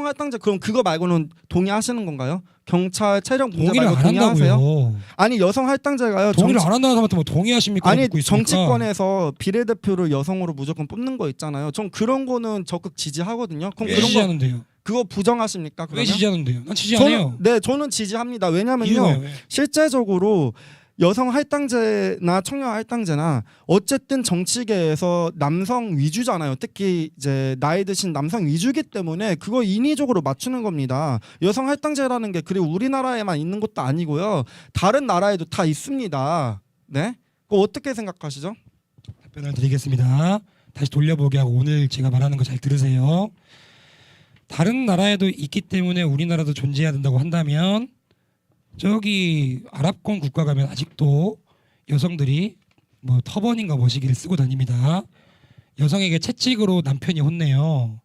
할당제 그럼 그거 말고는 동의하시는 건가요? 경찰 체력 문제 동의를 말고 안 동의하세요? 한다고요. 아니 여성 할당제가요. 동의를 안 한다는 사람한테 뭐 동의하십니까? 아니 묻고 있으니까. 정치권에서 비례대표를 여성으로 무조건 뽑는 거 있잖아요. 전 그런 거는 적극 지지하거든요. 그럼 왜 그런 거 지지하는데요? 그거 부정하십니까? 왜 그러면? 지지하는데요? 난 지지 안 해요. 저는 지지합니다. 이유가 왜냐면요. 왜? 실제적으로 여성 할당제나 청년 할당제나 어쨌든 정치계에서 남성 위주잖아요. 특히 이제 나이 드신 남성 위주기 때문에 그거 인위적으로 맞추는 겁니다. 여성 할당제라는 게 그리고 우리나라에만 있는 것도 아니고요. 다른 나라에도 다 있습니다. 네? 그거 어떻게 생각하시죠? 답변을 드리겠습니다. 다시 돌려보게 하고 오늘 제가 말하는 거 잘 들으세요. 다른 나라에도 있기 때문에 우리나라도 존재해야 된다고 한다면 저기 아랍권 국가 가면 아직도 여성들이 뭐 터번인가 뭐시기를 쓰고 다닙니다. 여성에게 채찍으로 남편이 혼내요.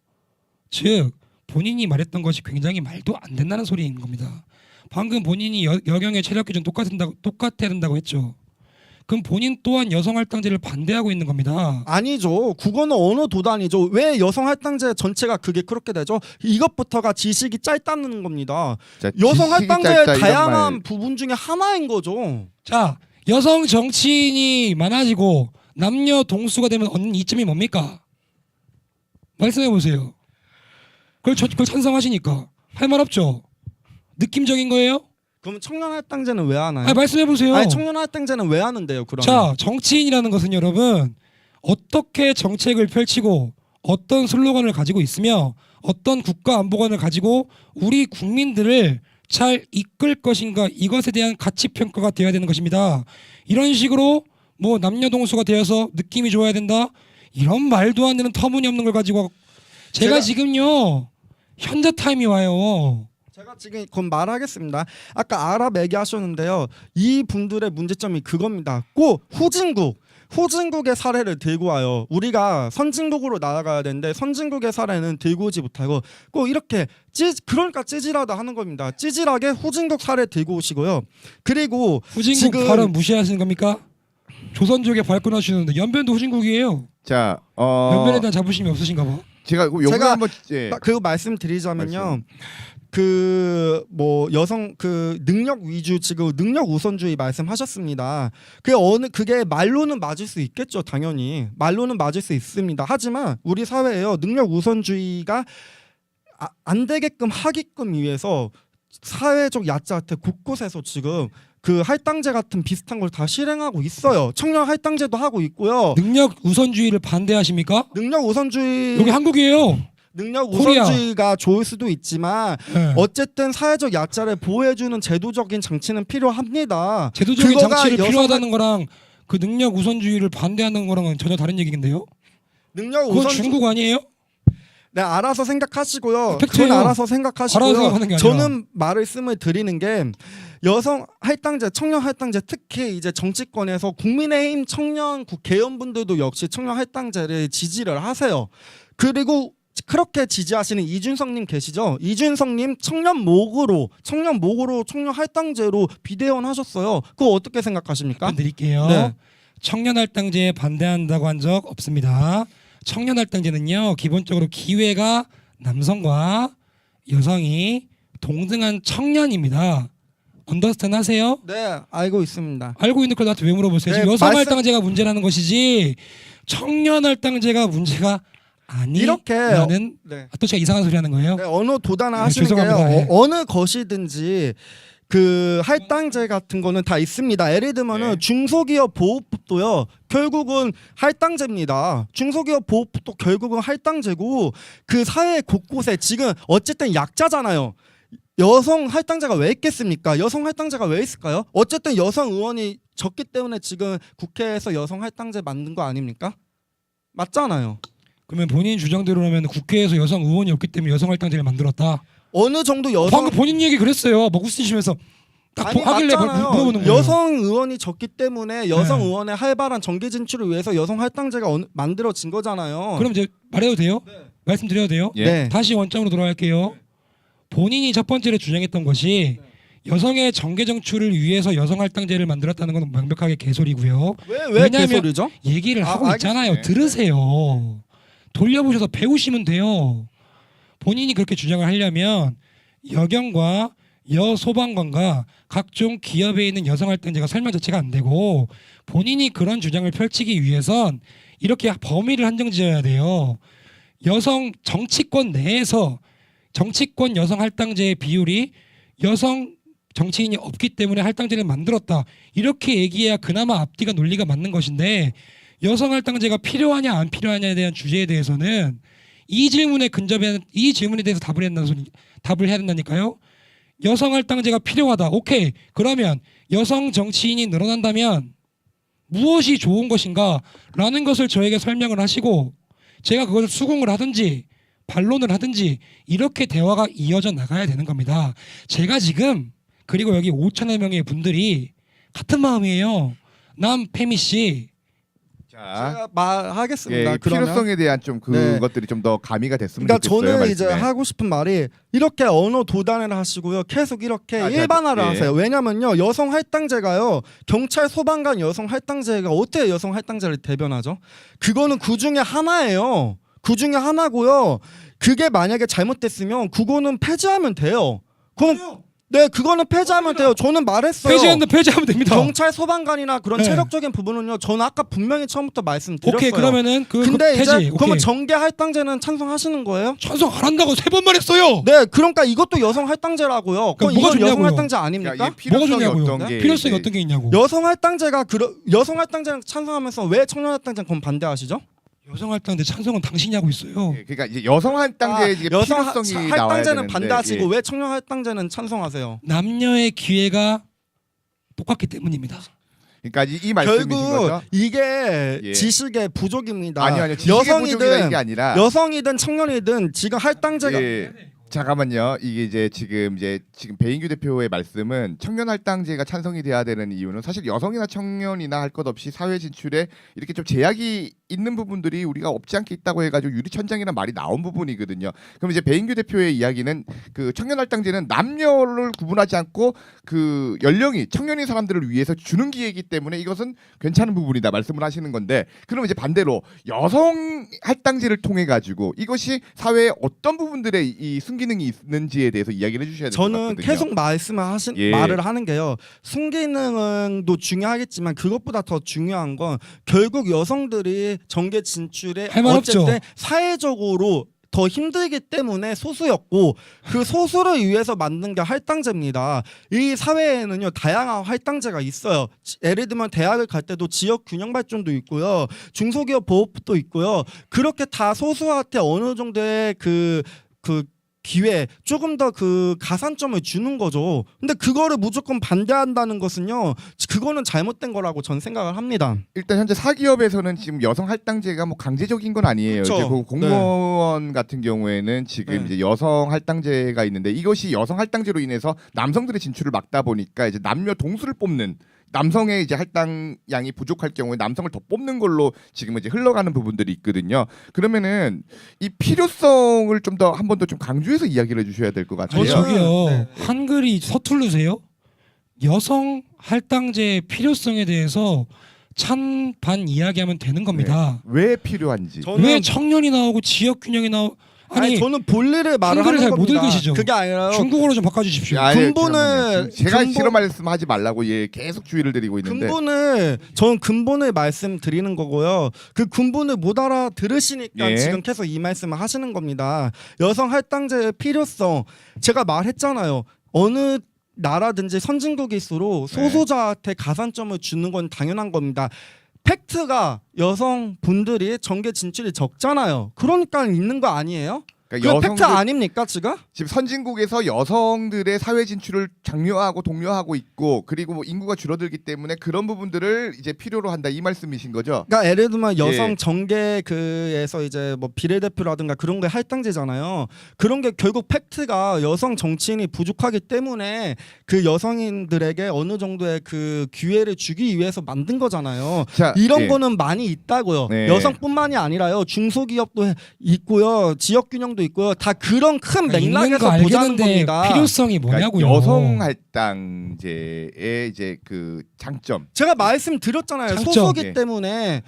즉 본인이 말했던 것이 굉장히 말도 안 된다는 소리인 겁니다. 방금 본인이 여경의 체력 기준 똑같아야 된다고 했죠. 그럼 본인 또한 여성 할당제를 반대하고 있는 겁니다. 아니죠. 그거는 어느 도단이죠. 왜 여성 할당제 전체가 그게 그렇게 되죠? 이것부터가 지식이 짧다는 겁니다. 자, 여성 지식이 할당제의 짧다, 이런 다양한 말. 부분 중에 하나인 거죠. 자, 여성 정치인이 많아지고 남녀 동수가 되면 얻는 이점이 뭡니까? 말씀해 보세요. 그걸 찬성하시니까 할 말 없죠. 느낌적인 거예요? 그럼 청년 할당제는 왜 하나요? 아니, 말씀해 보세요. 아니 청년 할당제는 왜 하는데요? 그러면 자, 정치인이라는 것은 여러분 어떻게 정책을 펼치고 어떤 슬로건을 가지고 있으며 어떤 국가 안보관을 가지고 우리 국민들을 잘 이끌 것인가 이것에 대한 가치 평가가 되어야 되는 것입니다. 이런 식으로 뭐 남녀 동수가 되어서 느낌이 좋아야 된다 이런 말도 안 되는 터무니없는 걸 가지고 제가 지금요 현자 타임이 와요. 제가 지금 곧 말하겠습니다. 아까 아랍 얘기하셨는데요. 이 분들의 문제점이 그겁니다. 꼭 후진국의 사례를 들고 와요. 우리가 선진국으로 나아가야 되는데 선진국의 사례는 들고 오지 못하고 꼭 이렇게 그러니까 찌질하다 하는 겁니다. 찌질하게 후진국 사례 들고 오시고요. 그리고 후진국 지금 발언 무시하시는 겁니까? 조선족에 발끈하시는데 연변도 후진국이에요. 자, 연변에 대한 자부심이 없으신가 봐. 제가 요거 제가 한번 예. 그 말씀드리자면요. 말씀. 그 뭐 여성 그 능력 위주 지금 능력 우선주의 말씀하셨습니다. 그게 말로는 맞을 수 있겠죠. 당연히 말로는 맞을 수 있습니다. 하지만 우리 사회에요 능력 우선주의가 안 되게끔 하게끔 위해서 사회적 야자한테 곳곳에서 지금 그 할당제 같은 비슷한 걸 다 실행하고 있어요. 청년 할당제도 하고 있고요. 능력 우선주의를 반대하십니까? 능력 우선주의 여기 한국이에요. 능력 코리아. 우선주의가 좋을 수도 있지만 네. 어쨌든 사회적 약자를 보호해주는 제도적인 장치는 필요합니다. 제도적인 그거가 장치를 여성 필요하다는 거랑 그 능력 우선주의를 반대하는 거랑은 전혀 다른 얘기인데요. 능력 그건 우선주의 중국 아니에요? 네, 알아서 생각하시고요. 팩트예요. 그건 알아서 생각하시고요. 알아서 생각하는 게 아니라. 저는 말씀을 드리는 게 여성 할당제, 청년 할당제 특히 이제 정치권에서 국민의힘 청년 국회의원분들도 역시 청년 할당제를 지지를 하세요. 그리고 그렇게 지지하시는 이준석님 계시죠? 이준석님 청년 목으로 청년 할당제로 비대원 하셨어요. 그거 어떻게 생각하십니까? 답변 드릴게요. 네. 청년 할당제에 반대한다고 한 적 없습니다. 청년 할당제는요 기본적으로 기회가 남성과 여성이 동등한 청년입니다. 언더스탠 하세요? 네, 알고 있습니다. 알고 있는 걸 나한테 왜 물어보세요? 네, 지금 여성 말씀- 할당제가 문제라는 것이지 청년 할당제가 문제가 이렇게 아니라는 네. 또 제가 이상한 소리 하는 거예요? 네, 언어 도단을 네, 하시는 게요. 죄송합니다. 네. 어느 것이든지 그 할당제 같은 거는 다 있습니다. 예를 들면은 네. 중소기업 보호법도요. 결국은 할당제입니다. 중소기업 보호법도 결국은 할당제고 그 사회 곳곳에 지금 어쨌든 약자잖아요. 여성 할당제가 왜 있겠습니까? 여성 할당제가 왜 있을까요? 어쨌든 여성 의원이 적기 때문에 지금 국회에서 여성 할당제 만든 거 아닙니까? 맞잖아요. 그러면 본인 주장대로라면 국회에서 여성 의원이 없기 때문에 여성 할당제를 만들었다. 어느 정도 여성 방금 본인 얘기 그랬어요. 막 웃으시면서 딱 아니, 하길래 맞잖아요. 물어보는 거예요. 여성 의원이 적기 때문에 여성 네. 의원의 활발한 정계 진출을 위해서 여성 할당제가 만들어진 거잖아요. 그럼 이제 말해도 돼요? 네. 말씀드려도 돼요? 예. 네. 다시 원점으로 돌아갈게요. 본인이 첫 번째로 주장했던 것이 여성의 정계 정출을 위해서 여성 할당제를 만들었다는 건 명백하게 개소리고요. 왜 왜냐면- 개소리죠? 얘기를 아, 하고 있잖아요. 알겠어요. 들으세요. 돌려보셔서 배우시면 돼요. 본인이 그렇게 주장을 하려면 여경과 여소방관과 각종 기업에 있는 여성 할당제가 설명 자체가 안 되고 본인이 그런 주장을 펼치기 위해선 이렇게 범위를 한정지어야 돼요. 여성 정치권 내에서 정치권 여성 할당제의 비율이 여성 정치인이 없기 때문에 할당제를 만들었다. 이렇게 얘기해야 그나마 앞뒤가 논리가 맞는 것인데 여성 할당제가 필요하냐 안 필요하냐에 대한 주제에 대해서는 이 질문에 근접해 이 질문에 대해서 답을 해야 된다니까요. 여성 할당제가 필요하다. 오케이. 그러면 여성 정치인이 늘어난다면 무엇이 좋은 것인가라는 것을 저에게 설명을 하시고 제가 그것을 수긍을 하든지 반론을 하든지 이렇게 대화가 이어져 나가야 되는 겁니다. 제가 지금 그리고 여기 5천여 명의 분들이 같은 마음이에요. 남페미 씨. 자, 제가 말하겠습니다. 예, 그러면. 필요성에 대한 좀 네. 그것들이 좀 더 가미가 됐으면 그러니까 좋겠어요. 저는 이제 말씀에. 하고 싶은 말이 이렇게 언어 도단을 하시고요. 계속 이렇게 아, 일반화를 예. 하세요. 왜냐면요. 여성 할당제가요. 경찰 소방관 여성 할당제가 어떻게 여성 할당제를 대변하죠? 그거는 그 중에 하나예요. 그 중에 하나고요. 그게 만약에 잘못됐으면 그거는 폐지하면 돼요. 그건 네, 그거는 폐지하면 돼요. 저는 말했어요. 폐지하면 됩니다. 경찰 소방관이나 그런 네. 체력적인 부분은요. 저는 아까 분명히 처음부터 말씀드렸어요. 오케이 그러면은 근데 폐지. 이제 오케이. 그러면 정계 할당제는 찬성하시는 거예요? 찬성 안 한다고 3번 말했어요. 네, 그러니까 이것도 여성 할당제라고요. 그럼 뭐가 이건 여성 좋냐고요? 할당제 그러니까 아닙니까? 이 필요성이 뭐가 좋냐고요? 어떤 게 필요성이 이제 어떤 게 있냐고. 여성 할당제가 여성 할당제는 찬성하면서 왜 청년 할당제는 그럼 반대하시죠? 여성 할당제 찬성은 당신이 하고 있어요. 예, 그러니까 이제 여성 할당제의 이제 여성 필요성이 나와야 할당제는 되는데, 반대하시고 예. 왜 청년 할당제는 찬성하세요? 남녀의 기회가 똑같기 때문입니다. 그러니까 이 말씀이신 결국 거죠? 이게 예. 지식의 부족입니다. 아니요, 지식의 부족이라는 여성이든 게 아니라 여성이든 청년이든 지금 할당제가 예, 잠깐만요. 이게 이제 지금 배인규 대표의 말씀은 청년 할당제가 찬성이 돼야 되는 이유는 사실 여성이나 청년이나 할 것 없이 사회 진출에 이렇게 좀 제약이 있는 부분들이 우리가 없지 않게 있다고 해가지고 유리천장이라는 말이 나온 부분이거든요. 그럼 이제 배인규 대표의 이야기는 그 청년 할당제는 남녀를 구분하지 않고 그 연령이 청년인 사람들을 위해서 주는 기회이기 때문에 이것은 괜찮은 부분이다 말씀을 하시는 건데, 그러면 이제 반대로 여성 할당제를 통해 가지고 이것이 사회에 어떤 부분들의 이 순기능이 있는지에 대해서 이야기를 해주셔야 될 것 저는 같거든요. 계속 예. 말을 하는 게요. 순기능도 중요하겠지만 그것보다 더 중요한 건 결국 여성들이 정계 진출에 할말 없죠. 어쨌든 사회적으로 더 힘들기 때문에 소수였고 그 소수를 위해서 만든 게 할당제입니다. 이 사회에는요 다양한 할당제가 있어요. 예를 들면 대학을 갈 때도 지역 균형 발전도 있고요, 중소기업 보호법도 있고요. 그렇게 다 소수한테 어느 정도의 그 기회, 조금 더 그 가산점을 주는 거죠. 근데 그거를 무조건 반대한다는 것은요, 그거는 잘못된 거라고 전 생각을 합니다. 일단 현재 사기업에서는 지금 여성 할당제가 뭐 강제적인 건 아니에요. 그렇죠. 이제 그 공무원 같은 경우에는 지금 네. 이제 여성 할당제가 있는데 이것이 여성 할당제로 인해서 남성들의 진출을 막다 보니까 이제 남녀 동수를 뽑는, 남성의 이제 할당량이 부족할 경우에 남성을 더 뽑는 걸로 지금 이제 흘러가는 부분들이 있거든요. 그러면은 이 필요성을 좀 더 한 번 더 좀 강조해서 이야기를 해주셔야 될 것 같아요. 아니 저기요 네. 한글이 서툴르세요? 여성 할당제의 필요성에 대해서 찬반 이야기하면 되는 겁니다. 왜 필요한지. 저는 왜 청년이 나오고 지역 균형이 나오고 아니 저는 본래를 말을 한글을 하는 잘 못 겁니다. 읽으시죠? 그게 아니라요. 중국어로 좀 바꿔주십시오. 아예 근본을- 잠깐만요. 제가 근본- 싫은 말씀하지 말라고 계속 주의를 드리고 있는데 저는 근본을 말씀드리는 거고요. 그 근본을 못 알아들으시니까 예. 지금 계속 이 말씀을 하시는 겁니다. 여성 할당제의 필요성 제가 말했잖아요. 어느 나라든지 선진국일수록 소수자한테 가산점을 주는 건 당연한 겁니다. 팩트가 여성분들이 정계 진출이 적잖아요. 그러니까 있는 거 아니에요? 그러니까 그 팩트 아닙니까 지금? 지금 선진국에서 여성들의 사회 진출을 장려하고 독려하고 있고 그리고 뭐 인구가 줄어들기 때문에 그런 부분들을 이제 필요로 한다 이 말씀이신 거죠? 그러니까 예를 들면 여성 예. 정계 그에서 이제 뭐 비례대표라든가 그런 게 할당제잖아요. 그런 게 결국 팩트가 여성 정치인이 부족하기 때문에 그 여성인들에게 어느 정도의 그 기회를 주기 위해서 만든 거잖아요. 자, 이런 예. 거는 많이 있다고요. 네. 여성뿐만이 아니라요. 중소기업도 있고요. 지역균형도 있고요. 다 그런 큰 있는 거 맥락에서 보자는 알겠는데 겁니다. 필요성이 그러니까 뭐냐고요. 여성 할당제의 이제 그 장점. 제가 말씀드렸잖아요. 장점. 소수기 예. 때문에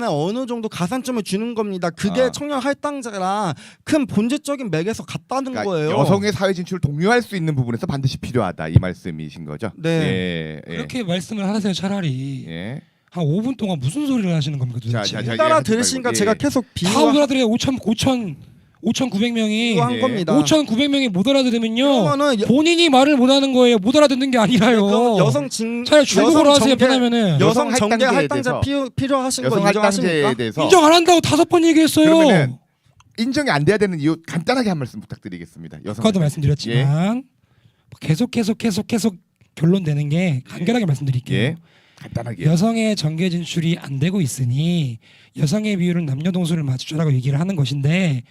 어느 정도 가산점을 주는 겁니다. 그게 아. 청년 할당제랑 큰 본질적인 맥에서 같다는 그러니까 거예요. 여성의 사회 진출을 독려할 수 있는 부분에서 반드시 필요하다 이 말씀이신 거죠? 네. 예, 예. 그렇게 말씀을 하세요. 차라리 예. 한 5분 동안 무슨 소리를 하시는 겁니까 도대체? 자, 못 알아들으시니까 예. 제가 계속 다 못 비유한 알아들어요. 5,900명이 예. 겁니다. 5,900명이 못 알아들으면요. 그러면은 본인이 말을 못 하는 거예요. 못 알아듣는 게 아니라요. 그럼 여성 진 차라리 중국어로 여성 하세요. 정계- 편하면은 여성 여성 정계 할당제에 할당제 필요하신 거 여성 인정하십니까? 할당제에 대해서 인정 안 한다고 5번 얘기했어요. 그러면은 인정이 안 돼야 되는 이유 간단하게 한 말씀 부탁드리겠습니다. 여성 아까도 할당제. 말씀드렸지만 계속 결론 내는 게 간결하게 말씀드릴게요. 예. 간단하게. 여성의 정계 진출이 안 되고 있으니 여성의 비율은 남녀 동수를 맞추자라고 얘기를 하는 것인데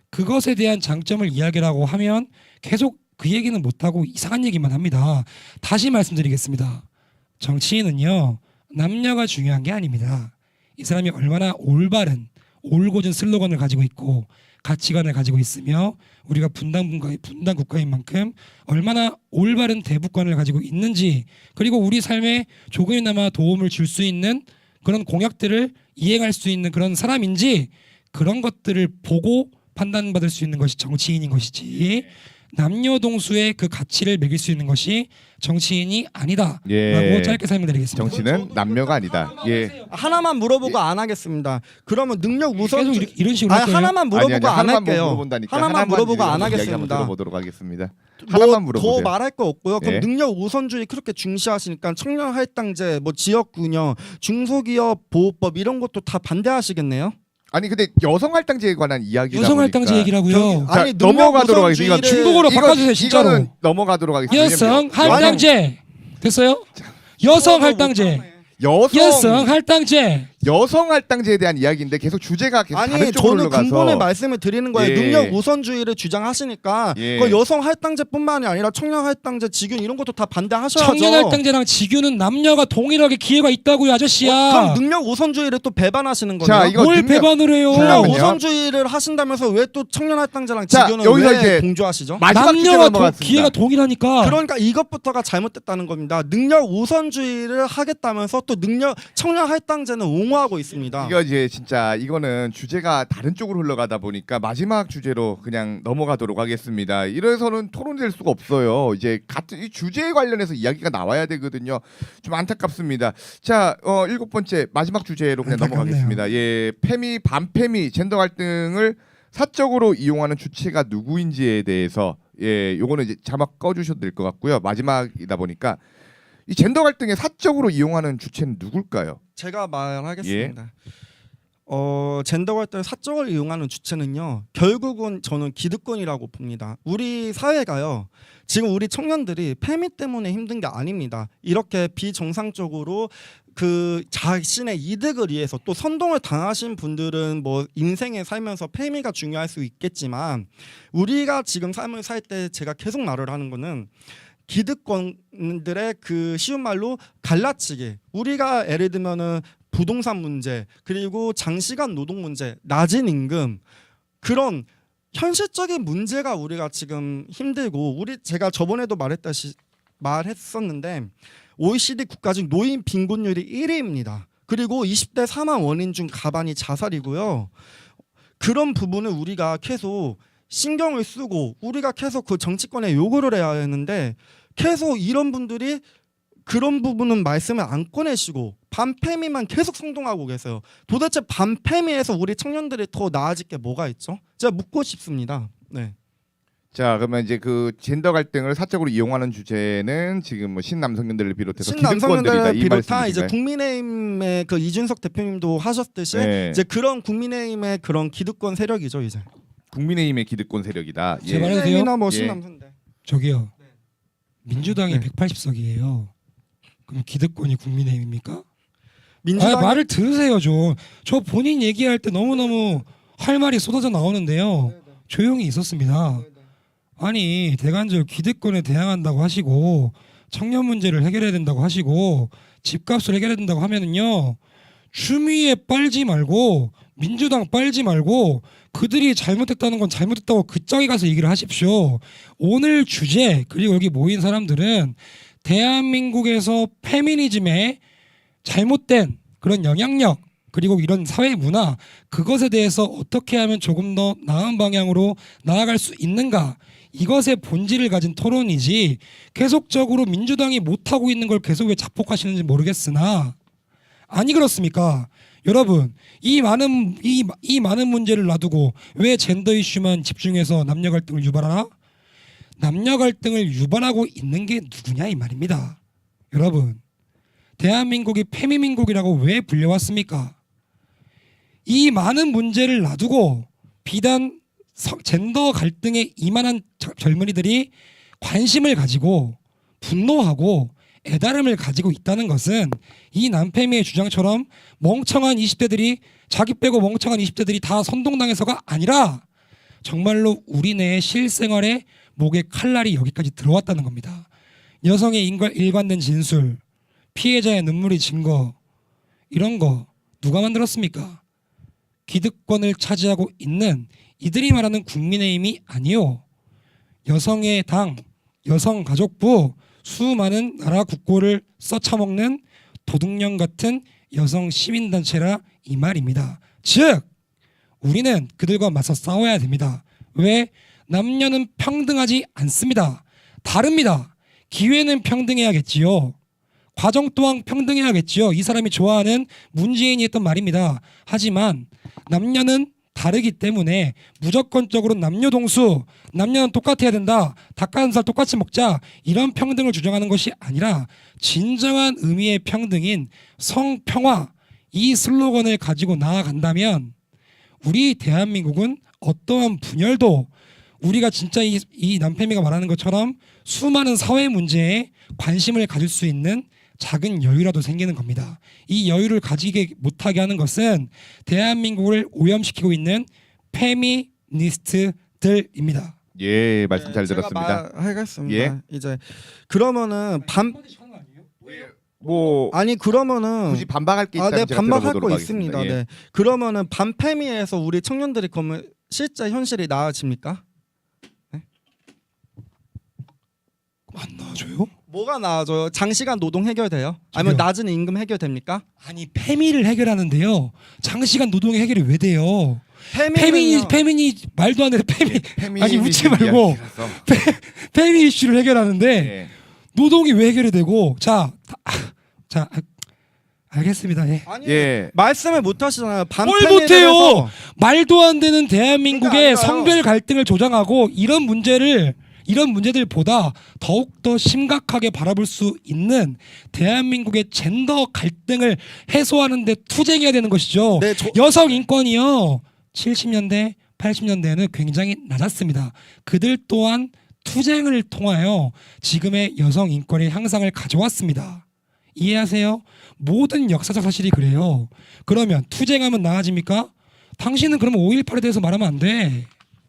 그것에 대한 장점을 이야기라고 하면 계속 그 얘기는 못하고 이상한 얘기만 합니다. 다시 말씀드리겠습니다. 정치인은요 남녀가 중요한 게 아닙니다. 이 사람이 얼마나 올바른 올곧은 슬로건을 가지고 있고 가치관을 가지고 있으며 우리가 분단 국가인 만큼 얼마나 올바른 대북관을 가지고 있는지 그리고 우리 삶에 조금이나마 도움을 줄 수 있는 그런 공약들을 이행할 수 있는 그런 사람인지 그런 것들을 보고 판단받을 수 있는 것이 정치인인 것이지 남녀 동수의 그 가치를 매길 수 있는 것이 정치인이 아니다라고 예. 짧게 설명드리겠습니다. 정치는 남녀가 아니다. 예. 하나만 물어보고 안 하겠습니다. 그러면 능력 우선 계속 이런 식으로 아니 할까요? 하나만 물어보고 안 하나만 할게요. 물어본다니까. 하나만 물어보고 안 이야기 한번 하겠습니다. 들어보도록 하겠습니다. 하나만 물어보세요. 더 말할 거 없고요. 그럼 예. 능력 우선주의 그렇게 중시하시니까 청년 할당제, 뭐 지역균형, 중소기업 보호법 이런 것도 다 반대하시겠네요? 아니 근데 여성 할당제에 관한 이야기다 여성 보니까 할당제 얘기라고요. 자, 아니, 넘어가도록 하겠습니다. 이건 중국어로 바꿔주세요, 진짜로. 이거는 넘어가도록 하겠습니다. 여성 왜냐면 할당제 됐어요? 여성 할당제. 여성 할당제. 여성 할당제에 대한 이야기인데 계속 주제가 계속 다른 아니 쪽으로 저는 흘러가서 근본의 말씀을 드리는 거예요. 예. 능력 우선주의를 주장하시니까 예. 그 여성 할당제뿐만이 아니라 청년 할당제, 직윤 이런 것도 다 반대하셔야죠. 청년 할당제랑 직유는 남녀가 동일하게 기회가 있다고요, 아저씨야. 그럼 능력 우선주의를 또 배반하시는 자, 거네요. 이거 뭘 능력- 배반을 해요? 능력 잠깐만요. 우선주의를 하신다면서 왜 또 청년 할당제랑 자, 직윤은 여기서 왜 이제 공조하시죠? 마지막 주제로 남녀가 넘어갔습니다. 기회가 동일하니까. 그러니까 이것부터가 잘못됐다는 겁니다. 능력 우선주의를 하겠다면서 또 능력 청년 할당제는 옹호하고 있습니다. 이거 이제 진짜 이거는 주제가 다른 쪽으로 흘러가다 보니까 마지막 주제로 그냥 넘어가도록 하겠습니다. 이래서는 토론될 수가 없어요. 이제 같은 이 주제에 관련해서 이야기가 나와야 되거든요. 좀 안타깝습니다. 자, 7번째 마지막 주제로 그냥 안타깝네요. 넘어가겠습니다. 예, 반페미 젠더 갈등을 사적으로 이용하는 주체가 누구인지에 대해서 요거는 이제 자막 꺼주셔도 될 것 같고요. 마지막이다 보니까 이 젠더 갈등에 사적으로 이용하는 주체는 누굴까요? 제가 말하겠습니다. 젠더 갈등을 사적으로 이용하는 주체는요. 결국은 저는 기득권이라고 봅니다. 우리 사회가요. 지금 우리 청년들이 페미 때문에 힘든 게 아닙니다. 이렇게 비정상적으로 그 자신의 이득을 위해서 또 선동을 당하신 분들은 뭐 인생에 살면서 페미가 중요할 수 있겠지만 우리가 지금 삶을 살 때 제가 계속 말을 하는 거는 기득권들의 그 쉬운 말로 갈라치기. 우리가 예를 들면은 부동산 문제 그리고 장시간 노동 문제, 낮은 임금 그런 현실적인 문제가 우리가 지금 힘들고 제가 저번에도 말했었는데 OECD 국가 중 노인 빈곤율이 1위입니다. 그리고 20대 사망 원인 중 가반이 자살이고요. 그런 부분을 우리가 계속 신경을 쓰고 우리가 계속 그 정치권에 요구를 해야 하는데 계속 이런 분들이 그런 부분은 말씀을 안 꺼내시고 반패미만 계속 선동하고 계세요. 도대체 반패미에서 우리 청년들이 더 나아질 게 뭐가 있죠? 제가 묻고 싶습니다. 네. 자, 그러면 이제 그 젠더 갈등을 사적으로 이용하는 주제는 지금 뭐 신남성년들을 비롯해서 기득권들이다 신남성년들을 이 비롯한 이제 말씀이신가요? 국민의힘의 그 이준석 대표님도 하셨듯이 네. 이제 그런 국민의힘의 그런 기득권 세력이죠 이제. 국민의힘의 기득권 세력이다. 제발. 말해도 돼요? 국민의힘이나 뭐 예. 신남성대. 저기요. 네. 민주당이 네. 180석이에요. 그럼 기득권이 국민의힘입니까? 민주당 말을 들으세요 좀. 저 본인 얘기할 때 너무너무 할 말이 쏟아져 나오는데요. 조용히 있었습니다. 아니 대관절 기득권에 대항한다고 하시고 청년 문제를 해결해야 된다고 하시고 집값을 해결해야 된다고 하면은요. 추미애 빨지 말고 민주당 빨지 말고 그들이 잘못했다는 건 잘못했다고 그 짝에 가서 얘기를 하십시오. 오늘 주제 그리고 여기 모인 사람들은 대한민국에서 페미니즘의 잘못된 그런 영향력 그리고 이런 사회 문화 그것에 대해서 어떻게 하면 조금 더 나은 방향으로 나아갈 수 있는가 이것의 본질을 가진 토론이지 계속적으로 민주당이 못하고 있는 걸 계속 왜 자폭하시는지 모르겠으나 아니 그렇습니까? 여러분 이 많은 문제를 놔두고 왜 젠더 이슈만 집중해서 남녀 갈등을 유발하나? 남녀 갈등을 유발하고 있는 게 누구냐 이 말입니다. 여러분 대한민국이 페미민국이라고 왜 불려왔습니까? 이 많은 문제를 놔두고 비단 젠더 갈등에 이만한 젊은이들이 관심을 가지고 분노하고 애달음을 가지고 있다는 것은 이 남페미의 주장처럼 멍청한 20대들이 자기 빼고 멍청한 20대들이 다 선동당해서가 아니라 정말로 우리 내의 실생활에 목에 칼날이 여기까지 들어왔다는 겁니다. 여성의 일관된 진술, 피해자의 눈물이 증거 이런 거 누가 만들었습니까? 기득권을 차지하고 있는 이들이 말하는 국민의힘이 아니요. 여성의 당, 여성가족부 수많은 나라 국고를 써쳐먹는 도둑년 같은 여성 시민단체라 이 말입니다. 즉 우리는 그들과 맞서 싸워야 됩니다. 왜? 남녀는 평등하지 않습니다. 다릅니다. 기회는 평등해야겠지요. 과정 또한 평등해야겠지요. 이 사람이 좋아하는 문재인이 했던 말입니다. 하지만 남녀는 다르기 때문에 무조건적으로 남녀 동수, 남녀는 똑같아야 된다. 닭가슴살 똑같이 먹자. 이런 평등을 주장하는 것이 아니라 진정한 의미의 평등인 성평화 이 슬로건을 가지고 나아간다면 우리 대한민국은 어떠한 분열도 우리가 진짜 이 남편이가 말하는 것처럼 수많은 사회 문제에 관심을 가질 수 있는 작은 여유라도 생기는 겁니다. 이 여유를 가지게 못하게 하는 것은 대한민국을 오염시키고 있는 페미니스트들입니다. 예, 말씀 잘 제가 들었습니다. 말하겠습니다. 예. 이제 그러면은 뭐 아니 그러면은 굳이 반박할 게 있다면 네, 제가 반박할 들어보도록 거 하겠습니다. 있습니다. 예. 네. 그러면은 반페미에서 우리 청년들이 그러면 실제 현실이 나아집니까? 안 나와줘요? 뭐가 나아져요? 장시간 노동 해결돼요? 아니면 저기요. 낮은 임금 해결됩니까? 아니 페미를 해결하는데요. 장시간 노동의 해결이 왜 돼요? 페미는요. 페미니 말도 안 되는 페미니즘 아니 웃지 말고 이야기라서. 페미 이슈를 해결하는데 예. 노동이 왜 해결이 되고 알겠습니다. 예. 아니 예. 말씀을 못 하시잖아요. 뭘 못해요? 말도 안 되는 대한민국의 그러니까 성별 갈등을 조장하고 이런 문제들보다 더욱더 심각하게 바라볼 수 있는 대한민국의 젠더 갈등을 해소하는 데 투쟁해야 되는 것이죠. 네, 여성 인권이요. 70년대, 80년대에는 굉장히 낮았습니다. 그들 또한 투쟁을 통하여 지금의 여성 인권의 향상을 가져왔습니다. 이해하세요? 모든 역사적 사실이 그래요. 그러면 투쟁하면 나아집니까? 당신은 그러면 5.18에 대해서 말하면 안 돼.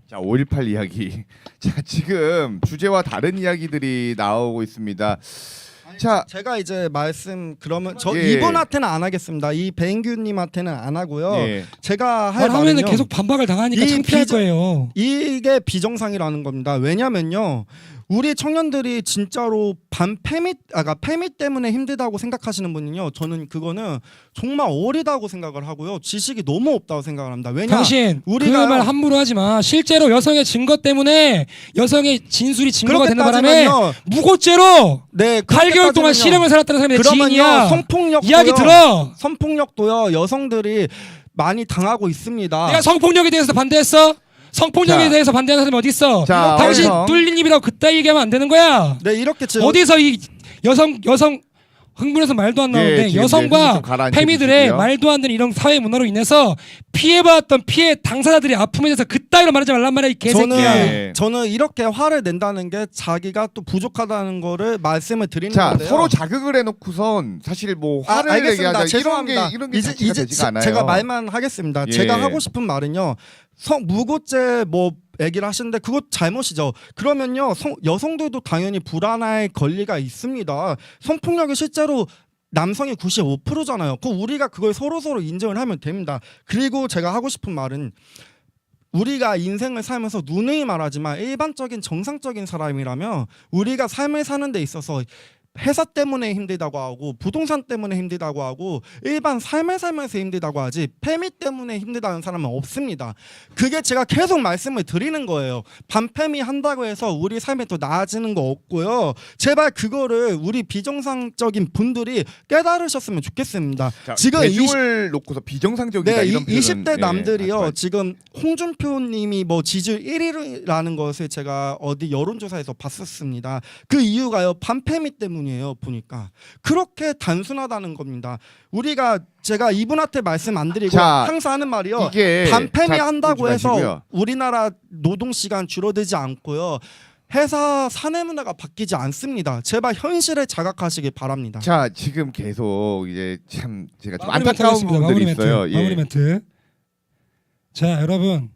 자, 5.18 이야기. 자, 지금 주제와 다른 이야기들이 나오고 있습니다. 자, 제가 이제 말씀 그러면 저 예. 이분한테는 안 하겠습니다. 이 배인규님한테는 안 하고요. 예. 제가 할 말하면은 말은요. 계속 반박을 당하니까 이 창피할 비정- 거예요. 이게 비정상이라는 겁니다. 왜냐면요. 우리 청년들이 진짜로 그러니까 페미 때문에 힘들다고 생각하시는 분은요, 저는 그거는 정말 어리다고 생각을 하고요, 지식이 너무 없다고 생각을 합니다. 왜냐? 당신 그 우리가요- 말 함부로 하지 마. 실제로 여성의 증거 때문에 여성의 진술이 증거가 그렇게 되는 바람에 따지면요, 무고죄로 네, 8개월 동안 실형을 살았다는 사람이 내 지인이야. 그러면요, 성폭력도요, 이야기 들어. 성폭력도요, 여성들이 많이 당하고 있습니다. 내가 성폭력에 대해서 반대했어? 성폭력에 자. 대해서 반대하는 사람이 어디 있어? 자, 당신 어성. 뚫린 입이라고 그따위 얘기하면 안 되는 거야. 네, 이렇게 어디서 이 여성 흥분해서 말도 안 나오는데 예, 지금 여성과 이제 좀 가라앉혀 페미들의 주시고요. 말도 안 되는 이런 사회 문화로 인해서 피해받았던 피해 당사자들의 아픔에 대해서 그따위로 말하지 말란 말이야 이 개새끼야. 예. 저는 이렇게 화를 낸다는 게 자기가 또 부족하다는 거를 말씀을 드리는 자, 건데요. 서로 자극을 해놓고선 사실 뭐 화를 내게 알겠습니다. 하자 죄송합니다. 이런 게 자체가 되지가 않아요. 제가 말만 하겠습니다. 예. 제가 하고 싶은 말은요. 무고죄 뭐 얘기를 하시는데 그거 잘못이죠. 그러면요, 여성들도 당연히 불안할 권리가 있습니다. 성폭력이 실제로 남성이 95%잖아요. 우리가 그걸 서로 인정을 하면 됩니다. 그리고 제가 하고 싶은 말은, 우리가 인생을 살면서 누누이 말하지만 일반적인 정상적인 사람이라면 우리가 삶을 사는 데 있어서 회사 때문에 힘들다고 하고 부동산 때문에 힘들다고 하고 일반 삶을 살면서 힘들다고 하지 페미 때문에 힘들다는 사람은 없습니다. 그게 제가 계속 말씀을 드리는 거예요. 반페미 한다고 해서 우리 삶이 더 나아지는 거 없고요. 제발 그거를 우리 비정상적인 분들이 깨달으셨으면 좋겠습니다. 자, 지금 대중을 놓고서 비정상적이다 네, 이런 표현은 20대 남들이요. 하지 지금 홍준표님이 뭐 지지율 1위라는 것을 제가 어디 여론조사에서 봤었습니다. 그 이유가요, 반페미 때문이에요. 보니까 그렇게 단순하다는 겁니다. 제가 이분한테 말씀 안 드리고 자, 항상 하는 말이요. 이게 반페미 자, 한다고 끊지 해서 마시고요. 우리나라 노동 시간 줄어들지 않고요. 회사 사내 문화가 바뀌지 않습니다. 제발 현실을 자각하시길 바랍니다. 자, 지금 계속 이제 참 제가 좀 마무리 멘트 안타까운 하겠습니다. 부분들이 마무리 멘트. 있어요. 예. 마무리 멘트. 자, 여러분,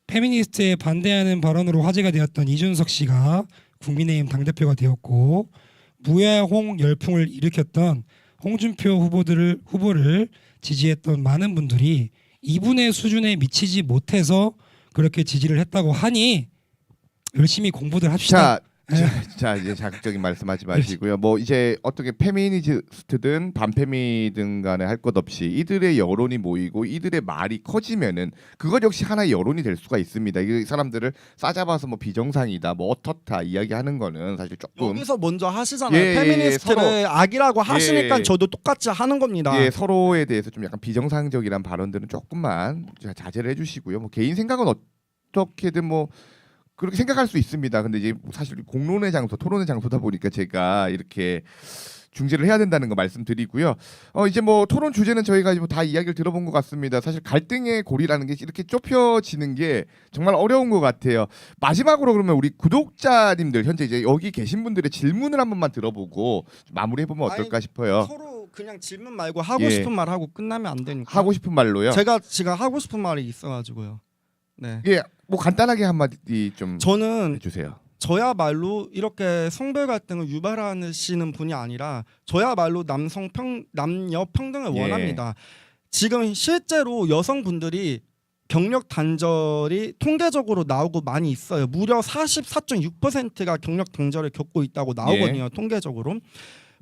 페미니스트에 반대하는 발언으로 화제가 되었던 이준석 씨가 국민의힘 당대표가 되었고, 무야홍 열풍을 일으켰던 홍준표 후보를 지지했던 많은 분들이 이분의 수준에 미치지 못해서 그렇게 지지를 했다고 하니 열심히 공부들 합시다. 자, 이제 자극적인 말씀하지 마시고요. 뭐 이제 어떻게 페미니스트든 반페미든 간에 할 것 없이 이들의 여론이 모이고 이들의 말이 커지면은 그것 역시 하나의 여론이 될 수가 있습니다. 이 사람들을 싸잡아서 뭐 비정상이다, 뭐 어떻다 이야기하는 거는 사실 조금 여기서 먼저 하시잖아요. 예, 페미니스트를 서로- 악이라고 하시니까 예. 저도 똑같이 하는 겁니다. 예, 서로에 대해서 좀 약간 비정상적이란 발언들은 조금만 자제를 해주시고요. 뭐 개인 생각은 어떻게든 뭐 그렇게 생각할 수 있습니다. 근데 이제 사실 공론의 장소, 토론의 장소다 보니까 제가 이렇게 중재를 해야 된다는 거 말씀드리고요. 이제 뭐 토론 주제는 저희가 이제 다 이야기를 들어본 것 같습니다. 사실 갈등의 고리라는 게 이렇게 좁혀지는 게 정말 어려운 것 같아요. 마지막으로 그러면 우리 구독자님들 현재 이제 여기 계신 분들의 질문을 한 번만 들어보고 마무리해 보면 어떨까 싶어요. 서로 그냥 질문 말고 하고 예. 싶은 말 하고 끝나면 안 되니까. 하고 싶은 말로요. 제가 하고 싶은 말이 있어가지고요. 네. 예, 뭐 간단하게 한마디 좀 저는 해주세요. 저야말로 이렇게 성별 갈등을 유발하시는 분이 아니라 저야말로 남녀 평등을 예. 원합니다. 지금 실제로 여성분들이 경력 단절이 통계적으로 나오고 많이 있어요. 무려 44.6%가 경력 단절을 겪고 있다고 나오거든요. 통계적으로.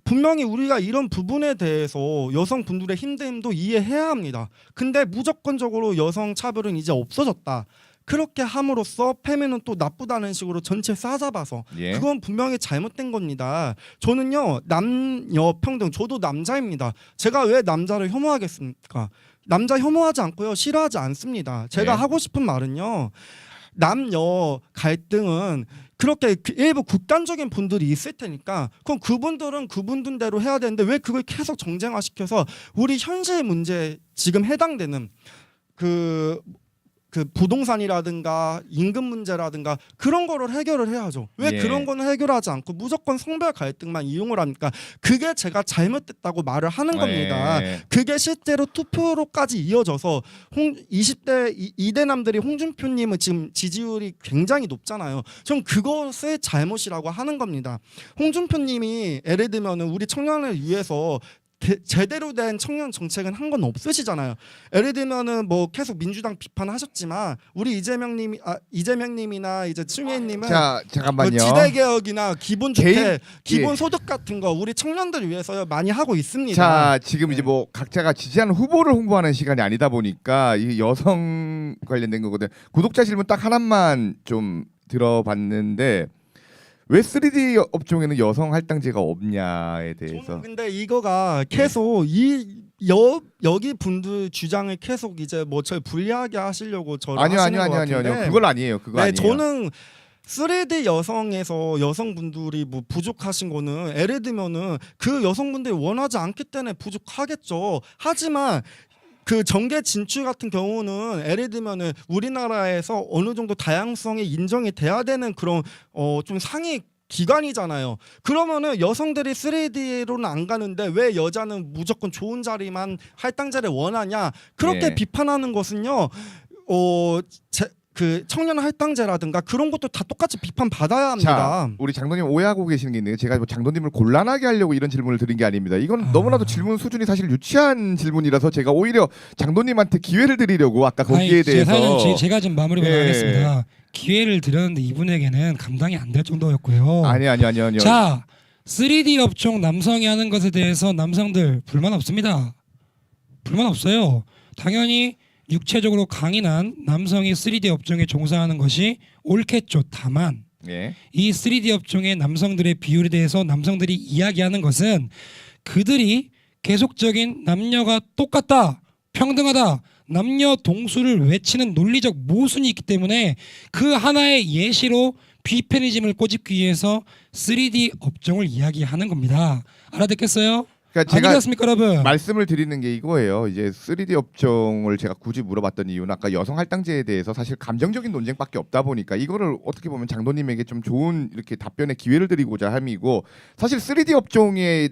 분명히 우리가 이런 부분에 대해서 여성분들의 힘듦도 이해해야 합니다. 근데 무조건적으로 여성 차별은 이제 없어졌다. 그렇게 함으로써 페미는 또 나쁘다는 식으로 전체 싸잡아서 예. 그건 분명히 잘못된 겁니다. 저는요, 남녀 평등, 저도 남자입니다. 제가 왜 남자를 혐오하겠습니까? 남자 혐오하지 않고요, 싫어하지 않습니다. 제가 네. 하고 싶은 말은요, 남녀 갈등은 그렇게 일부 극단적인 분들이 있을 테니까 그럼 그분들은 그분들대로 해야 되는데 왜 그걸 계속 정쟁화시켜서 우리 현실 문제에 지금 해당되는 그 부동산이라든가 임금 문제라든가 그런 거를 해결을 해야죠. 왜 예. 그런 거는 해결하지 않고 무조건 성별 갈등만 이용을 하니까 그게 제가 잘못됐다고 말을 하는 겁니다. 예. 그게 실제로 투표로까지 이어져서 20대 2대남들이 홍준표님은 지금 지지율이 굉장히 높잖아요. 전 그것의 잘못이라고 하는 겁니다. 홍준표님이 예를 들면 우리 청년을 위해서 제대로 된 청년 정책은 한 건 없으시잖아요. 예를 들면은 뭐 계속 민주당 비판하셨지만 우리 이재명님이나 이제 추미애님은 자 잠깐만요. 지대 개혁이나 기본 주택, 개인- 기본 예. 소득 같은 거 우리 청년들을 위해서 많이 하고 있습니다. 자 지금 이제 네. 뭐 각자가 지지하는 후보를 홍보하는 시간이 아니다 보니까 이 여성 관련된 거거든. 구독자 질문 딱 하나만 좀 들어봤는데 왜 3D 업종에는 여성 할당제가 없냐에 대해서. 저는 근데 이거가 계속 여기 분들 주장을 계속 이제 뭐 저를 불리하게 하시려고 저를 아니요 하시는 것 아니요 같은데 그건 아니에요. 그거 네, 아니에요. 저는 3D 여성에서 여성분들이 뭐 부족하신 거는 예를 들면은 그 여성분들이 원하지 않기 때문에 부족하겠죠. 하지만 그 정계 진출 같은 경우는 예를 들면은 우리나라에서 어느 정도 다양성이 인정이 돼야 되는 그런 좀 상위 기관이잖아요. 그러면은 여성들이 3D로는 안 가는데 왜 여자는 무조건 좋은 자리만 할당제를 원하냐? 그렇게 네. 비판하는 것은요. 그 청년 할당제라든가 그런 것도 다 똑같이 비판 받아야 합니다. 자, 우리 장로님 오해하고 계시는 게 있는데 제가 뭐 장로님을 곤란하게 하려고 이런 질문을 드린 게 아닙니다. 이건 너무나도 질문 수준이 사실 유치한 질문이라서 제가 오히려 장로님한테 기회를 드리려고 아까 거기에 대해서 제가 좀 마무리 예. 하겠습니다. 기회를 드렸는데 이분에게는 감당이 안 될 정도였고요. 아니요. 자, 3D 업종 남성이 하는 것에 대해서 남성들 불만 없습니다. 불만 없어요. 당연히 육체적으로 강인한 남성이 3D 업종에 종사하는 것이 옳겠죠. 다만 예. 이 3D 업종의 남성들의 비율에 대해서 남성들이 이야기하는 것은 그들이 계속적인 남녀가 똑같다, 평등하다, 남녀 동수를 외치는 논리적 모순이 있기 때문에 그 하나의 예시로 비페미니즘을 꼬집기 위해서 3D 업종을 이야기하는 겁니다. 알아듣겠어요? 그러니까 제가 아니겠습니까, 여러분? 말씀을 드리는 게 이거예요. 이제 3D 업종을 제가 굳이 물어봤던 이유는 아까 여성 할당제에 대해서 사실 감정적인 논쟁밖에 없다 보니까 이거를 어떻게 보면 장로님에게 좀 좋은 이렇게 답변의 기회를 드리고자 함이고 사실 3D 업종에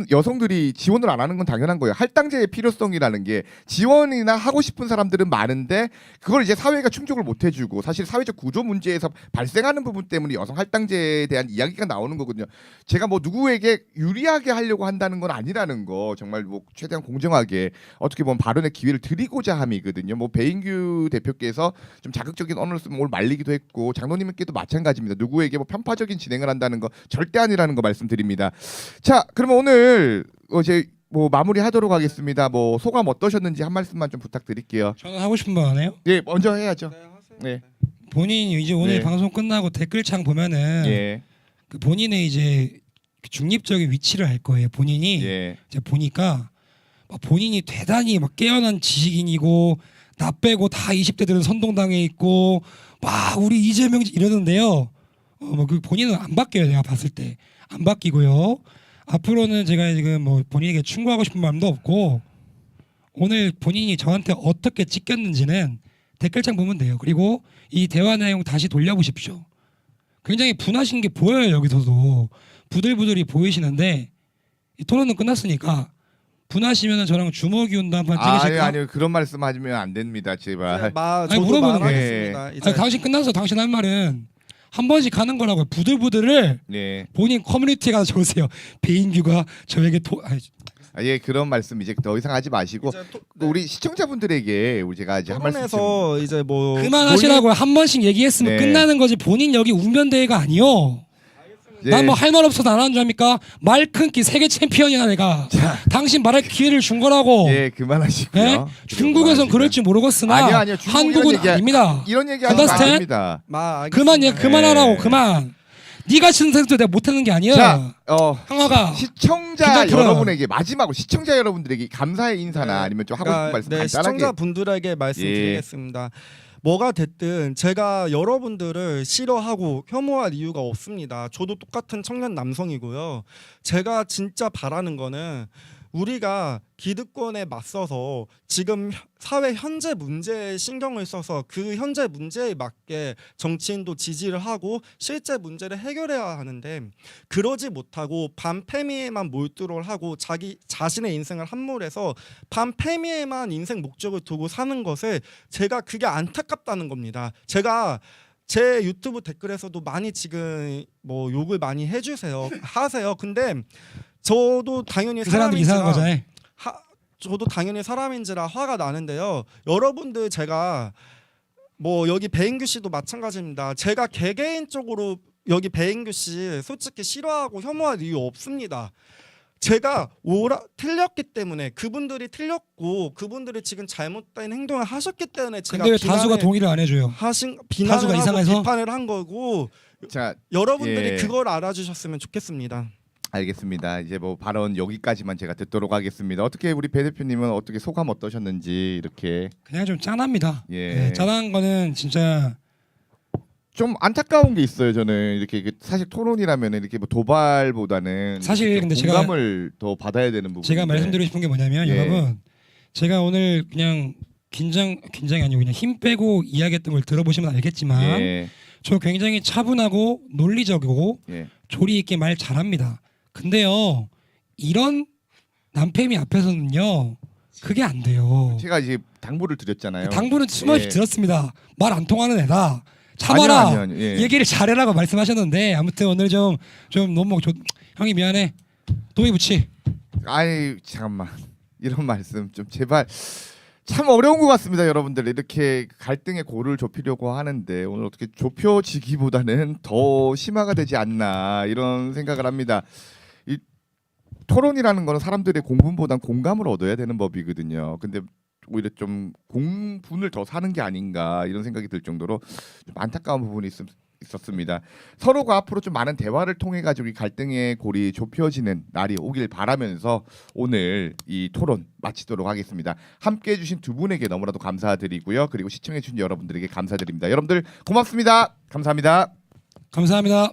여성들이 지원을 안 하는 건 당연한 거예요. 할당제의 필요성이라는 게 지원이나 하고 싶은 사람들은 많은데 그걸 이제 사회가 충족을 못 해주고 사실 사회적 구조 문제에서 발생하는 부분 때문에 여성 할당제에 대한 이야기가 나오는 거거든요. 제가 뭐 누구에게 유리하게 하려고 한다는 건 아니라는 거 정말 뭐 최대한 공정하게 어떻게 보면 발언의 기회를 드리고자 함이거든요. 뭐 배인규 대표께서 좀 자극적인 언어를 쓰면 오늘 말리기도 했고 장로님께도 마찬가지입니다. 누구에게 뭐 편파적인 진행을 한다는 거 절대 아니라는 거 말씀드립니다. 자, 그러면 오늘 이제 뭐 마무리하도록 하겠습니다. 뭐 소감 어떠셨는지 한 말씀만 좀 부탁드릴게요. 저는 하고 싶은 말 안 해요? 예, 먼저 해야죠. 네. 본인이 이제 오늘 네. 방송 끝나고 댓글창 보면은 예. 그 본인의 이제 중립적인 위치를 알 거예요. 본인이 예. 제가 보니까 막 본인이 대단히 막 깨어난 지식인이고 나 빼고 다 20대들은 선동당에 있고 막 우리 이재명 이러는데요. 뭐그 본인은 안 바뀌어요. 내가 봤을 때 안 바뀌고요. 앞으로는 제가 지금 뭐 본인에게 충고하고 싶은 마음도 없고 오늘 본인이 저한테 어떻게 찍혔는지는 댓글창 보면 돼요. 그리고 이 대화 내용 다시 돌려보십시오. 굉장히 분하신 게 보여요. 여기서도 부들부들이 보이시는데 이 토론은 끝났으니까 분하시면 저랑 주먹이 온다 한번 찍으실까? 아니요 그런 말씀하시면 안 됩니다 제발. 저도 물어보는 말하겠습니다. 이제 당신 끝나서 당신 할 말은 한 번씩 가는 거라고요. 부들부들을 네. 본인 커뮤니티에 가서 적으세요. 배인규가 저에게 예 그런 말씀 이제 더 이상 하지 마시고 이제 우리 시청자분들에게 우리 제가 이제 한 말씀 좀 토론에서 이제 뭐 그만하시라고요. 한 번씩 얘기했으면 네. 끝나는 거지. 본인 여기 웅변대회가 아니요. 예. 난 뭐 할 말 없어서 안 하는 줄 압니까? 말 끊기 세계 챔피언이야 내가. 당신 말할 기회를 준 거라고. 예 그만하시고요. 네? 중국에선 그럴 줄 모르겠으나 아니요 중국 한국은 이런 얘기, 아닙니다. 이런 얘기 하지 Understand? 마십니다. 그만 얘 그만하라고 네. 그만. 네가 치는 생각도 내가 못하는 게 아니야. 자, 형아가 시청자 긴장 풀어요. 여러분에게 마지막으로 시청자 여러분들에게 감사의 인사나 네. 아니면 좀 하고 싶은 말씀 간단하게. 시청자분들에게 말씀드리겠습니다. 뭐가 됐든 제가 여러분들을 싫어하고 혐오할 이유가 없습니다. 저도 똑같은 청년 남성이고요. 제가 진짜 바라는 거는 우리가 기득권에 맞서서 지금 사회 현재 문제에 신경을 써서 그 현재 문제에 맞게 정치인도 지지를 하고 실제 문제를 해결해야 하는데 그러지 못하고 반패미에만 몰두를 하고 자신의 인생을 함몰해서 반패미에만 인생 목적을 두고 사는 것을 제가 그게 안타깝다는 겁니다. 제가 제 유튜브 댓글에서도 많이 지금 뭐 욕을 많이 하세요. 근데 저도 당연히 그 사람도 이상한 사람인지라 거잖아요. 저도 당연히 사람인지라 화가 나는데요. 여러분들 제가 뭐 여기 배인규 씨도 마찬가지입니다. 제가 개개인적으로 여기 배인규 씨 솔직히 싫어하고 혐오할 이유 없습니다. 제가 틀렸기 때문에 그분들이 틀렸고 그분들이 지금 잘못된 행동을 하셨기 때문에 제가 근데 왜 다수가 동의를 안 해줘요? 비난을 다수가 하고 이상해서? 비판을 한 거고 자, 여러분들이 예. 그걸 알아주셨으면 좋겠습니다. 알겠습니다. 이제 뭐 발언 여기까지만 제가 듣도록 하겠습니다. 어떻게 우리 배 대표님은 어떻게 소감 어떠셨는지 이렇게 그냥 좀 짠합니다. 예. 네, 짠한 거는 진짜 좀 안타까운 게 있어요. 저는 이렇게 사실 토론이라면 이렇게 뭐 도발보다는 사실 이렇게 근데 공감을 더 받아야 되는 부분. 제가 말씀드리고 싶은 게 뭐냐면 예. 여러분 제가 오늘 그냥 긴장이 아니고 그냥 힘 빼고 이야기했던 걸 들어보시면 알겠지만 예. 저 굉장히 차분하고 논리적이고 예. 조리 있게 말 잘합니다. 근데요 이런 남편이 앞에서는요 그게 안 돼요. 제가 이제 당부를 드렸잖아요. 당부는 수없이 예. 들었습니다. 말 안 통하는 애다. 참아라. 아니요. 예. 얘기를 잘해라고 말씀하셨는데 아무튼 오늘 좀 너무 형이 미안해. 도희 부치. 아이 잠깐만 이런 말씀 좀 제발 참 어려운 것 같습니다, 여러분들. 이렇게 갈등의 고를 좁히려고 하는데 오늘 어떻게 좁혀지기보다는 더 심화가 되지 않나 이런 생각을 합니다. 이 토론이라는 거는 사람들의 공분보단 공감을 얻어야 되는 법이거든요. 근데 오히려 좀 공분을 더 사는 게 아닌가 이런 생각이 들 정도로 좀 안타까운 부분이 있었습니다. 서로가 앞으로 좀 많은 대화를 통해 가지고 이 갈등의 골이 좁혀지는 날이 오길 바라면서 오늘 이 토론 마치도록 하겠습니다. 함께해 주신 두 분에게 너무나도 감사드리고요. 그리고 시청해 주신 여러분들에게 감사드립니다. 여러분들 고맙습니다. 감사합니다. 감사합니다.